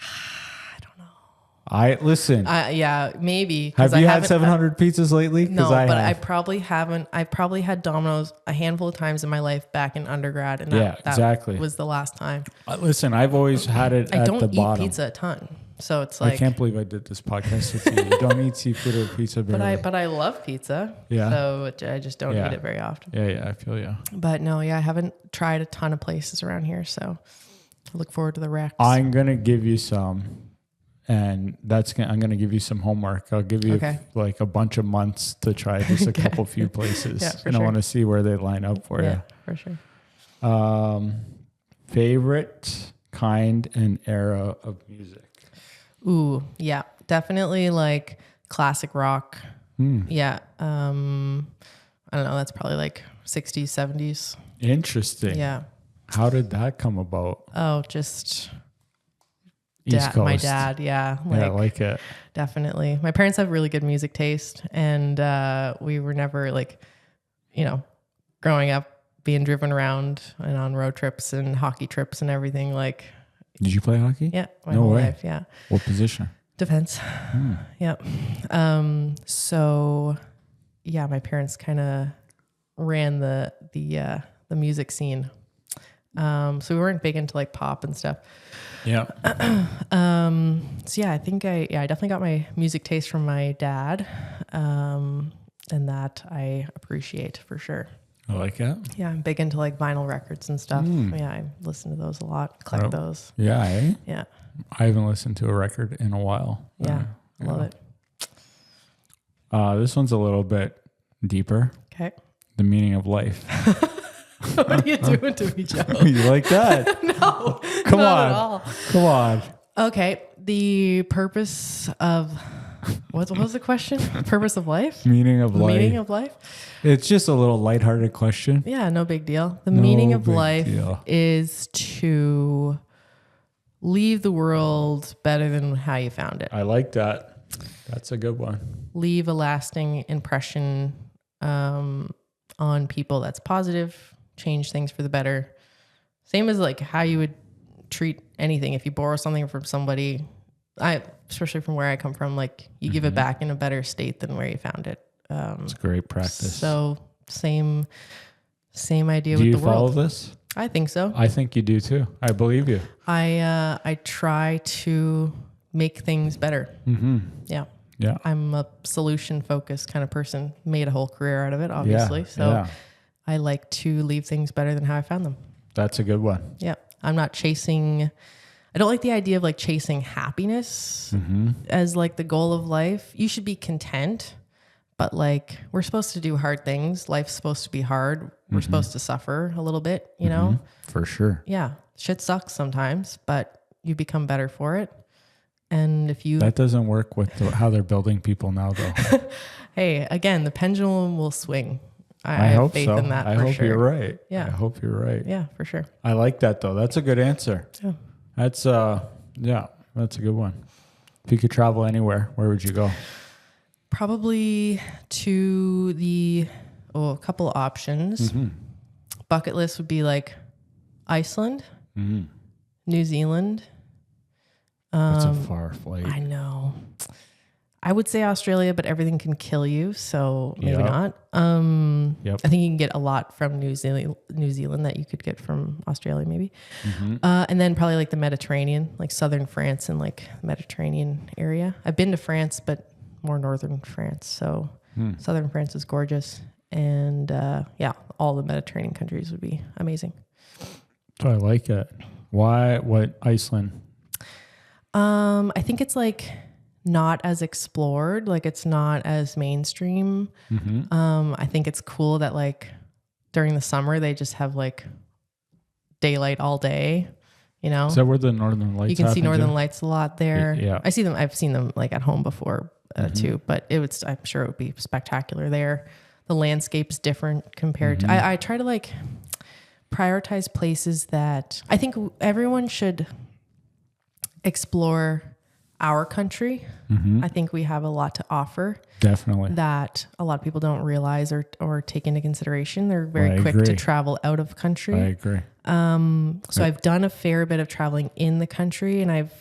Listen. Yeah, maybe. Have you had 700 pizzas lately? No, I probably haven't. I probably had Domino's a handful of times in my life back in undergrad, and that was the last time. Listen, I've always had it at the bottom. I don't eat pizza a ton, so it's like I can't believe I did this podcast with you. You don't eat seafood or pizza, but I love pizza. Yeah, so I just don't eat it very often. Yeah, I feel you. But no, I haven't tried a ton of places around here, so I look forward to the Rex. I'm gonna give you some. And I'm going to give you some homework. I'll give you like a bunch of months to try just a few places. I want to see where they line up for you. For sure. Favorite kind and era of music? Ooh, yeah. Definitely like classic rock. Yeah. I don't know. That's probably like 60s, 70s. Interesting. Yeah. How did that come about? Oh, just... East Coast. My dad, yeah. I like it. Definitely. My parents have really good music taste, and we were never like, growing up being driven around and on road trips and hockey trips and everything. Like, did you play hockey? Yeah, my whole life. Yeah. What position? Defense. Yeah. So, yeah, my parents kind of ran the music scene. So we weren't big into like pop and stuff. Yeah. So yeah, I think I definitely got my music taste from my dad. And that I appreciate for sure. I like it. Yeah. I'm big into like vinyl records and stuff. Yeah. I listen to those a lot, collect those. Yeah. Eh? Yeah. I haven't listened to a record in a while. Yeah. Love it. This one's a little bit deeper. Okay. The meaning of life. What are you doing to me, Joe? You like that? No. Come not on. At all. Come on. Okay. The purpose of what was the question? Purpose of life? Meaning of life. Meaning of life? It's just a little lighthearted question. Yeah, no big deal. The meaning of life is to leave the world better than how you found it. I like that. That's a good one. Leave a lasting impression on people that's positive. Change things for the better. Same as like how you would treat anything. If you borrow something from somebody, especially from where I come from, like you give it back in a better state than where you found it. It's great practice. So same idea with the world. Do you follow this? I think so. I think you do too. I believe you. I try to make things better. Yeah. Yeah. I'm a solution focused kind of person. Made a whole career out of it, obviously. I like to leave things better than how I found them. That's a good one. Yeah. I'm not I don't like the idea of like chasing happiness as like the goal of life. You should be content, but like we're supposed to do hard things. Life's supposed to be hard. We're supposed to suffer a little bit, you know? For sure. Yeah. Shit sucks sometimes, but you become better for it. And if you... That doesn't work with how they're building people now though. Hey, again, the pendulum will swing. I have hope faith so. in that. I for hope sure. you're right. Yeah. I hope you're right. Yeah, for sure. I like that though. That's a good answer. Yeah. That's that's a good one. If you could travel anywhere, where would you go? Probably to a couple options. Bucket list would be like Iceland, New Zealand. That's a far flight. I know. I would say Australia, but everything can kill you, so maybe not. I think you can get a lot from New Zealand that you could get from Australia, maybe. And then probably like the Mediterranean, like southern France and like Mediterranean area. I've been to France, but more northern France. So southern France is gorgeous, and all the Mediterranean countries would be amazing. I like it. Why? What? Iceland? I think it's like not as explored, like it's not as mainstream. I think it's cool that like during the summer they just have like daylight all day, you know? Is that where the Northern Lights? You can see Northern Lights a lot there. Yeah. I've seen them like at home before too, but I'm sure it would be spectacular there. The landscape's different compared to, I try to like prioritize places that I think everyone should explore our country. I think we have a lot to offer. Definitely. That a lot of people don't realize or take into consideration. They're very I quick agree. to travel out of country. I agree. So I've done a fair bit of traveling in the country, and I've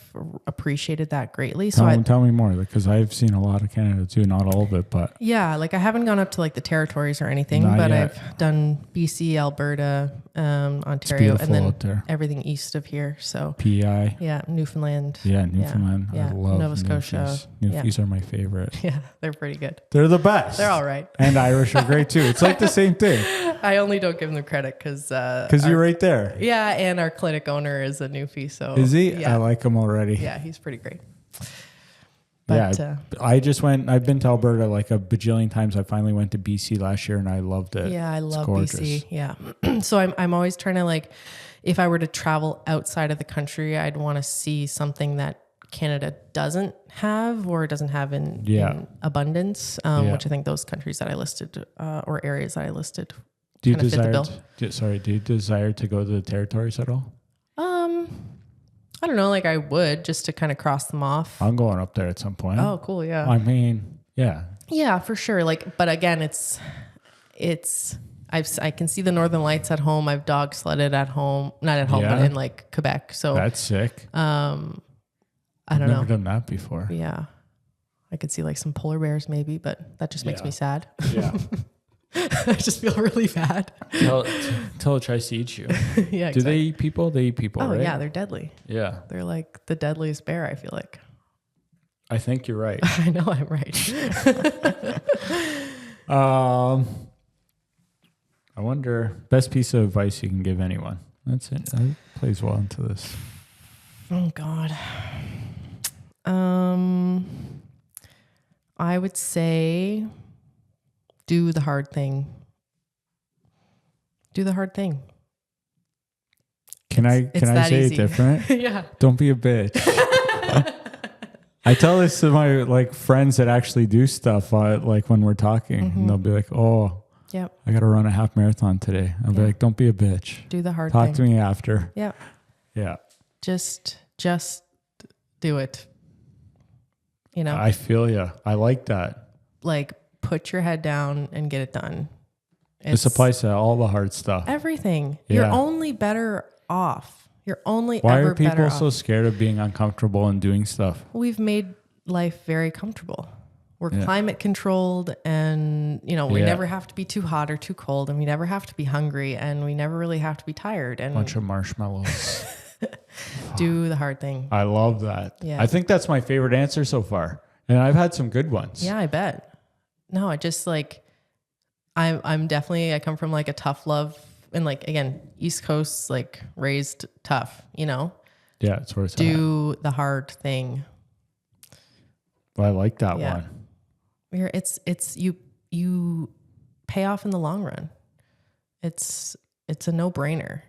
appreciated that greatly. Tell me more, because I've seen a lot of Canada too, not all of it, but yeah, like I haven't gone up to like the territories or anything, Not but yet. I've done BC, Alberta, Ontario, and then out there. everything east of here. So PEI. yeah, Newfoundland. Yeah, Newfoundland. Yeah. I love Nova Scotia. Newfies are my favorite. Yeah, they're pretty good. They're the best. They're all right. And Irish are great too. It's like the same thing. I only don't give them credit because You're right there. yeah, and our clinic owner is a Newfie. So Is he? Yeah, I like him already. yeah, he's pretty great. But, yeah. I've been to Alberta like a bajillion times. I finally went to BC last year and I loved it. Yeah, I It's love gorgeous. BC. Yeah. So I'm always trying to, like, if I were to travel outside of the country, I'd want to see something that Canada doesn't have or doesn't have in abundance, which I think those countries that I listed or areas that I listed Do you kind of fit the desire? bill. Do you desire to go to the territories at all? I don't know, like I would just to kind of cross them off. I'm going up there at some point. Oh, cool. Yeah. I mean, yeah. Yeah, for sure. Like, but again, I can see the Northern Lights at home. I've dog sledded at home, not at home, Yeah. but in like Quebec. So That's sick. I don't I've know. never done that before. Yeah. I could see like some polar bears maybe, but that just makes me sad. Yeah. I just feel really bad. Till it tries to eat you. Yeah. Do they eat people? They eat people, Oh right? yeah, they're deadly. Yeah. They're like the deadliest bear, I feel like. I think you're right. I know I'm right. I wonder, best piece of advice you can give anyone. That's it. That plays well into this. Oh God. I would say do the hard thing. Do the hard thing. Can I say easy. it different? Yeah. Don't be a bitch. I tell this to my like friends that actually do stuff like when we're talking, and they'll be like, "Oh, Yep. I got to run a half marathon today." I'll be like, "Don't be a bitch. Do the hard thing. Talk to me after." Yeah. Yeah. Just do it. You know, I feel you. I like that. like put your head down and get it done. This applies to all the hard stuff. Everything. Yeah. You're only better off. You're only Why ever are better people off. so scared of being uncomfortable and doing stuff? We've made life very comfortable. We're Yeah. climate controlled, and we Yeah. never have to be too hot or too cold, and we never have to be hungry, and we never really have to be tired, and Bunch of marshmallows. do the hard thing. I love that. Yeah. I think that's my favorite answer so far. And I've had some good ones. Yeah, I bet. No, I just like, I'm definitely, I come from like a tough love, and like, again, East Coast, like raised tough, Yeah, it's where it's at. do the hard thing. I like that Yeah. one. It's you pay off in the long run. It's a no-brainer.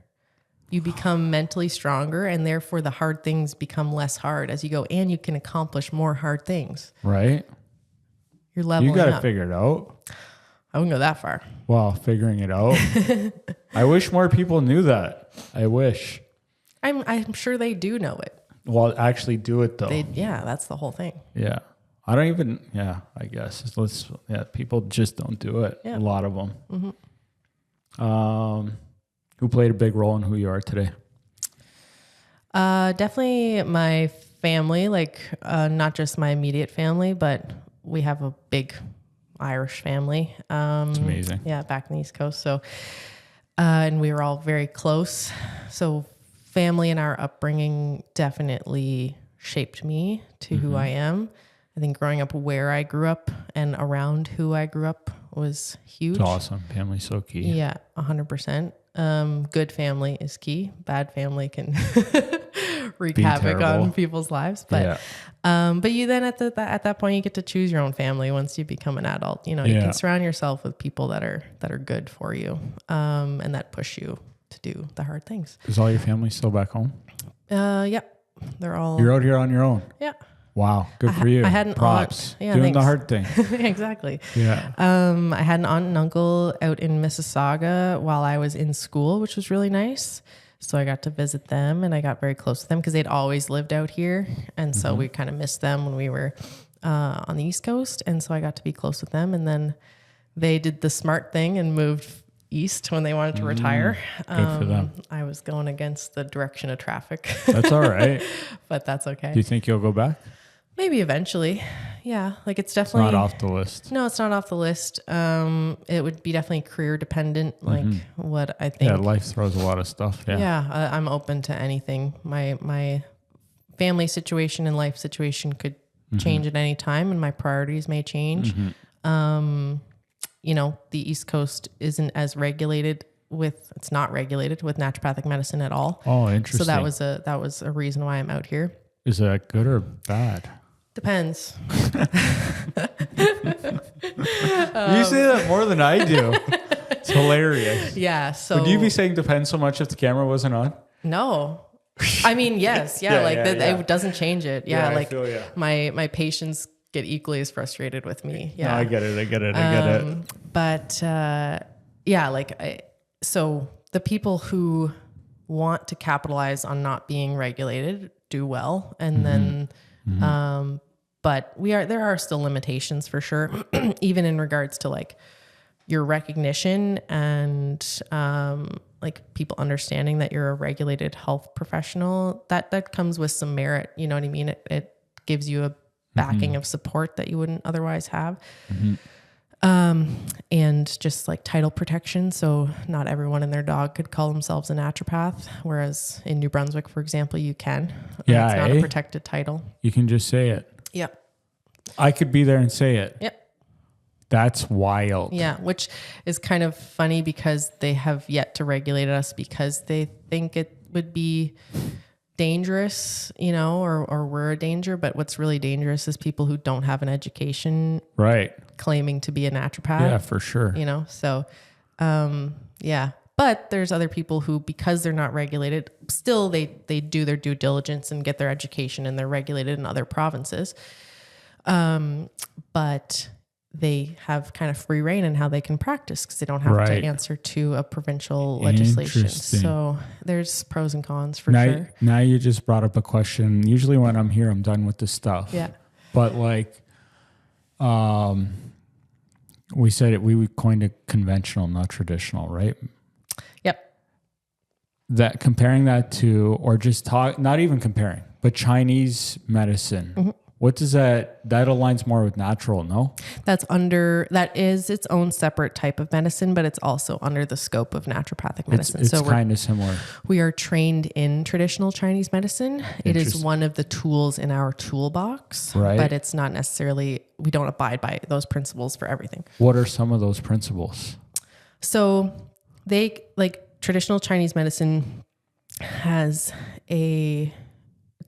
You become mentally stronger, and therefore the hard things become less hard as you go, and you can accomplish more hard things. Right? You're leveling You got to up. figure it out. I wouldn't go that far. Well, figuring it out. I wish more people knew that. I wish. I'm sure they do know it. Well, actually do it though. That's the whole thing. Yeah. I don't even, I guess. People just don't do it. Yeah. A lot of them. Who played a big role in who you are today? Definitely my family, like not just my immediate family, but we have a big Irish family. It's amazing. Yeah, back in the East Coast. So, and we were all very close. So family and our upbringing definitely shaped me to who I am. I think growing up where I grew up and around who I grew up was huge. It's awesome. Family's so key. Yeah, 100%. Good family is key. Bad family can wreak havoc terrible. on people's lives. But but you then at that point you get to choose your own family once you become an adult. You can surround yourself with people that are good for you, and that push you to do the hard things. Is all your family still back home? Yeah, they're all. You're out here on your own. Yeah. Wow. Good for you. I had an Props. aunt. Yeah, Doing the thanks. hard thing. Exactly. Yeah. I had an aunt and uncle out in Mississauga while I was in school, which was really nice. So I got to visit them and I got very close to them because they'd always lived out here. And so we kind of missed them when we were on the East Coast. And so I got to be close with them. And then they did the smart thing and moved east when they wanted to retire. Good for them. I was going against the direction of traffic. That's all right. But that's okay. Do you think you'll go back? Maybe eventually. Yeah. Like it's It's definitely not off the list. No, it's not off the list. It would be definitely career dependent. Like what I think. Yeah, life throws a lot of stuff. Yeah. Yeah, I'm open to anything. My family situation and life situation could change at any time, and my priorities may change. You know, the East Coast isn't as regulated it's not regulated with naturopathic medicine at all. Oh, interesting. So that was a reason why I'm out here. Is that good or bad? Depends. You say that more than I do. It's hilarious. Yeah. So Would you be saying depends so much if the camera wasn't on? No. I mean, yes. Yeah. It doesn't change it. Yeah. I like feel ya. my patients get equally as frustrated with me. Yeah. No, I get it. But yeah, so the people who want to capitalize on not being regulated do well. And then, but there are still limitations for sure, even in regards to like your recognition and, like people understanding that you're a regulated health professional, that comes with some merit. You know what I mean? It gives you a backing of support that you wouldn't otherwise have. And just like title protection. So not everyone and their dog could call themselves a naturopath. Whereas in New Brunswick, for example, you can. Yeah. It's not a protected title. You can just say it. Yep. I could be there and say it. Yep. That's wild. Yeah. Which is kind of funny because they have yet to regulate us because they think it would be dangerous, you know, or we're a danger. But what's really dangerous is people who don't have an education, Right. claiming to be a naturopath. Yeah, for sure. You know, so, yeah, but there's other people who, because they're not regulated, still they do their due diligence and get their education and they're regulated in other provinces. But they have kind of free reign in how they can practice because they don't have to answer to a provincial legislation. So there's pros and cons for sure. Now you just brought up a question. Usually when I'm here, I'm done with this stuff. Yeah. But like, we said we coined it conventional, not traditional, right? Yep. That comparing that to, or just not even comparing, but Chinese medicine. What does that aligns more with natural? No, that is its own separate type of medicine, but it's also under the scope of naturopathic medicine. It's kind of similar. We are trained in traditional Chinese medicine. It is one of the tools in our toolbox, right? But it's not necessarily, we don't abide by those principles for everything. What are some of those principles? So traditional Chinese medicine has a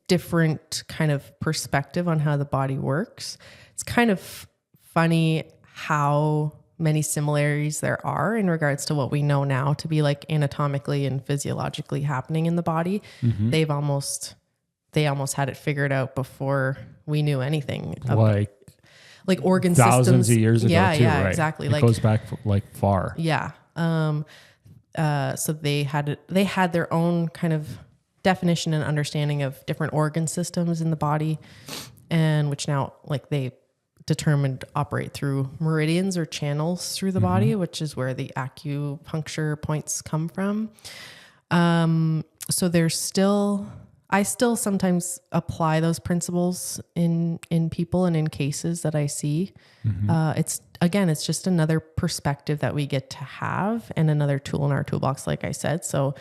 different kind of perspective on how the body works. It's kind of funny how many similarities there are in regards to what we know now to be like anatomically and physiologically happening in the body. They almost had it figured out before we knew anything. Like organ systems. Thousands of years ago too, yeah, right? Exactly. It goes back like far. Yeah. So they had their own kind of definition and understanding of different organ systems in the body, and which now like they determined operate through meridians or channels through the body, which is where the acupuncture points come from. So I still sometimes apply those principles in people and in cases that I see. It's just another perspective that we get to have and another tool in our toolbox, like I said. So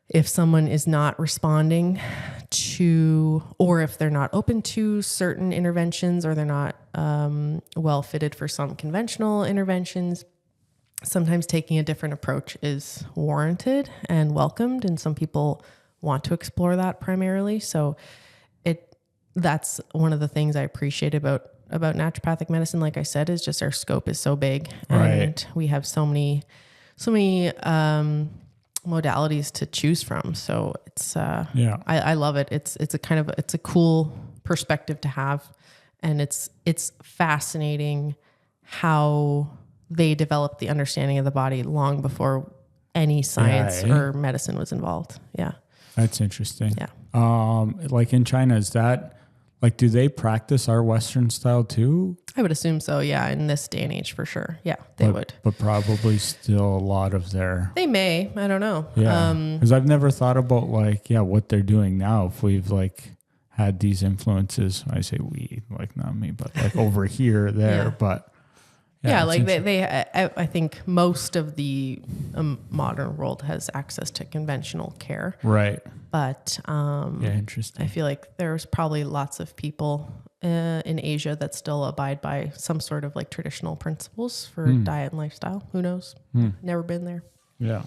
if someone is not responding to, or if they're not open to certain interventions, or they're not well fitted for some conventional interventions, sometimes taking a different approach is warranted and welcomed. And some people want to explore that primarily. So that's one of the things I appreciate about naturopathic medicine. Like I said, is just our scope is so big, and we have so many modalities to choose from. So it's I love it. It's a cool perspective to have. And it's fascinating how they developed the understanding of the body long before any science or medicine was involved. Yeah. That's interesting. Yeah. Like in China, is that like, do they practice our Western style too? I would assume so. Yeah. In this day and age, for sure. Yeah, they would. But probably still a lot of their. They may. I don't know. Yeah. Because I've never thought about like, what they're doing now. If we've like had these influences, I say we, like not me, but like over here, there, but. Yeah, like I think most of the modern world has access to conventional care. Right. But interesting. I feel like there's probably lots of people in Asia that still abide by some sort of like traditional principles for diet and lifestyle. Who knows? Never been there. Yeah.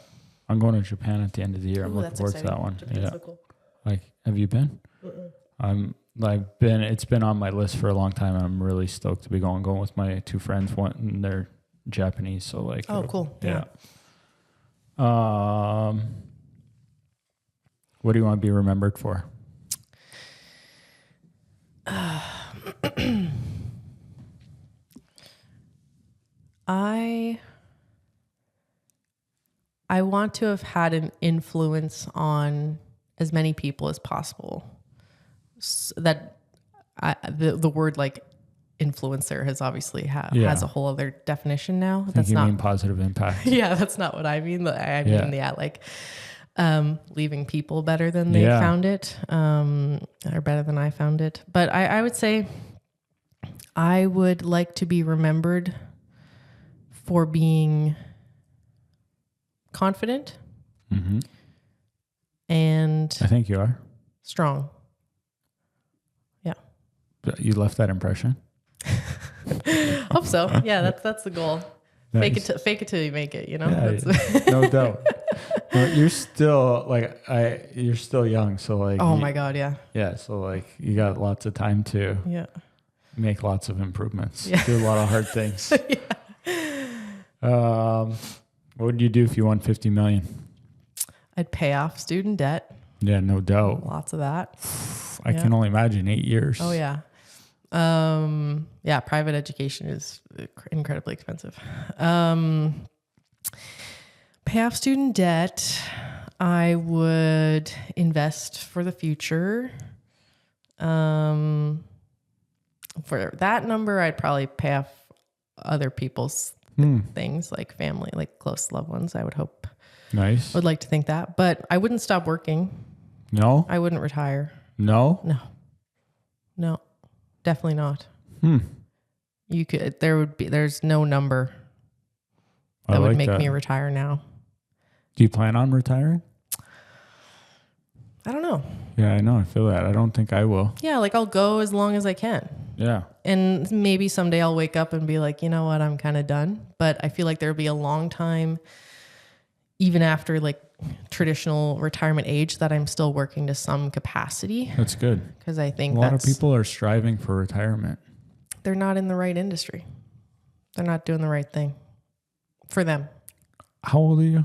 I'm going to Japan at the end of the year. I'm looking forward to that one. Japan's so cool. Like, have you been? It's been on my list for a long time, and I'm really stoked to be going with my two friends. One, and they're Japanese, so like. Oh, cool. Yeah. What do you want to be remembered for? I want to have had an influence on as many people as possible. That the word like influencer has obviously has a whole other definition now. That's not mean positive impact. Yeah, that's not what I mean. I mean like leaving people better than they found it, or better than I found it. But I would say I would like to be remembered for being confident, and I think you are strong. You left that impression. Hope so. Yeah, that's the goal. Nice. Fake it till you make it. You know, no doubt. Well, you're still you're still young, so like. Oh my God, yeah. Yeah, so like you got lots of time to make lots of improvements. Yeah. Do a lot of hard things. What would you do if you won $50 million? I'd pay off student debt. Yeah, no doubt. Lots of that. I can only imagine 8 years. Oh yeah. Private education is incredibly expensive. Pay off student debt. I would invest for the future. For that number, I'd probably pay off other people's things like family, like close loved ones. I would hope. Nice. I would like to think that, but I wouldn't stop working. No? I wouldn't retire. No? No, definitely not. You could, there's no number that would make me retire now. Do you plan on retiring? I don't know. Yeah, I know. I feel that. I don't think I will. Yeah, like I'll go as long as I can. Yeah. And maybe someday I'll wake up and be like, you know what, I'm kind of done. But I feel like there'll be a long time, even after like traditional retirement age, that I'm still working to some capacity. That's good. Because I think a lot of people are striving for retirement. They're not in the right industry. They're not doing the right thing for them. How old are you?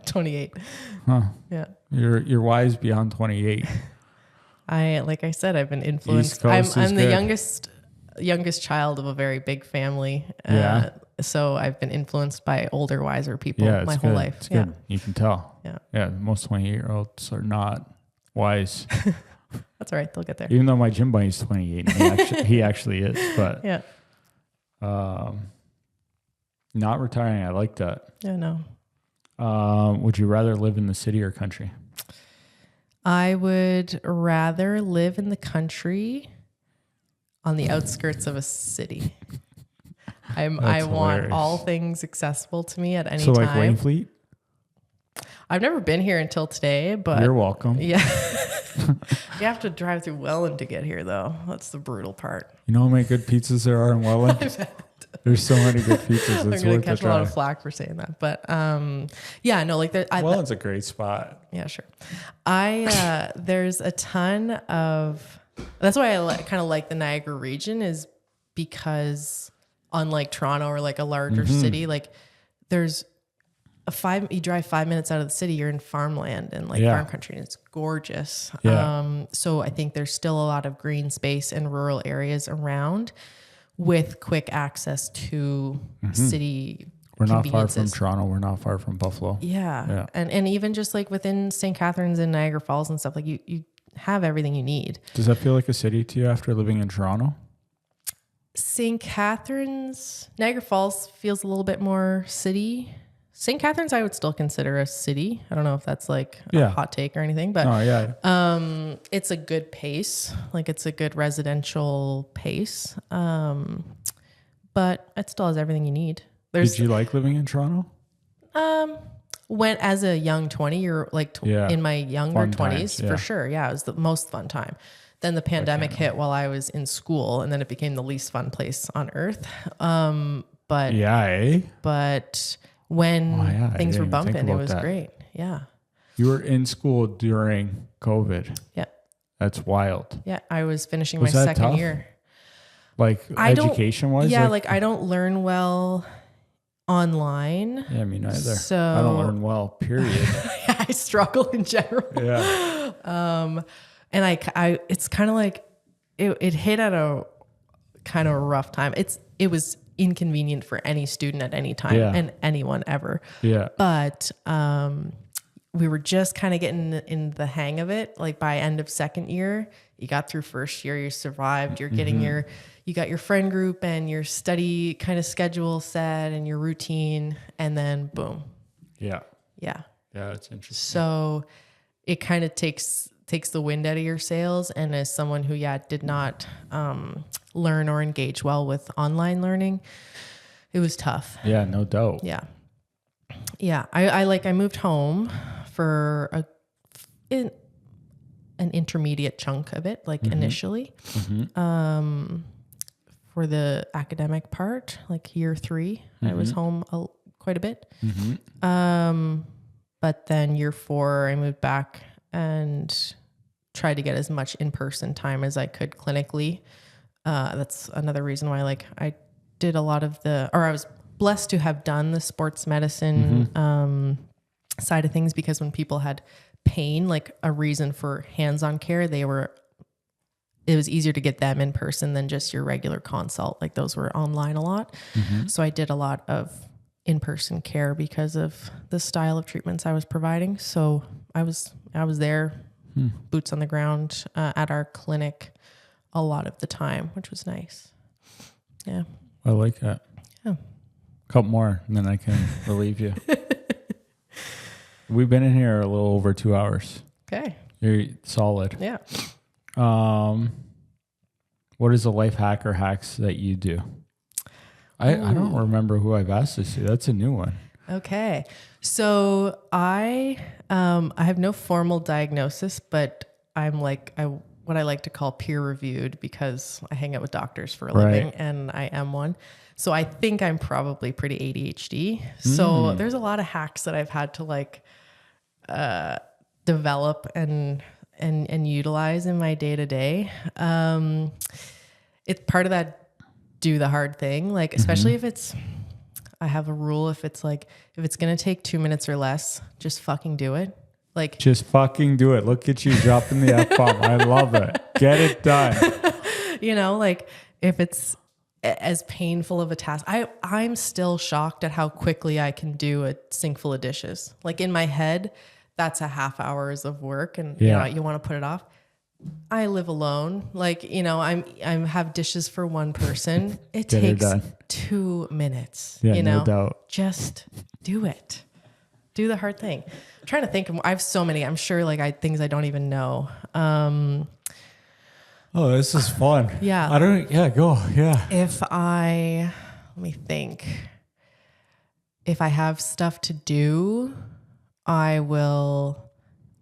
28. Huh. Yeah. You're wise beyond 28. Like I said, I've been influenced. I'm the youngest child of a very big family. Yeah. So I've been influenced by older, wiser people my whole life. It's good. You can tell. Yeah. Yeah. Most 28-year-olds are not wise. That's all right. They'll get there. Even though my gym buddy's 28, and he actually is. But yeah. Not retiring. I like that. Yeah. No. Would you rather live in the city or country? I would rather live in the country on the outskirts of a city. I want all things accessible to me at any time. So like Wainfleet? I've never been here until today, but you're welcome. Yeah. You have to drive through Welland to get here though. That's the brutal part. You know how many good pizzas there are in Welland? There's so many good pizzas. I'm going to catch a lot of flack for saying that, but Welland's a great spot. Yeah, sure. There's a ton of. That's why I kind of like the Niagara region, is because unlike Toronto or like a larger city, like there's you drive 5 minutes out of the city, you're in farmland and like farm country, and it's gorgeous. Yeah. So I think there's still a lot of green space in rural areas around with quick access to city. We're not far from Toronto. We're not far from Buffalo. Yeah. And even just like within St. Catharines and Niagara Falls and stuff, like you have everything you need. Does that feel like a city to you after living in Toronto? St. Catharines, Niagara Falls feels a little bit more city. St. Catharines, I would still consider a city. I don't know if that's like a hot take or anything, but it's a good pace. Like it's a good residential pace. But it still has everything you need. Did you like living in Toronto? When as a young 20, you're like in my younger 20s, for sure. Yeah, it was the most fun time. Then the pandemic hit while I was in school, and then it became the least fun place on earth. But when things were bumping, it was great. Yeah. You were in school during COVID. Yeah. That's wild. Yeah. I was finishing my second year. Like education wise? Yeah. Like I don't learn well online. Yeah, me neither. So I don't learn well, period. I struggle in general. Yeah. And I it's kind of like it hit at a kind of a rough time. It was inconvenient for any student at any time and anyone ever. Yeah. But we were just kind of getting in the hang of it. Like by end of second year, you got through first year, you survived, you're getting you got your friend group and your study kind of schedule set and your routine, and then boom. Yeah. Yeah. Yeah, that's interesting. So it kind of takes the wind out of your sails. And as someone who, did not learn or engage well with online learning, it was tough. Yeah, no doubt. Yeah. Yeah. I moved home for an intermediate chunk of it, like initially, for the academic part, like year 3, I was home quite a bit. But then year 4, I moved back and tried to get as much in-person time as I could clinically. That's another reason why, like, I did a lot of I was blessed to have done the sports medicine side of things, because when people had pain, like a reason for hands-on care, it was easier to get them in person than just your regular consult. Like those were online a lot. So I did a lot of in-person care because of the style of treatments I was providing. So I was there, boots on the ground at our clinic a lot of the time, which was nice. Yeah. I like that. Yeah. Couple more and then I can relieve you. We've been in here a little over 2 hours. Okay. You're solid. Yeah. What is the life hack or hacks that you do? I don't remember who I've asked this to. That's a new one. Okay. So I have no formal diagnosis, but I'm like, what I like to call peer reviewed, because I hang out with doctors for a living and I am one. So I think I'm probably pretty ADHD. So there's a lot of hacks that I've had to like, develop and utilize in my day to day. It's part of that do the hard thing, like especially if I have a rule, if it's going to take 2 minutes or less, just fucking do it. Like just fucking do it. Look at you dropping the F-bomb. I love it. Get it done. Like if it's as painful of a task, I'm still shocked at how quickly I can do a sink full of dishes. Like in my head, that's a half hours of work, and you want to put it off. I live alone. Like, I have dishes for one person. It takes 2 minutes, no doubt. Just do it. Do the hard thing. I'm trying to think I have so many, I'm sure things I don't even know. Oh, this is fun. Yeah. Go. Yeah. Let me think. If I have stuff to do, I will,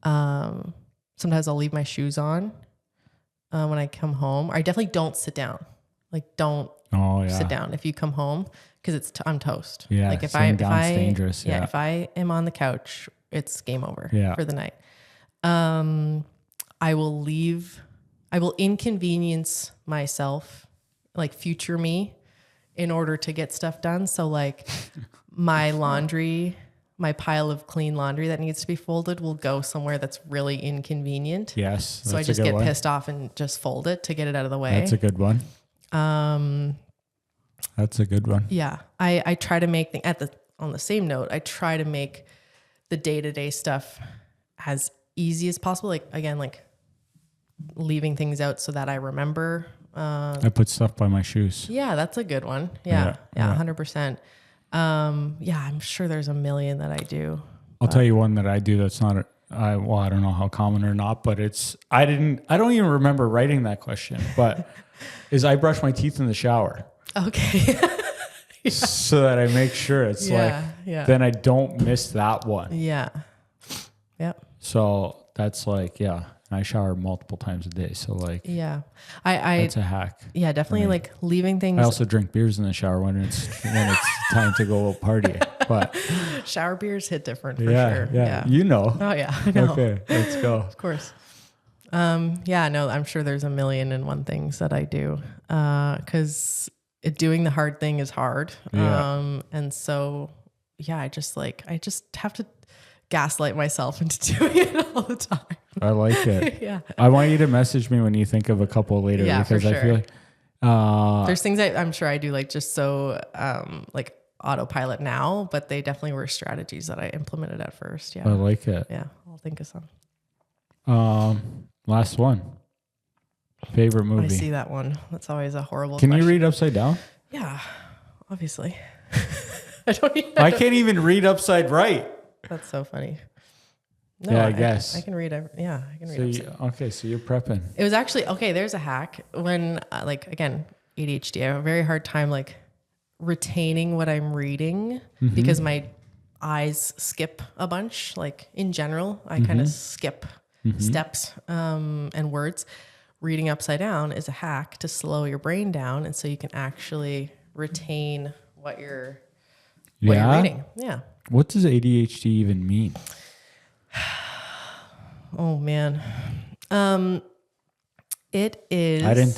sometimes I'll leave my shoes on when I come home. I definitely don't sit down. Like, don't sit down if you come home, because I'm toast. Yeah, like if I dangerous. Yeah, if I am on the couch, it's game over for the night. I will inconvenience myself, like future me, in order to get stuff done. So like my laundry my pile of clean laundry that needs to be folded will go somewhere that's really inconvenient. Yes. So I just get pissed off and just fold it to get it out of the way. That's a good one. That's a good one. Yeah. I try to make on the same note, I try to make the day-to-day stuff as easy as possible. Like, again, like leaving things out so that I remember. I put stuff by my shoes. Yeah, that's a good one. Yeah. 100%. I'm sure there's a million that I do. I'll tell you one that I do that's not, I don't know how common or not, but I don't even remember writing that question, but is I brush my teeth in the shower. Okay. So that I make sure it's then I don't miss that one. Yeah. Yep. So that's like, and I shower multiple times a day. So like, that's a hack. Yeah, definitely like leaving things. I also drink beers in the shower when it's time to go party. But shower beers hit different for sure. Yeah. You know. Oh yeah. I know. Okay, let's go. Of course. I'm sure there's a million and one things that I do. 'Cause doing the hard thing is hard. And so, I just have to gaslight myself into doing it all the time. I like it. I want you to message me when you think of a couple later because I feel like there's things I'm sure I do like just so like autopilot now, but they definitely were strategies that I implemented at first. Yeah. I like it. Yeah. I'll think of some. Last one. Favorite movie? I see that one. That's always a horrible Can question. you read upside down? Yeah, obviously. I can't even read upside right. That's so funny. No, I guess. I can read. I can read upside. So you're prepping. It was actually, there's a hack. When, again, ADHD, I have a very hard time, retaining what I'm reading because my eyes skip a bunch. Like, in general, I kind of skip steps and words. Reading upside down is a hack to slow your brain down, and so you can actually retain what you're reading. Yeah. What does ADHD even mean? Oh man. It is. I didn't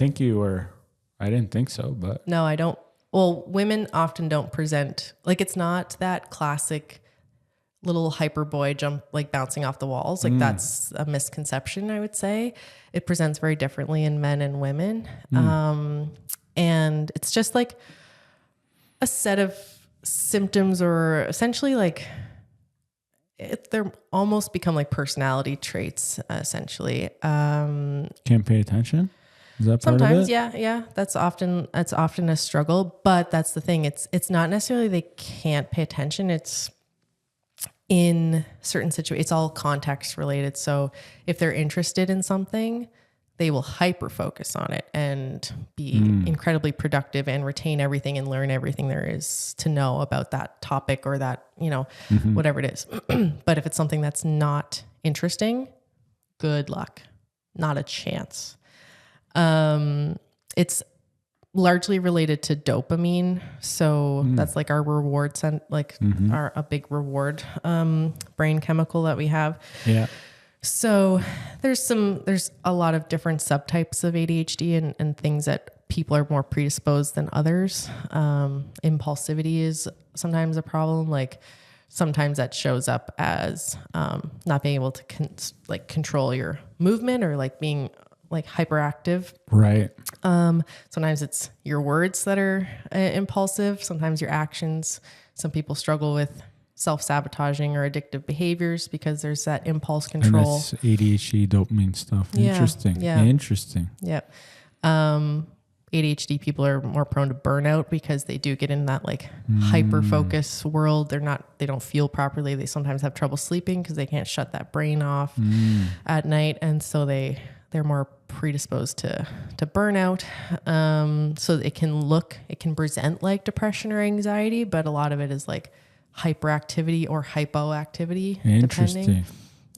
think so, but no, I don't. Well, women often don't present it's not that classic little hyper boy jump, bouncing off the walls. That's a misconception, I would say. It presents very differently in men and women. And it's just a set of symptoms, or essentially they're almost become personality traits, essentially. Can't pay attention? Is that part sometimes, of it? Yeah. That's often a struggle, but that's the thing. It's not necessarily they can't pay attention. It's in certain situations, it's all context related. So if they're interested in something, they will hyper focus on it and be incredibly productive and retain everything and learn everything there is to know about that topic or that, whatever it is. But if it's something that's not interesting, good luck. Not a chance. It's largely related to dopamine. So that's our reward a big reward, brain chemical that we have. Yeah. So there's a lot of different subtypes of ADHD and things that people are more predisposed than others. Impulsivity is sometimes a problem. Sometimes that shows up as, not being able to control your movement or being hyperactive. Right. Sometimes it's your words that are impulsive. Sometimes your actions. Some people struggle with self-sabotaging or addictive behaviors because there's that impulse control. And that's ADHD dopamine stuff. Yeah. Interesting. Yeah. Interesting. Yep. ADHD people are more prone to burnout because they do get in that hyper focus world. They don't feel properly. They sometimes have trouble sleeping because they can't shut that brain off at night. And so they're more predisposed to burnout. So it can present like depression or anxiety, but a lot of it is hyperactivity or hypoactivity. Interesting.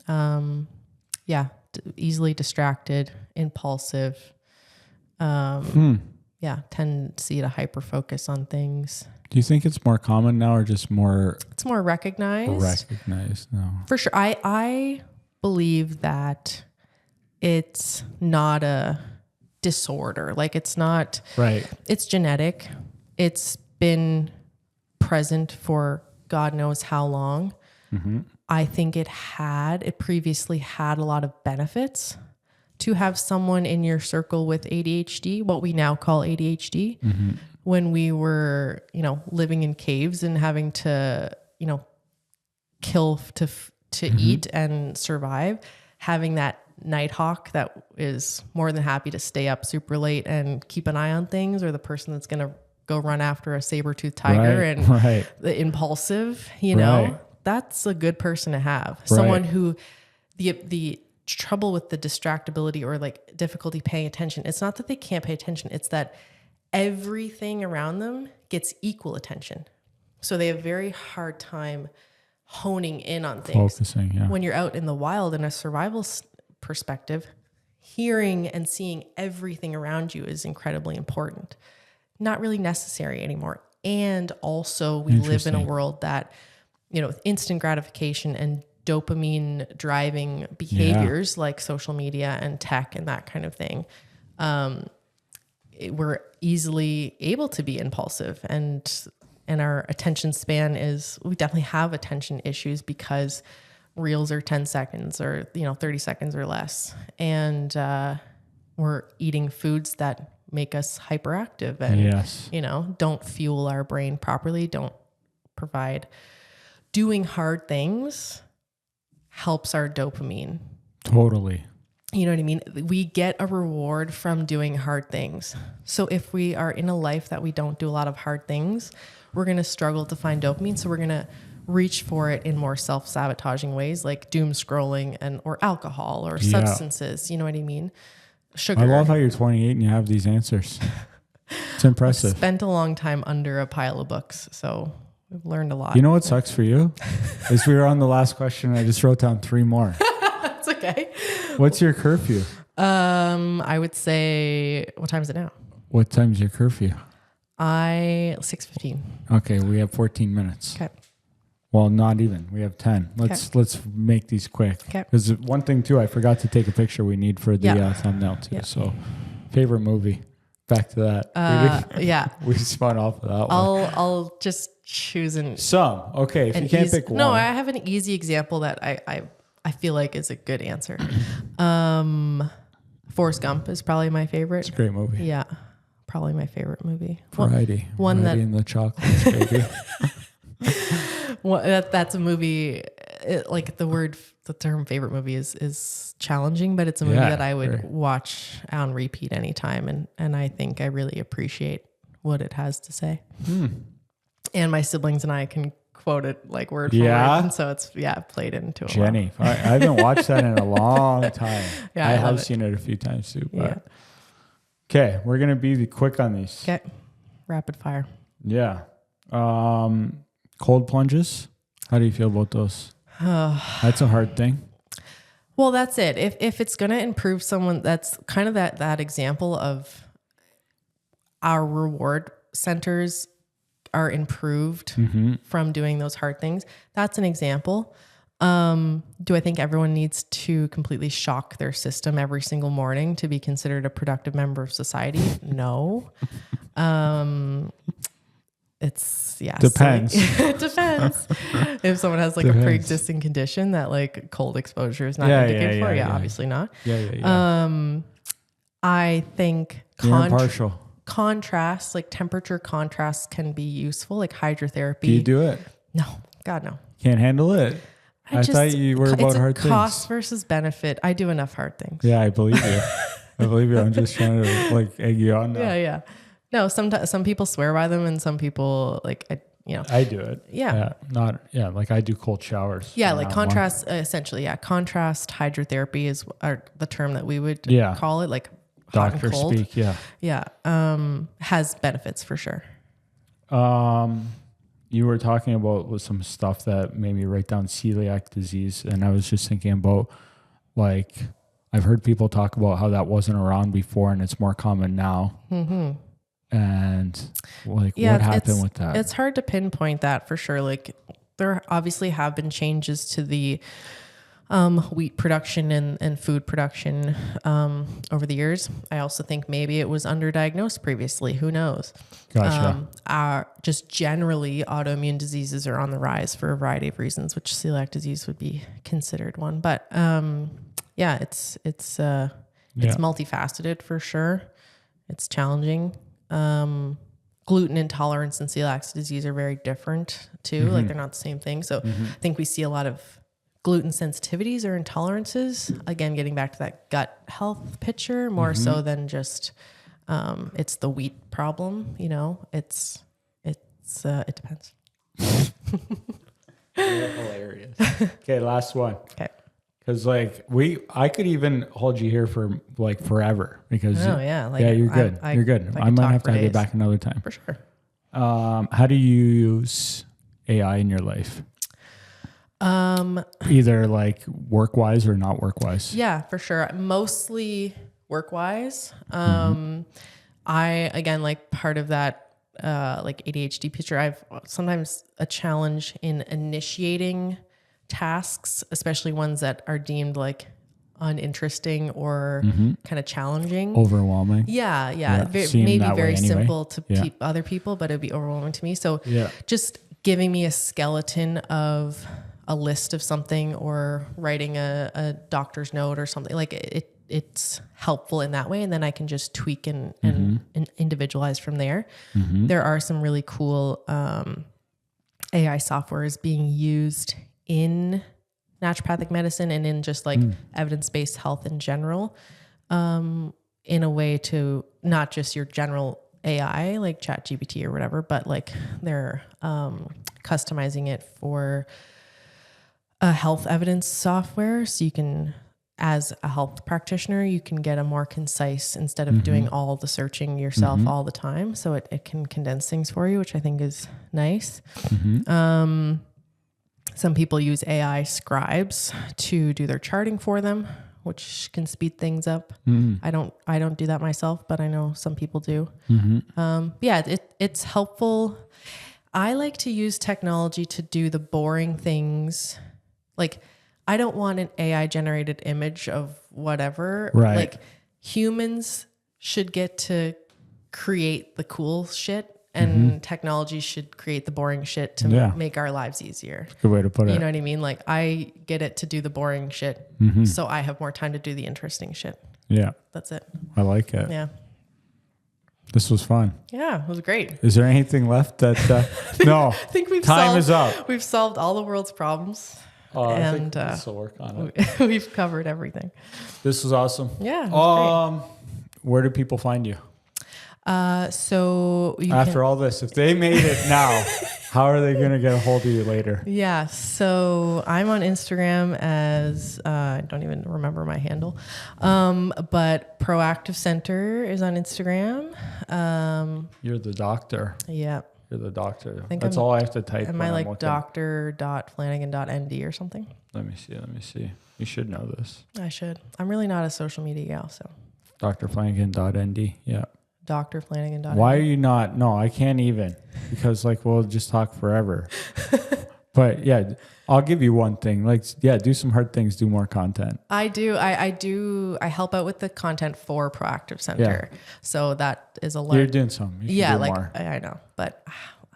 Depending. Easily distracted, impulsive. Tendency to hyper focus on things. Do you think it's more common now or just more? It's more recognized. Recognized now. For sure. I believe that it's not a disorder. It's not. Right. It's genetic. It's been present for God knows how long. I think it previously had a lot of benefits to have someone in your circle with ADHD, what we now call ADHD, when we were, living in caves and having to, kill to eat and survive, having that nighthawk that is more than happy to stay up super late and keep an eye on things, or the person that's going to go run after a saber-toothed tiger the impulsive, that's a good person to have. Someone who the trouble with the distractibility or like difficulty paying attention, it's not that they can't pay attention, it's that everything around them gets equal attention. So they have a very hard time honing in on things. Focusing, yeah. When you're out in the wild in a survival perspective, hearing and seeing everything around you is incredibly important. Not really necessary anymore. And also we live in a world that, instant gratification and dopamine driving behaviors like social media and tech and that kind of thing. We're easily able to be impulsive, and our attention span we definitely have attention issues because reels are 10 seconds or, 30 seconds or less. And we're eating foods that make us hyperactive and, don't fuel our brain properly, don't provide. Doing hard things helps our dopamine. Totally. You know what I mean? We get a reward from doing hard things. So if we are in a life that we don't do a lot of hard things, we're going to struggle to find dopamine. So we're going to reach for it in more self-sabotaging ways, like doom scrolling or alcohol or substances. You know what I mean? Sugar. I love how you're 28 and you have these answers. It's impressive. I've spent a long time under a pile of books, so we've learned a lot. You know what sucks for you? Is we were on the last question and I just wrote down 3 more. That's okay. What's your curfew? I would say, what time is it now? What time is your curfew? 6:15. Okay, we have 14 minutes. Okay. Well, not even. We have 10. Let's make these quick. Okay. Because one thing too, I forgot to take a picture we need for the thumbnail too. Yeah. So, favorite movie. Back to that. We spun off of that one. I'll just choose some. Okay, if you can't pick one. No, I have an easy example that I feel like is a good answer. Forrest Gump is probably my favorite. It's a great movie. Yeah, probably my favorite movie. Variety. One Variety in the chocolates, baby. That's a movie. The term favorite movie is challenging, but it's a movie that I would watch on repeat anytime. And I think I really appreciate what it has to say. And my siblings and I can quote it like word for word. And so it's played into it. Jenny. I haven't watched that in a long time. I have seen it a few times too. But. Okay, we're going to be quick on these. Okay. Rapid fire. Yeah. Cold plunges. How do you feel about those? That's a hard thing. Well, that's it. If it's going to improve someone, that's kind of that example of our reward centers are improved from doing those hard things. That's an example. Do I think everyone needs to completely shock their system every single morning to be considered a productive member of society? No. It's depends. It depends. If someone has like a pre-existing condition that like cold exposure is not indicated for, obviously not. I think contrast, like temperature contrast, can be useful, like hydrotherapy. Do you do it? No, God no. Can't handle it. I thought you were about hard things. Cost versus benefit. I do enough hard things. Yeah, I believe you. I'm just trying to like egg you on now. Yeah. No, sometimes some people swear by them, and some people I do it. Like I do cold showers. Yeah, like contrast, essentially. Yeah, contrast hydrotherapy is the term that we would call it, like hot doctor and cold. speak. Yeah. Has benefits for sure. You were talking about some stuff that made me write down celiac disease, and I was just thinking about like I've heard people talk about how that wasn't around before, and it's more common now. And like, what happened with that? It's hard to pinpoint that for sure. Like there obviously have been changes to the wheat production and food production over the years. I also think maybe it was underdiagnosed previously. Who knows? Gotcha. Just generally, autoimmune diseases are on the rise for a variety of reasons, which celiac disease would be considered one. But it's multifaceted for sure. It's challenging. Gluten intolerance and celiac disease are very different too. Like they're not the same thing. So I think we see a lot of gluten sensitivities or intolerances. Again, getting back to that gut health picture more so than just it's the wheat problem. You know, it depends. You're hilarious. Okay, last one. Okay. Because I could even hold you here for like forever because you're good. You're good. I might have to have you back another time. For sure. How do you use AI in your life? Either like work wise or not work wise. Yeah, for sure. Mostly work wise. I, again, like part of that, like ADHD picture, I've sometimes a challenge in initiating tasks, especially ones that are deemed like uninteresting or kind of challenging. Overwhelming. Yeah. Maybe very simple to other people, but it'd be overwhelming to me. So just giving me a skeleton of a list of something or writing a doctor's note or something, like it's helpful in that way. And then I can just tweak and individualize from there. There are some really cool AI softwares being used in naturopathic medicine and in just like evidence-based health in general, in a way to not just your general AI like ChatGPT or whatever, but like they're customizing it for a health evidence software. So you can, as a health practitioner, you can get a more concise, instead of doing all the searching yourself all the time. So it can condense things for you, which I think is nice. Some people use AI scribes to do their charting for them, which can speed things up. I don't do that myself, but I know some people do. It's helpful. I like to use technology to do the boring things. Like, I don't want an AI generated image of whatever. Right. Like, humans should get to create the cool shit, and technology should create the boring shit to make our lives easier. Good way to put it. You know what I mean? Like, I get it to do the boring shit, so I have more time to do the interesting shit. Yeah. That's it. I like it. Yeah. This was fun. Yeah, it was great. Is there anything left that, no, I think time is up. We've solved all the world's problems. I think this will work on it. We've covered everything. This was awesome. Yeah. Great. Where do people find you? So after all this, if they made it now, how are they going to get a hold of you later? Yeah. So I'm on Instagram as, I don't even remember my handle. But ProActive Center is on Instagram. You're the doctor. Yeah. You're the doctor. That's all I have to type. Am I like dr.flanagan.nd or something? Let me see. You should know this. I should. I'm really not a social media gal, so. drflanagan.nd. Yeah. drflanagan.nd. Why are you not? No, I can't even, because we'll just talk forever. But yeah, I'll give you one thing. Do some hard things, do more content. I do. I help out with the content for ProActive Center. Yeah. So that is a lot. You're doing something. You do more. I know, but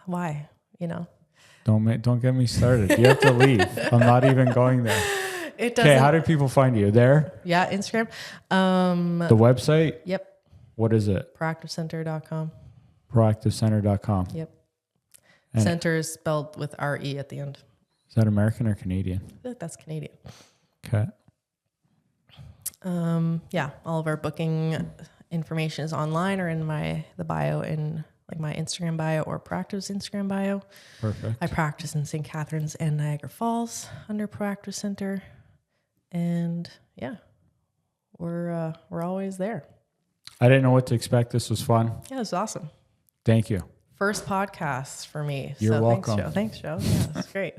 why? Don't get me started. You have to leave. I'm not even going there. It doesn't. Okay, how do people find you? There? Yeah, Instagram. The website? Yep. What is it? ProActiveCenter.com. ProActiveCenter.com. Yep. And center is spelled with R-E at the end. Is that American or Canadian? I feel like that's Canadian. Okay. All of our booking information is online or in the bio in my Instagram bio or ProActive's Instagram bio. Perfect. I practice in St. Catharines and Niagara Falls under ProActive Center. And we're always there. I didn't know what to expect. This was fun. Yeah, it was awesome. Thank you. First podcast for me. You're welcome. Thanks, Joe. Yeah, that's great.